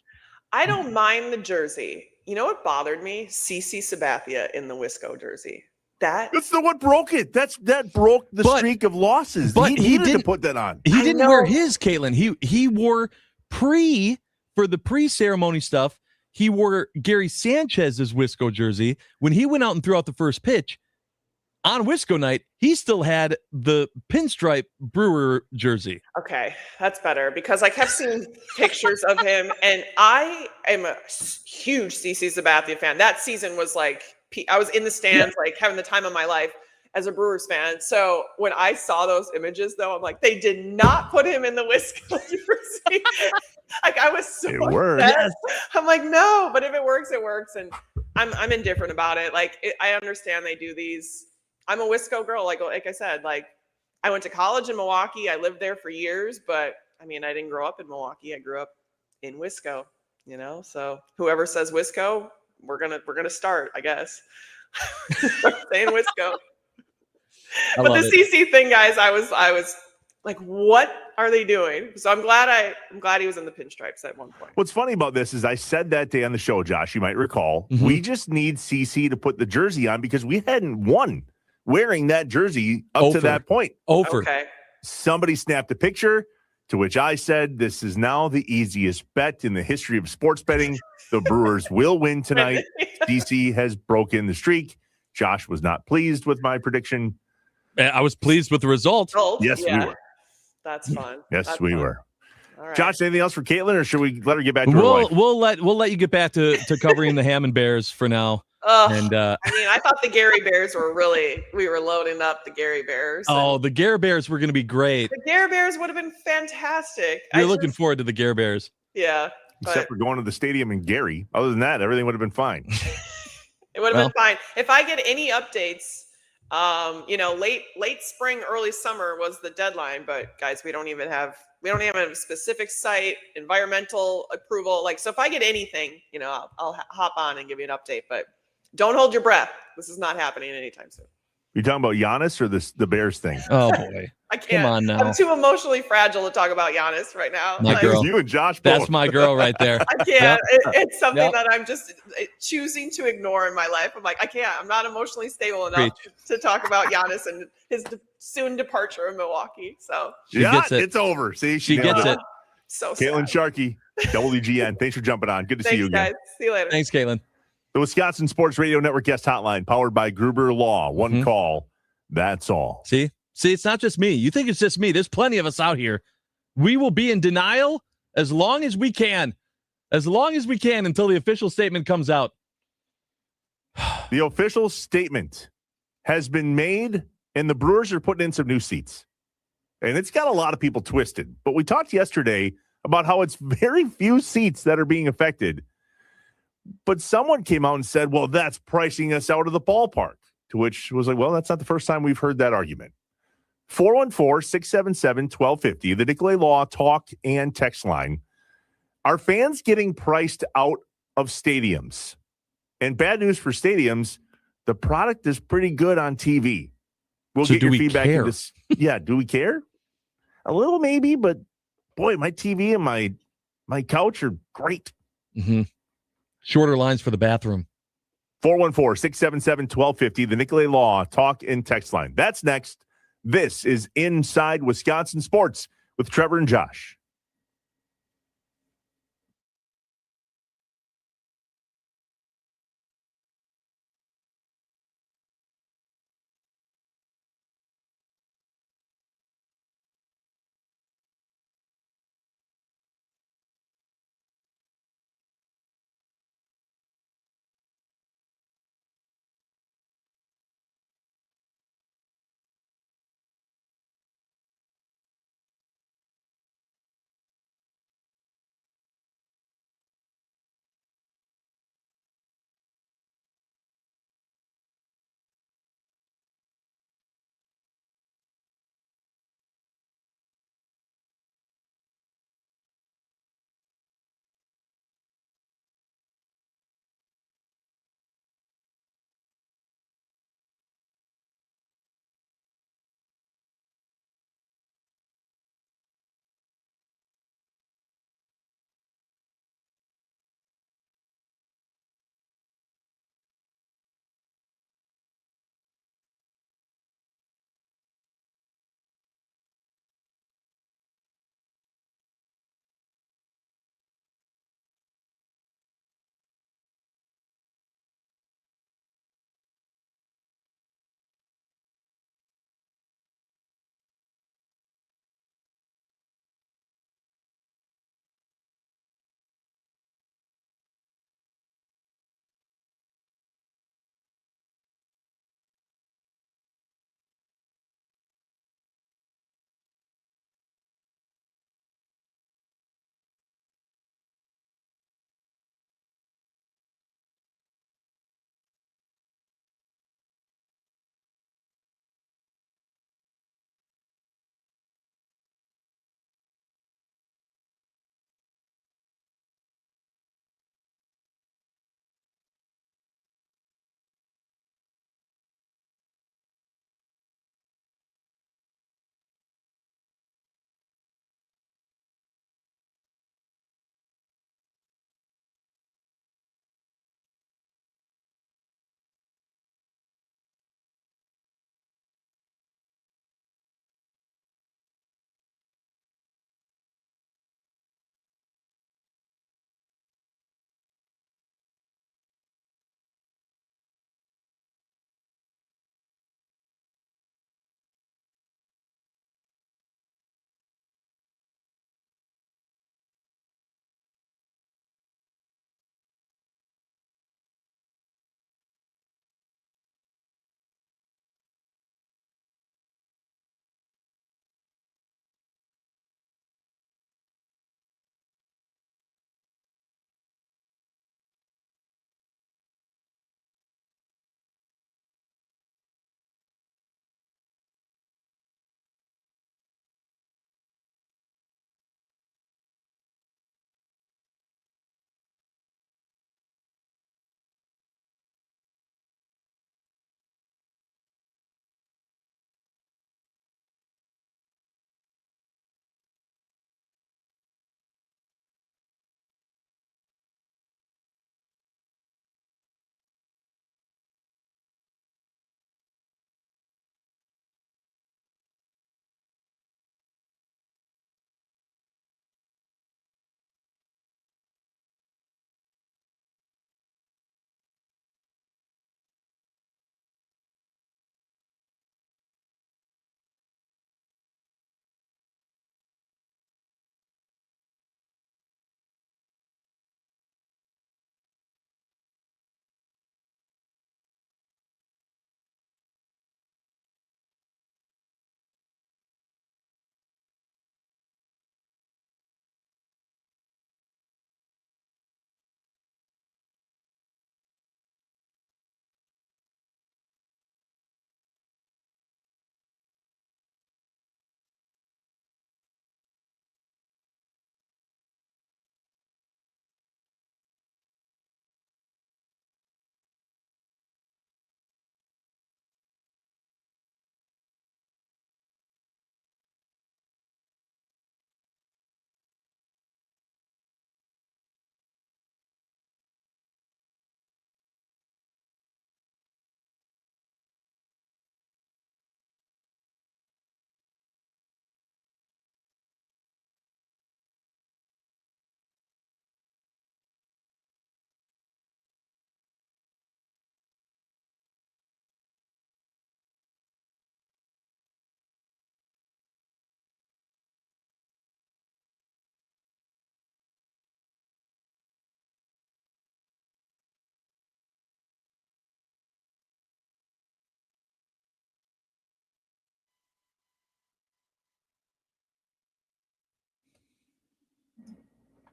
I don't mind the jersey. You know what bothered me? CC Sabathia in the Wisco jersey. That's the what broke it. That broke the streak of losses. But he needed to put that on. He didn't wear his, Caitlin. He wore for the pre-ceremony stuff. He wore Gary Sanchez's Wisco jersey. When he went out and threw out the first pitch on Wisco night, he still had the pinstripe Brewer jersey. Okay, that's better, because I kept seeing pictures of him, and I am a huge CC Sabathia fan. That season was like, I was in the stands, like, having the time of my life as a Brewers fan. So when I saw those images, though, I'm like, they did not put him in the Wisco jersey. Like, I was so upset. I'm like, no, but if it works, it works. And I'm indifferent about it. Like, I understand they do these I'm a Wisco girl. Like I said, like I went to college in Milwaukee. I lived there for years, but I mean, I didn't grow up in Milwaukee. I grew up in Wisco, you know? So whoever says Wisco, we're gonna start, I guess. Start saying Wisco. But the CC thing, guys, I was like, what are they doing? So I'm glad he was in the pinstripes at one point. What's funny about this is I said that day on the show, Josh, you might recall, we just need CC to put the jersey on because we hadn't won wearing that jersey up to that point. Okay. Somebody snapped a picture, to which I said, this is now the easiest bet in the history of sports betting. The Brewers will win tonight. CC has broken the streak. Josh was not pleased with my prediction. I was pleased with the result. Yes, we were. That's fun. Yes, That's we fun. were. All right. Josh, anything else for Caitlin, or should we let her get back to her life? We'll let you get back to covering the Hammond Bears for now. And I mean, I thought the Gary Bears we were loading up the Gary Bears. the Gare Bears were going to be great. The Gary Bears would have been fantastic. You're looking forward to the Gare Bears. Yeah. Except for going to the stadium in Gary. Other than that, everything would have been fine. It would have been fine. If I get any updates, late spring, early summer was the deadline, but guys, we don't even have a specific site, environmental approval. So if I get anything, I'll hop on and give you an update, but don't hold your breath. This is not happening anytime soon. You talking about Giannis or the Bears thing? Oh boy. I can't. Come on now. I'm too emotionally fragile to talk about Giannis right now. My girl. You and Josh That's both. my girl right there. I can't. Yep. It's something Yep. that I'm just choosing to ignore in my life. I'm like, I can't. I'm not emotionally stable enough to talk about Giannis and his soon departure in Milwaukee. So gets it. It's over. See, She nailed gets it. So Caitlin Sharkey, WGN. Thanks for jumping on. Good to see you again. guys. See you later. Thanks, Caitlin. The Wisconsin Sports Radio Network guest hotline, powered by Gruber Law. One call. That's all. See, it's not just me. You think it's just me. There's plenty of us out here. We will be in denial as long as we can. As long as we can until the official statement comes out. The official statement has been made, and the Brewers are putting in some new seats. And it's got a lot of people twisted. But we talked yesterday about how it's very few seats that are being affected. But someone came out and said, well, that's pricing us out of the ballpark. To which was like, well, that's not the first time we've heard that argument. 414-677-1250, the Nicolay Law talk and text line. Are fans getting priced out of stadiums? And bad news for stadiums, the product is pretty good on TV. We'll So get do your we feedback. care? Yeah, do we care? A little maybe, but boy, my TV and my couch are great. Mm-hmm. Shorter lines for the bathroom. 414-677-1250, the Nicolay Law talk and text line. That's next. This is Inside Wisconsin Sports with Trevor and Josh.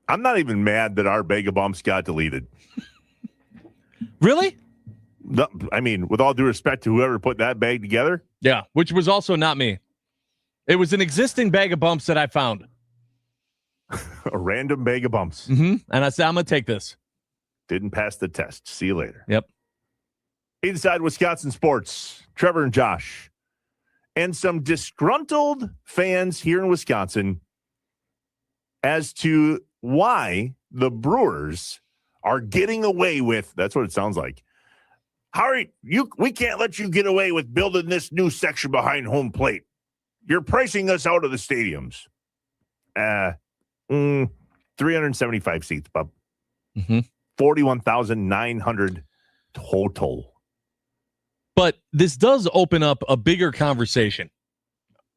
I'm not even mad that our bag of bumps got deleted. Really? No, I mean, with all due respect to whoever put that bag together. Yeah, which was also not me. It was an existing bag of bumps that I found. A random bag of bumps. And I said, I'm going to take this. Didn't pass the test. See you later. Yep. Inside Wisconsin Sports, Trevor and Josh. And some disgruntled fans here in Wisconsin as to why the Brewers are getting away with, that's what it sounds like. We can't let you get away with building this new section behind home plate. You're pricing us out of the stadiums. 375 seats, bub. 41,900 total. But this does open up a bigger conversation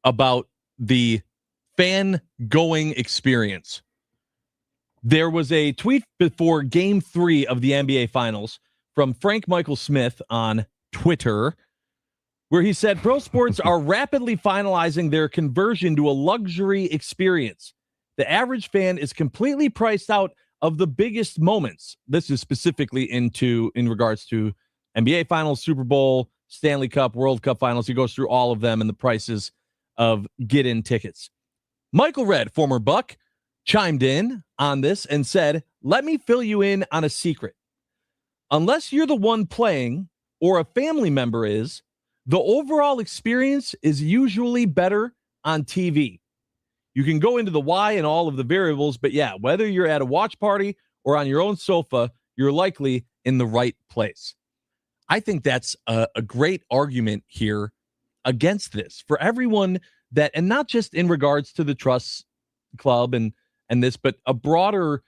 about the fan-going experience. There was a tweet before Game 3 of the NBA Finals from Frank Michael Smith on Twitter, where he said, pro sports are rapidly finalizing their conversion to a luxury experience. The average fan is completely priced out of the biggest moments. This is specifically in regards to NBA Finals, Super Bowl, Stanley Cup, World Cup Finals. He goes through all of them and the prices of get-in tickets. Michael Redd, former Buck, chimed in on this and said, let me fill you in on a secret. Unless you're the one playing or a family member is, the overall experience is usually better on TV. You can go into the why and all of the variables, but yeah, whether you're at a watch party or on your own sofa, you're likely in the right place. I think that's a great argument here against this for everyone that, and not just in regards to the Trust Club and this, but a broader,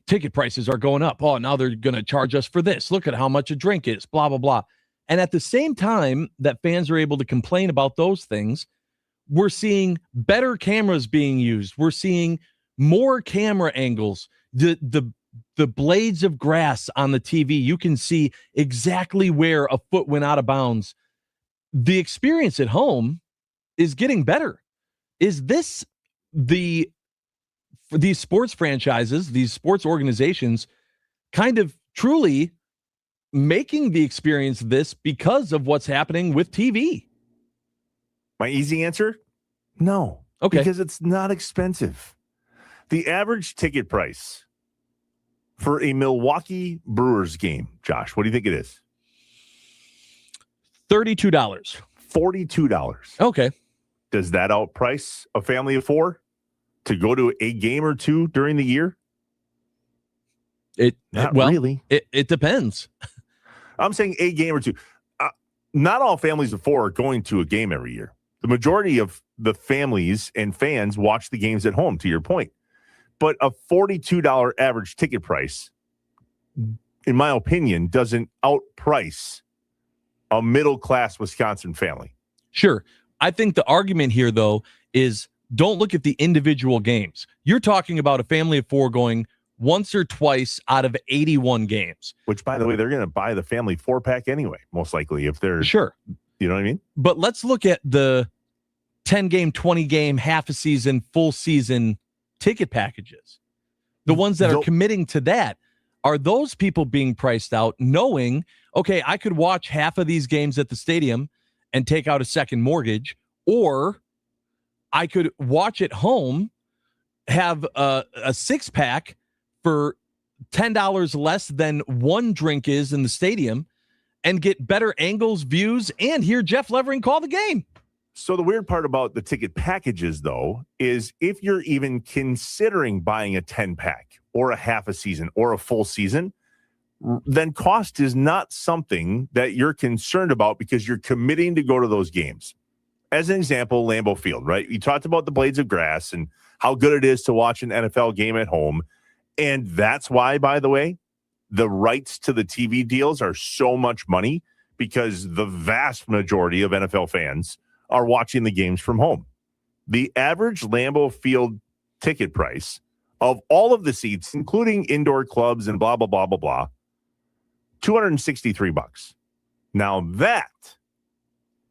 ticket prices are going up. Oh, now they're going to charge us for this. Look at how much a drink is, blah, blah, blah. And at the same time that fans are able to complain about those things, we're seeing better cameras being used. We're seeing more camera angles. The blades of grass on the TV, you can see exactly where a foot went out of bounds. The experience at home is getting better. Is this these sports franchises, these sports organizations, kind of truly making the experience this because of what's happening with TV? My easy answer? No. Okay. Because it's not expensive. The average ticket price for a Milwaukee Brewers game, Josh, what do you think it is? $32. $42. Okay. Does that outprice a family of four to go to a game or two during the year? Not really. It depends. I'm saying a game or two. Not all families of four are going to a game every year. The majority of the families and fans watch the games at home, to your point. But a $42 average ticket price, in my opinion, doesn't outprice a middle-class Wisconsin family. Sure. I think the argument here, though, is don't look at the individual games. You're talking about a family of four going once or twice out of 81 games. Which, by the way, they're going to buy the family 4-pack anyway, most likely, if they're... Sure. You know what I mean? But let's look at the 10-game, 20-game, half a season, full season ticket packages. The ones that are committing to that. Are those people being priced out knowing, okay, I could watch half of these games at the stadium and take out a second mortgage, or I could watch at home, have a 6-pack for $10 less than one drink is in the stadium and get better angles, views, and hear Jeff Levering call the game. So the weird part about the ticket packages, though, is if you're even considering buying a 10-pack or a half a season or a full season, then cost is not something that you're concerned about because you're committing to go to those games. As an example, Lambeau Field, right? You talked about the blades of grass and how good it is to watch an NFL game at home. And that's why, by the way, the rights to the TV deals are so much money, because the vast majority of NFL fans are watching the games from home. The average Lambeau Field ticket price of all of the seats, including indoor clubs and blah, blah, blah, blah, blah, $263. Now that,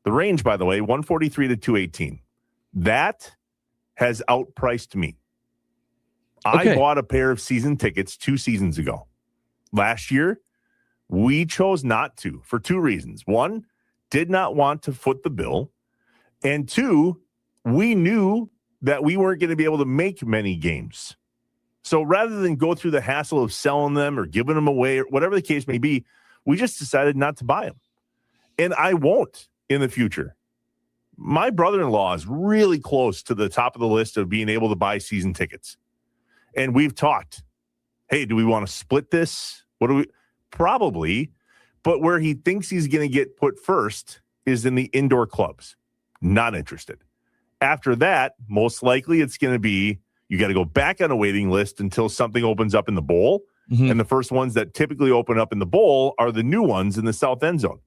the range, by the way, 143 to 218, that has outpriced me. I bought a pair of season tickets 2 seasons ago. Last year, we chose not to for 2 reasons. 1, did not want to foot the bill. And 2, we knew that we weren't going to be able to make many games. So rather than go through the hassle of selling them or giving them away or whatever the case may be, we just decided not to buy them. And I won't in the future. My brother-in-law is really close to the top of the list of being able to buy season tickets. And we've talked, hey, do we want to split this? What do we? Probably. But where he thinks he's going to get put first is in the indoor clubs. Not interested. After that, most likely it's going to be, you got to go back on a waiting list until something opens up in the bowl. And the first ones that typically open up in the bowl are the new ones in the south end zone.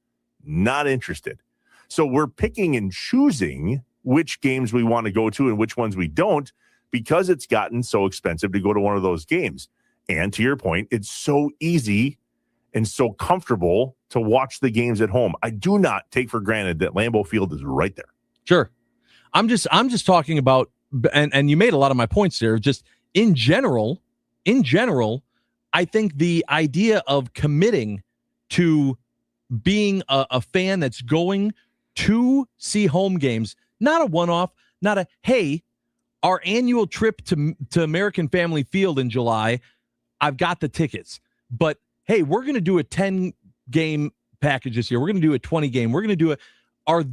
Not interested. So we're picking and choosing which games we want to go to and which ones we don't, because it's gotten so expensive to go to one of those games. And to your point, it's so easy and so comfortable to watch the games at home. I do not take for granted that Lambeau Field is right there. Sure. I'm just talking about, and you made a lot of my points there. Just in general, I think the idea of committing to being a fan that's going to see home games, not a one-off, not a, hey, our annual trip to American Family Field in July, I've got the tickets. But, hey, we're going to do a 10-game package this year. We're going to do a 20-game. We're going to do we're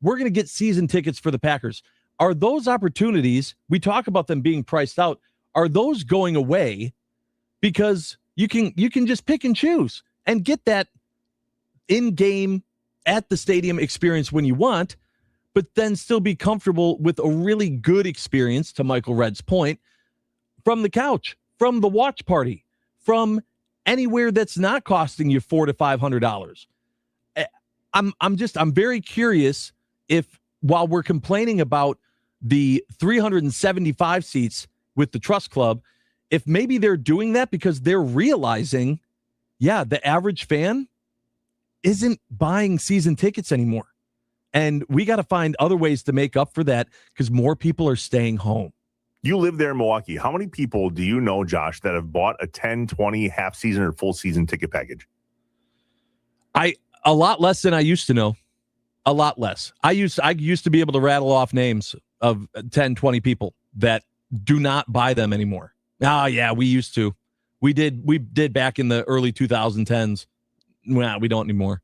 going to get season tickets for the Packers. Are those opportunities, we talk about them being priced out, are those going away because you can just pick and choose and get that in-game at the stadium experience when you want, but then still be comfortable with a really good experience, to Michael Redd's point, from the couch, from the watch party, from anywhere that's not costing you $400 to $500. I'm very curious if, while we're complaining about the 375 seats with the Trust Club, if maybe they're doing that because they're realizing, the average fan isn't buying season tickets anymore. And we got to find other ways to make up for that because more people are staying home. You live there in Milwaukee. How many people do you know, Josh, that have bought a 10, 20, half season or full season ticket package? A lot less than I used to know. A lot less. I used to be able to rattle off names of 10, 20 people that do not buy them anymore. Oh, yeah, we used to. We did back in the early 2010s. Well, we don't anymore.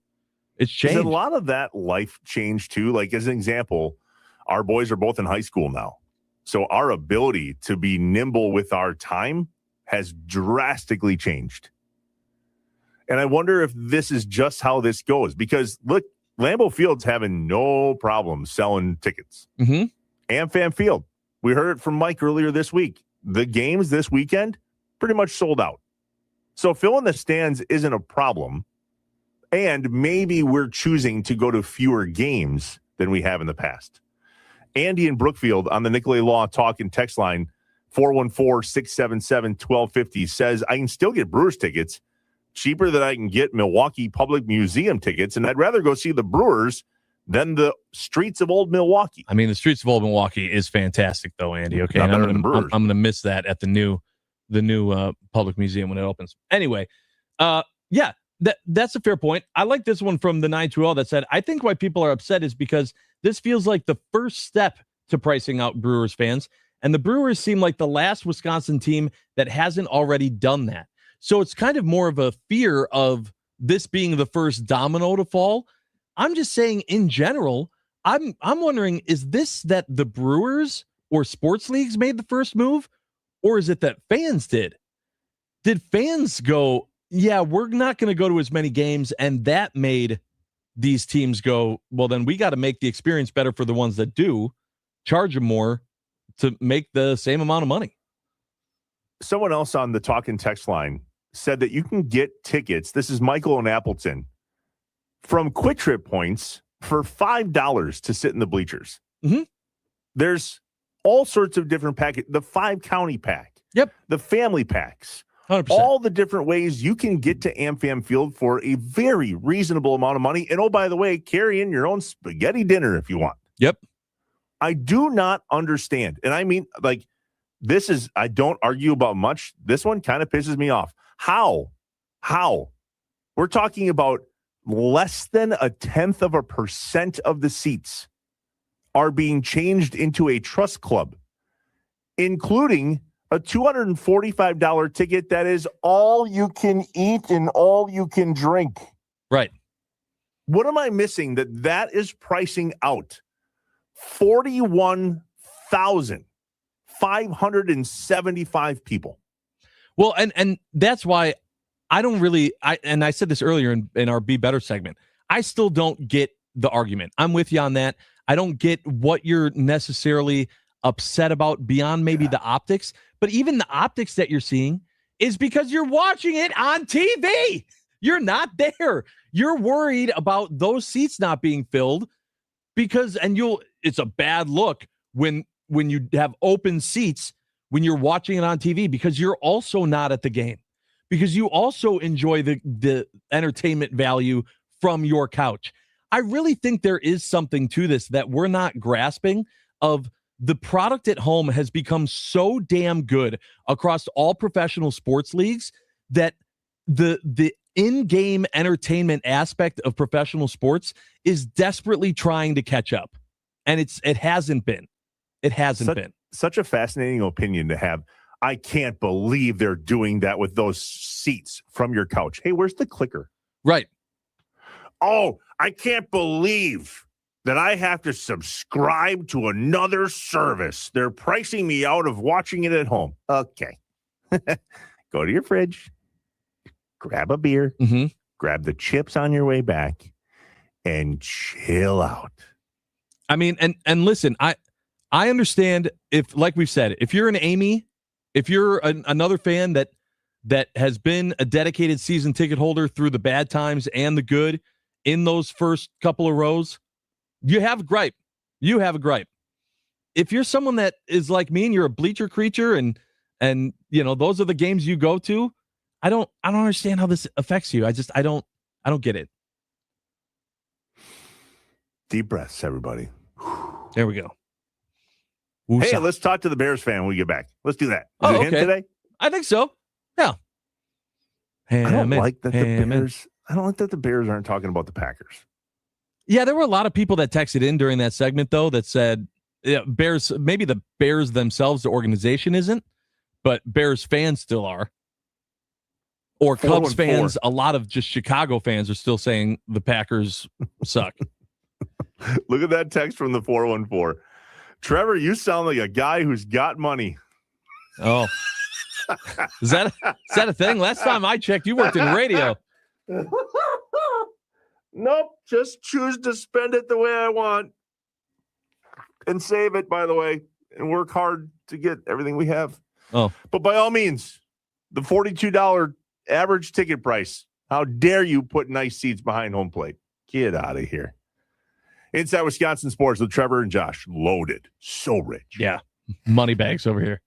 It's changed. Is a lot of that life change too? Like, as an example, our boys are both in high school now. So our ability to be nimble with our time has drastically changed. And I wonder if this is just how this goes. Because, look, Lambeau Field's having no problem selling tickets. AmFam Field, we heard it from Mike earlier this week. The games this weekend pretty much sold out. So filling the stands isn't a problem. And maybe we're choosing to go to fewer games than we have in the past. Andy in Brookfield on the Nicolay Law Talk and text line 414-677-1250 says, I can still get Brewers tickets cheaper than I can get Milwaukee Public Museum tickets, and I'd rather go see the Brewers than the streets of Old Milwaukee. I mean, the streets of Old Milwaukee is fantastic, though, Andy. Okay, and I'm going to miss that at the new Public Museum when it opens. Anyway, that's a fair point. I like this one from the 920 that said, I think why people are upset is because this feels like the first step to pricing out Brewers fans, and the Brewers seem like the last Wisconsin team that hasn't already done that. So it's kind of more of a fear of this being the first domino to fall. I'm just saying in general, I'm wondering, is this that the Brewers or sports leagues made the first move, or is it that fans did? Did fans go, yeah, we're not going to go to as many games, and that made these teams go, well, then we got to make the experience better for the ones that do, charge them more to make the same amount of money. Someone else on the talk and text line said that you can get tickets. This is Michael in Appleton from Quick Trip points for $5 to sit in the bleachers. There's all sorts of different packages. The 5-county pack. Yep. The family packs. 100%. All the different ways you can get to AmFam Field for a very reasonable amount of money. And oh, by the way, carry in your own spaghetti dinner if you want. Yep. I do not understand. And I mean, like, I don't argue about much. This one kind of pisses me off. How? We're talking about less than 0.1% of the seats are being changed into a trust club, including a $245 ticket that is all you can eat and all you can drink. Right. What am I missing that is pricing out 41,575 people? Well, and that's why I don't really, I said this earlier in our Be Better segment, I still don't get the argument. I'm with you on that. I don't get what you're necessarily upset about beyond maybe the optics, but even the optics that you're seeing is because you're watching it on TV. You're not there. You're worried about those seats not being filled because, it's a bad look when you have open seats when you're watching it on TV because you're also not at the game, because you also enjoy the entertainment value from your couch. I really think there is something to this that we're not grasping of. The product at home has become so damn good across all professional sports leagues that the in-game entertainment aspect of professional sports is desperately trying to catch up. And it hasn't been. It hasn't been. Such a fascinating opinion to have. I can't believe they're doing that with those seats from your couch. Hey, where's the clicker? Right. Oh, I can't believe that I have to subscribe to another service. They're pricing me out of watching it at home. Okay. Go to your fridge, grab a beer, grab the chips on your way back, and chill out. I mean, and listen, I understand if, like we've said, if you're an Amy, if you're another fan that has been a dedicated season ticket holder through the bad times and the good in those first couple of rows, you have a gripe. If you're someone that is like me and you're a bleacher creature and those are the games you go to, I don't understand how this affects you. I don't get it. Deep breaths, everybody. There we go. Hey, let's talk to the Bears fan when we get back. Let's do that. Is it him today? I think so. Yeah. I don't like that the Bears aren't talking about the Packers. Yeah, there were a lot of people that texted in during that segment, though, that said Bears, maybe the Bears themselves, the organization isn't, but Bears fans still are. Or Cubs fans, a lot of just Chicago fans are still saying the Packers suck. Look at that text from the 414. Trevor, you sound like a guy who's got money. Oh. Is that a thing? Last time I checked, you worked in radio. Nope, just choose to spend it the way I want and save it, by the way, and work hard to get everything we have. Oh, but by all means, the $42 average ticket price. How dare you put nice seats behind home plate? Get out of here. Inside Wisconsin Sports with Trevor and Josh. Loaded. So rich. Yeah. Money bags over here.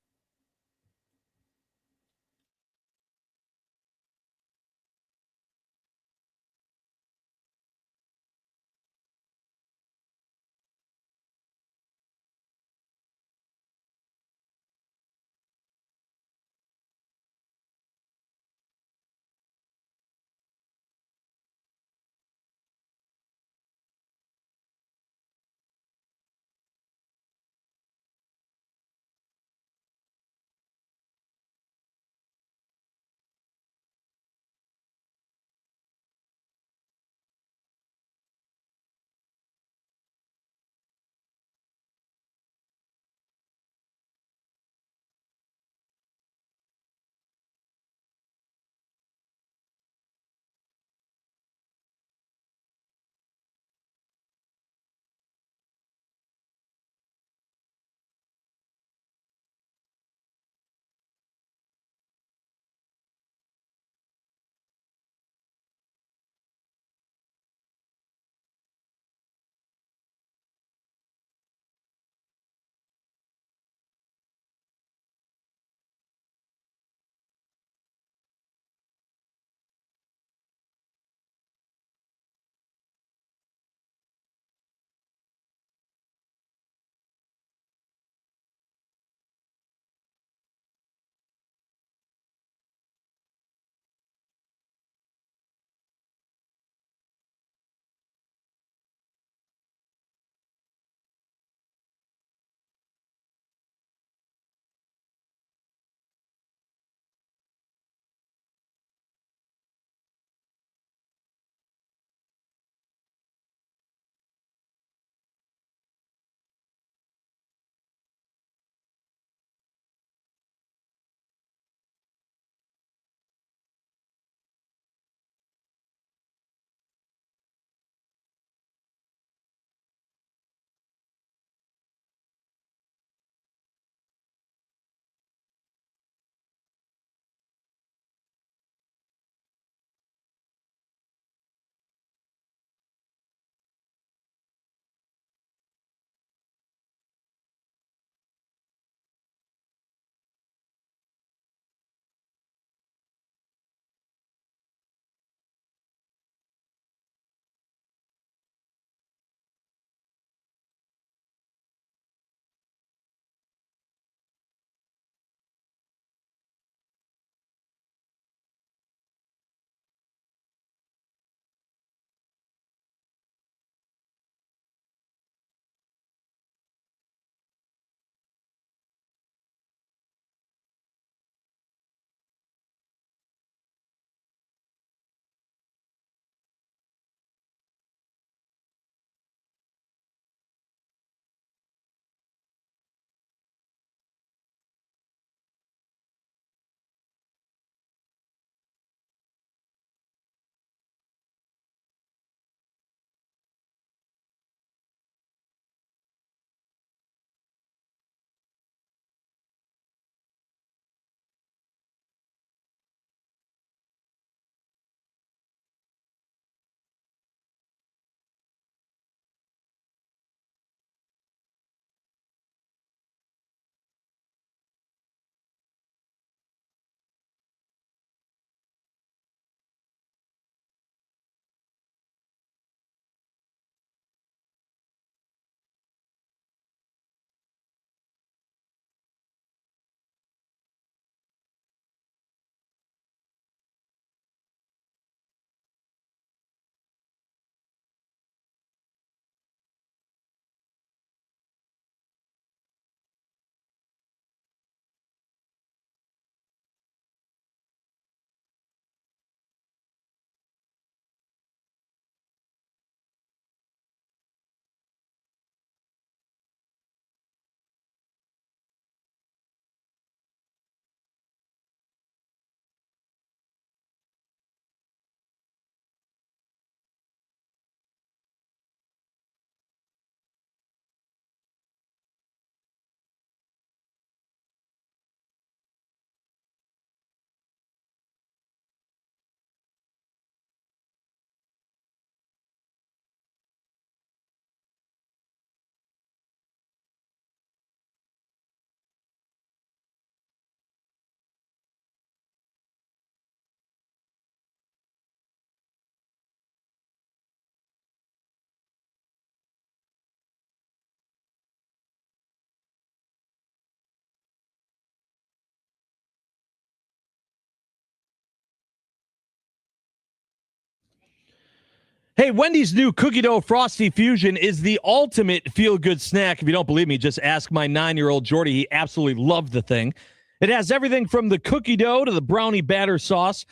Hey, Wendy's new cookie dough Frosty Fusion is the ultimate feel-good snack. If you don't believe me, just ask my 9-year-old Jordy. He absolutely loved the thing. It has everything from the cookie dough to the brownie batter sauce,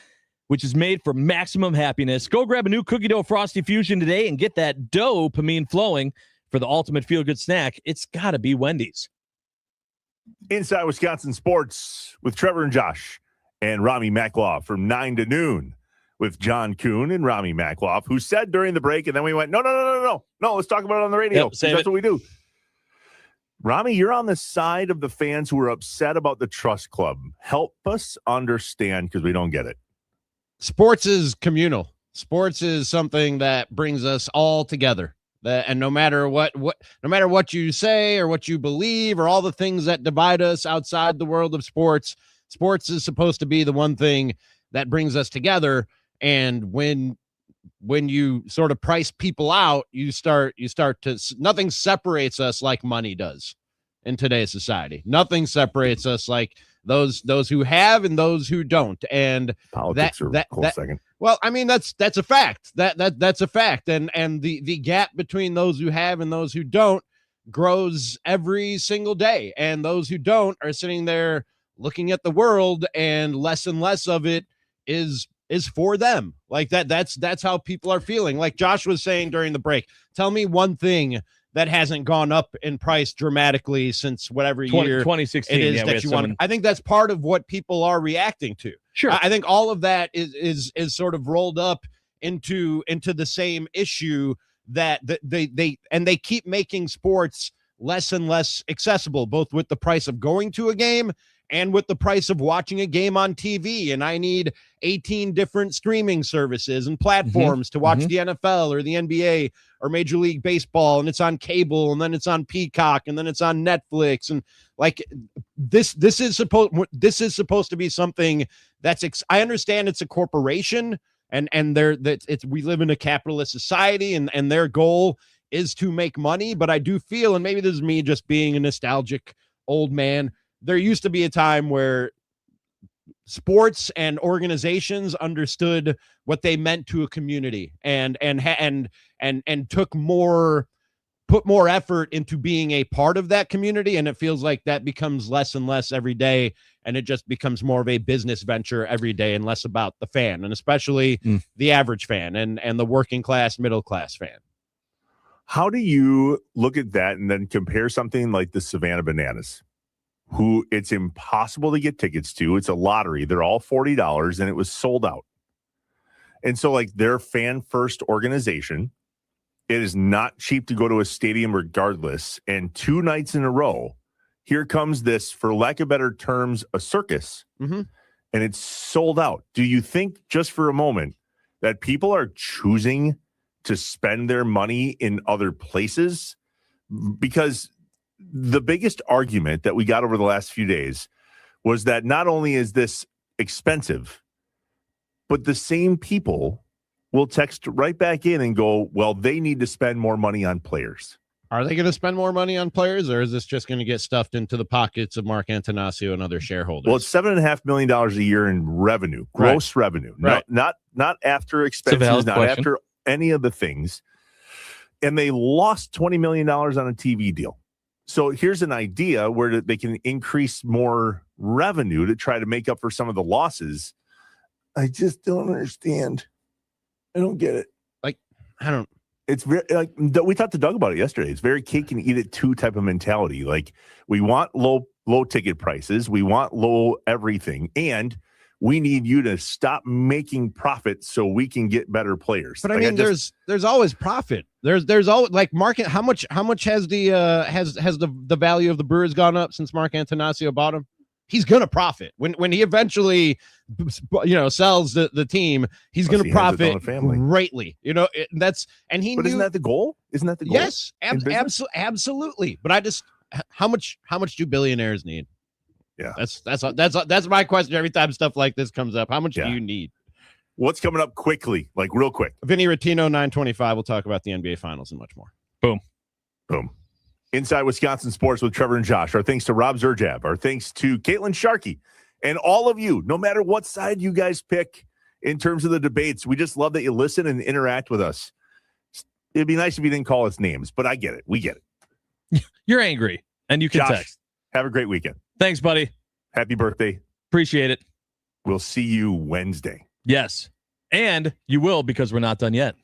which is made for maximum happiness. Go grab a new cookie dough Frosty Fusion today and get that dopamine flowing for the ultimate feel-good snack. It's got to be Wendy's. Inside Wisconsin Sports with Trevor and Josh and Rami Maklaw from 9 to noon with John Kuhn and Rami Maklaw, who said during the break, and then we went, no, let's talk about it on the radio. Yep, that's what we do. Rami, you're on the side of the fans who are upset about the Trust Club. Help us understand, because we don't get it. Sports is communal. Sports is something that brings us all together. And no matter what you say or what you believe or all the things that divide us outside the world of sports, sports is supposed to be the one thing that brings us together. And when you sort of price people out, you start to, nothing separates us like money does in today's society. Nothing separates us like those who have and those who don't. And politics second. Well, I mean, that's a fact. That's a fact. And the gap between those who have and those who don't grows every single day. And those who don't are sitting there looking at the world, and less of it is for them. Like that's how people are feeling. Like Josh was saying during the break, tell me one thing that hasn't gone up in price dramatically since whatever year 2016 it is that you want. I think that's part of what people are reacting to. Sure. I think all of that is sort of rolled up into the same issue that they keep making sports less and less accessible, both with the price of going to a game and with the price of watching a game on TV. And I need 18 different streaming services and platforms to watch the NFL or the NBA or Major League Baseball. And it's on cable, and then it's on Peacock, and then it's on Netflix. And like this is supposed to be something that's, I understand it's a corporation and we live in a capitalist society, and their goal is to make money. But I do feel, and maybe this is me just being a nostalgic old man, there used to be a time where sports and organizations understood what they meant to a community and put more effort into being a part of that community. And it feels like that becomes less and less every day. And it just becomes more of a business venture every day and less about the fan, and especially the average fan and the working class, middle class fan. How do you look at that and then compare something like the Savannah Bananas, who it's impossible to get tickets to? It's a lottery. They're all $40 and it was sold out. And so like their fan first organization, it is not cheap to go to a stadium regardless. And 2 nights in a row, here comes this, for lack of better terms, a circus. And it's sold out. Do you think just for a moment that people are choosing to spend their money in other places? Because the biggest argument that we got over the last few days was that not only is this expensive, but the same people will text right back in and go, well, they need to spend more money on players. Are they going to spend more money on players, or is this just going to get stuffed into the pockets of Mark Antanasio and other shareholders? Well, it's $7.5 million a year in revenue, gross revenue, not after expenses, not after any of the things. And they lost $20 million on a TV deal. So here's an idea where they can increase more revenue to try to make up for some of the losses. I just don't understand. I don't get it. It's very, like, we talked to Doug about it yesterday. It's very cake and eat it too type of mentality. Like, we want low ticket prices. We want low everything. And we need you to stop making profit so we can get better players. But I mean, there's always profit. There's always, like, market. How much has the value of the Brewers gone up since Mark Antanasio bought him? He's gonna profit when he eventually, sells the team. He's gonna profit greatly. But isn't that the goal? Isn't that the goal? Yes, absolutely. But how much do billionaires need? Yeah, that's my question every time stuff like this comes up. How much do you need? What's coming up quickly, like real quick? Vinny Rattino, 925. We'll talk about the NBA Finals and much more. Boom. Inside Wisconsin Sports with Trevor and Josh. Our thanks to Rob Zerjab. Our thanks to Caitlin Sharkey and all of you, no matter what side you guys pick in terms of the debates. We just love that you listen and interact with us. It'd be nice if you didn't call us names, but I get it. We get it. You're angry, and you can Josh, text. Have a great weekend. Thanks, buddy. Happy birthday. Appreciate it. We'll see you Wednesday. Yes. And you will, because we're not done yet.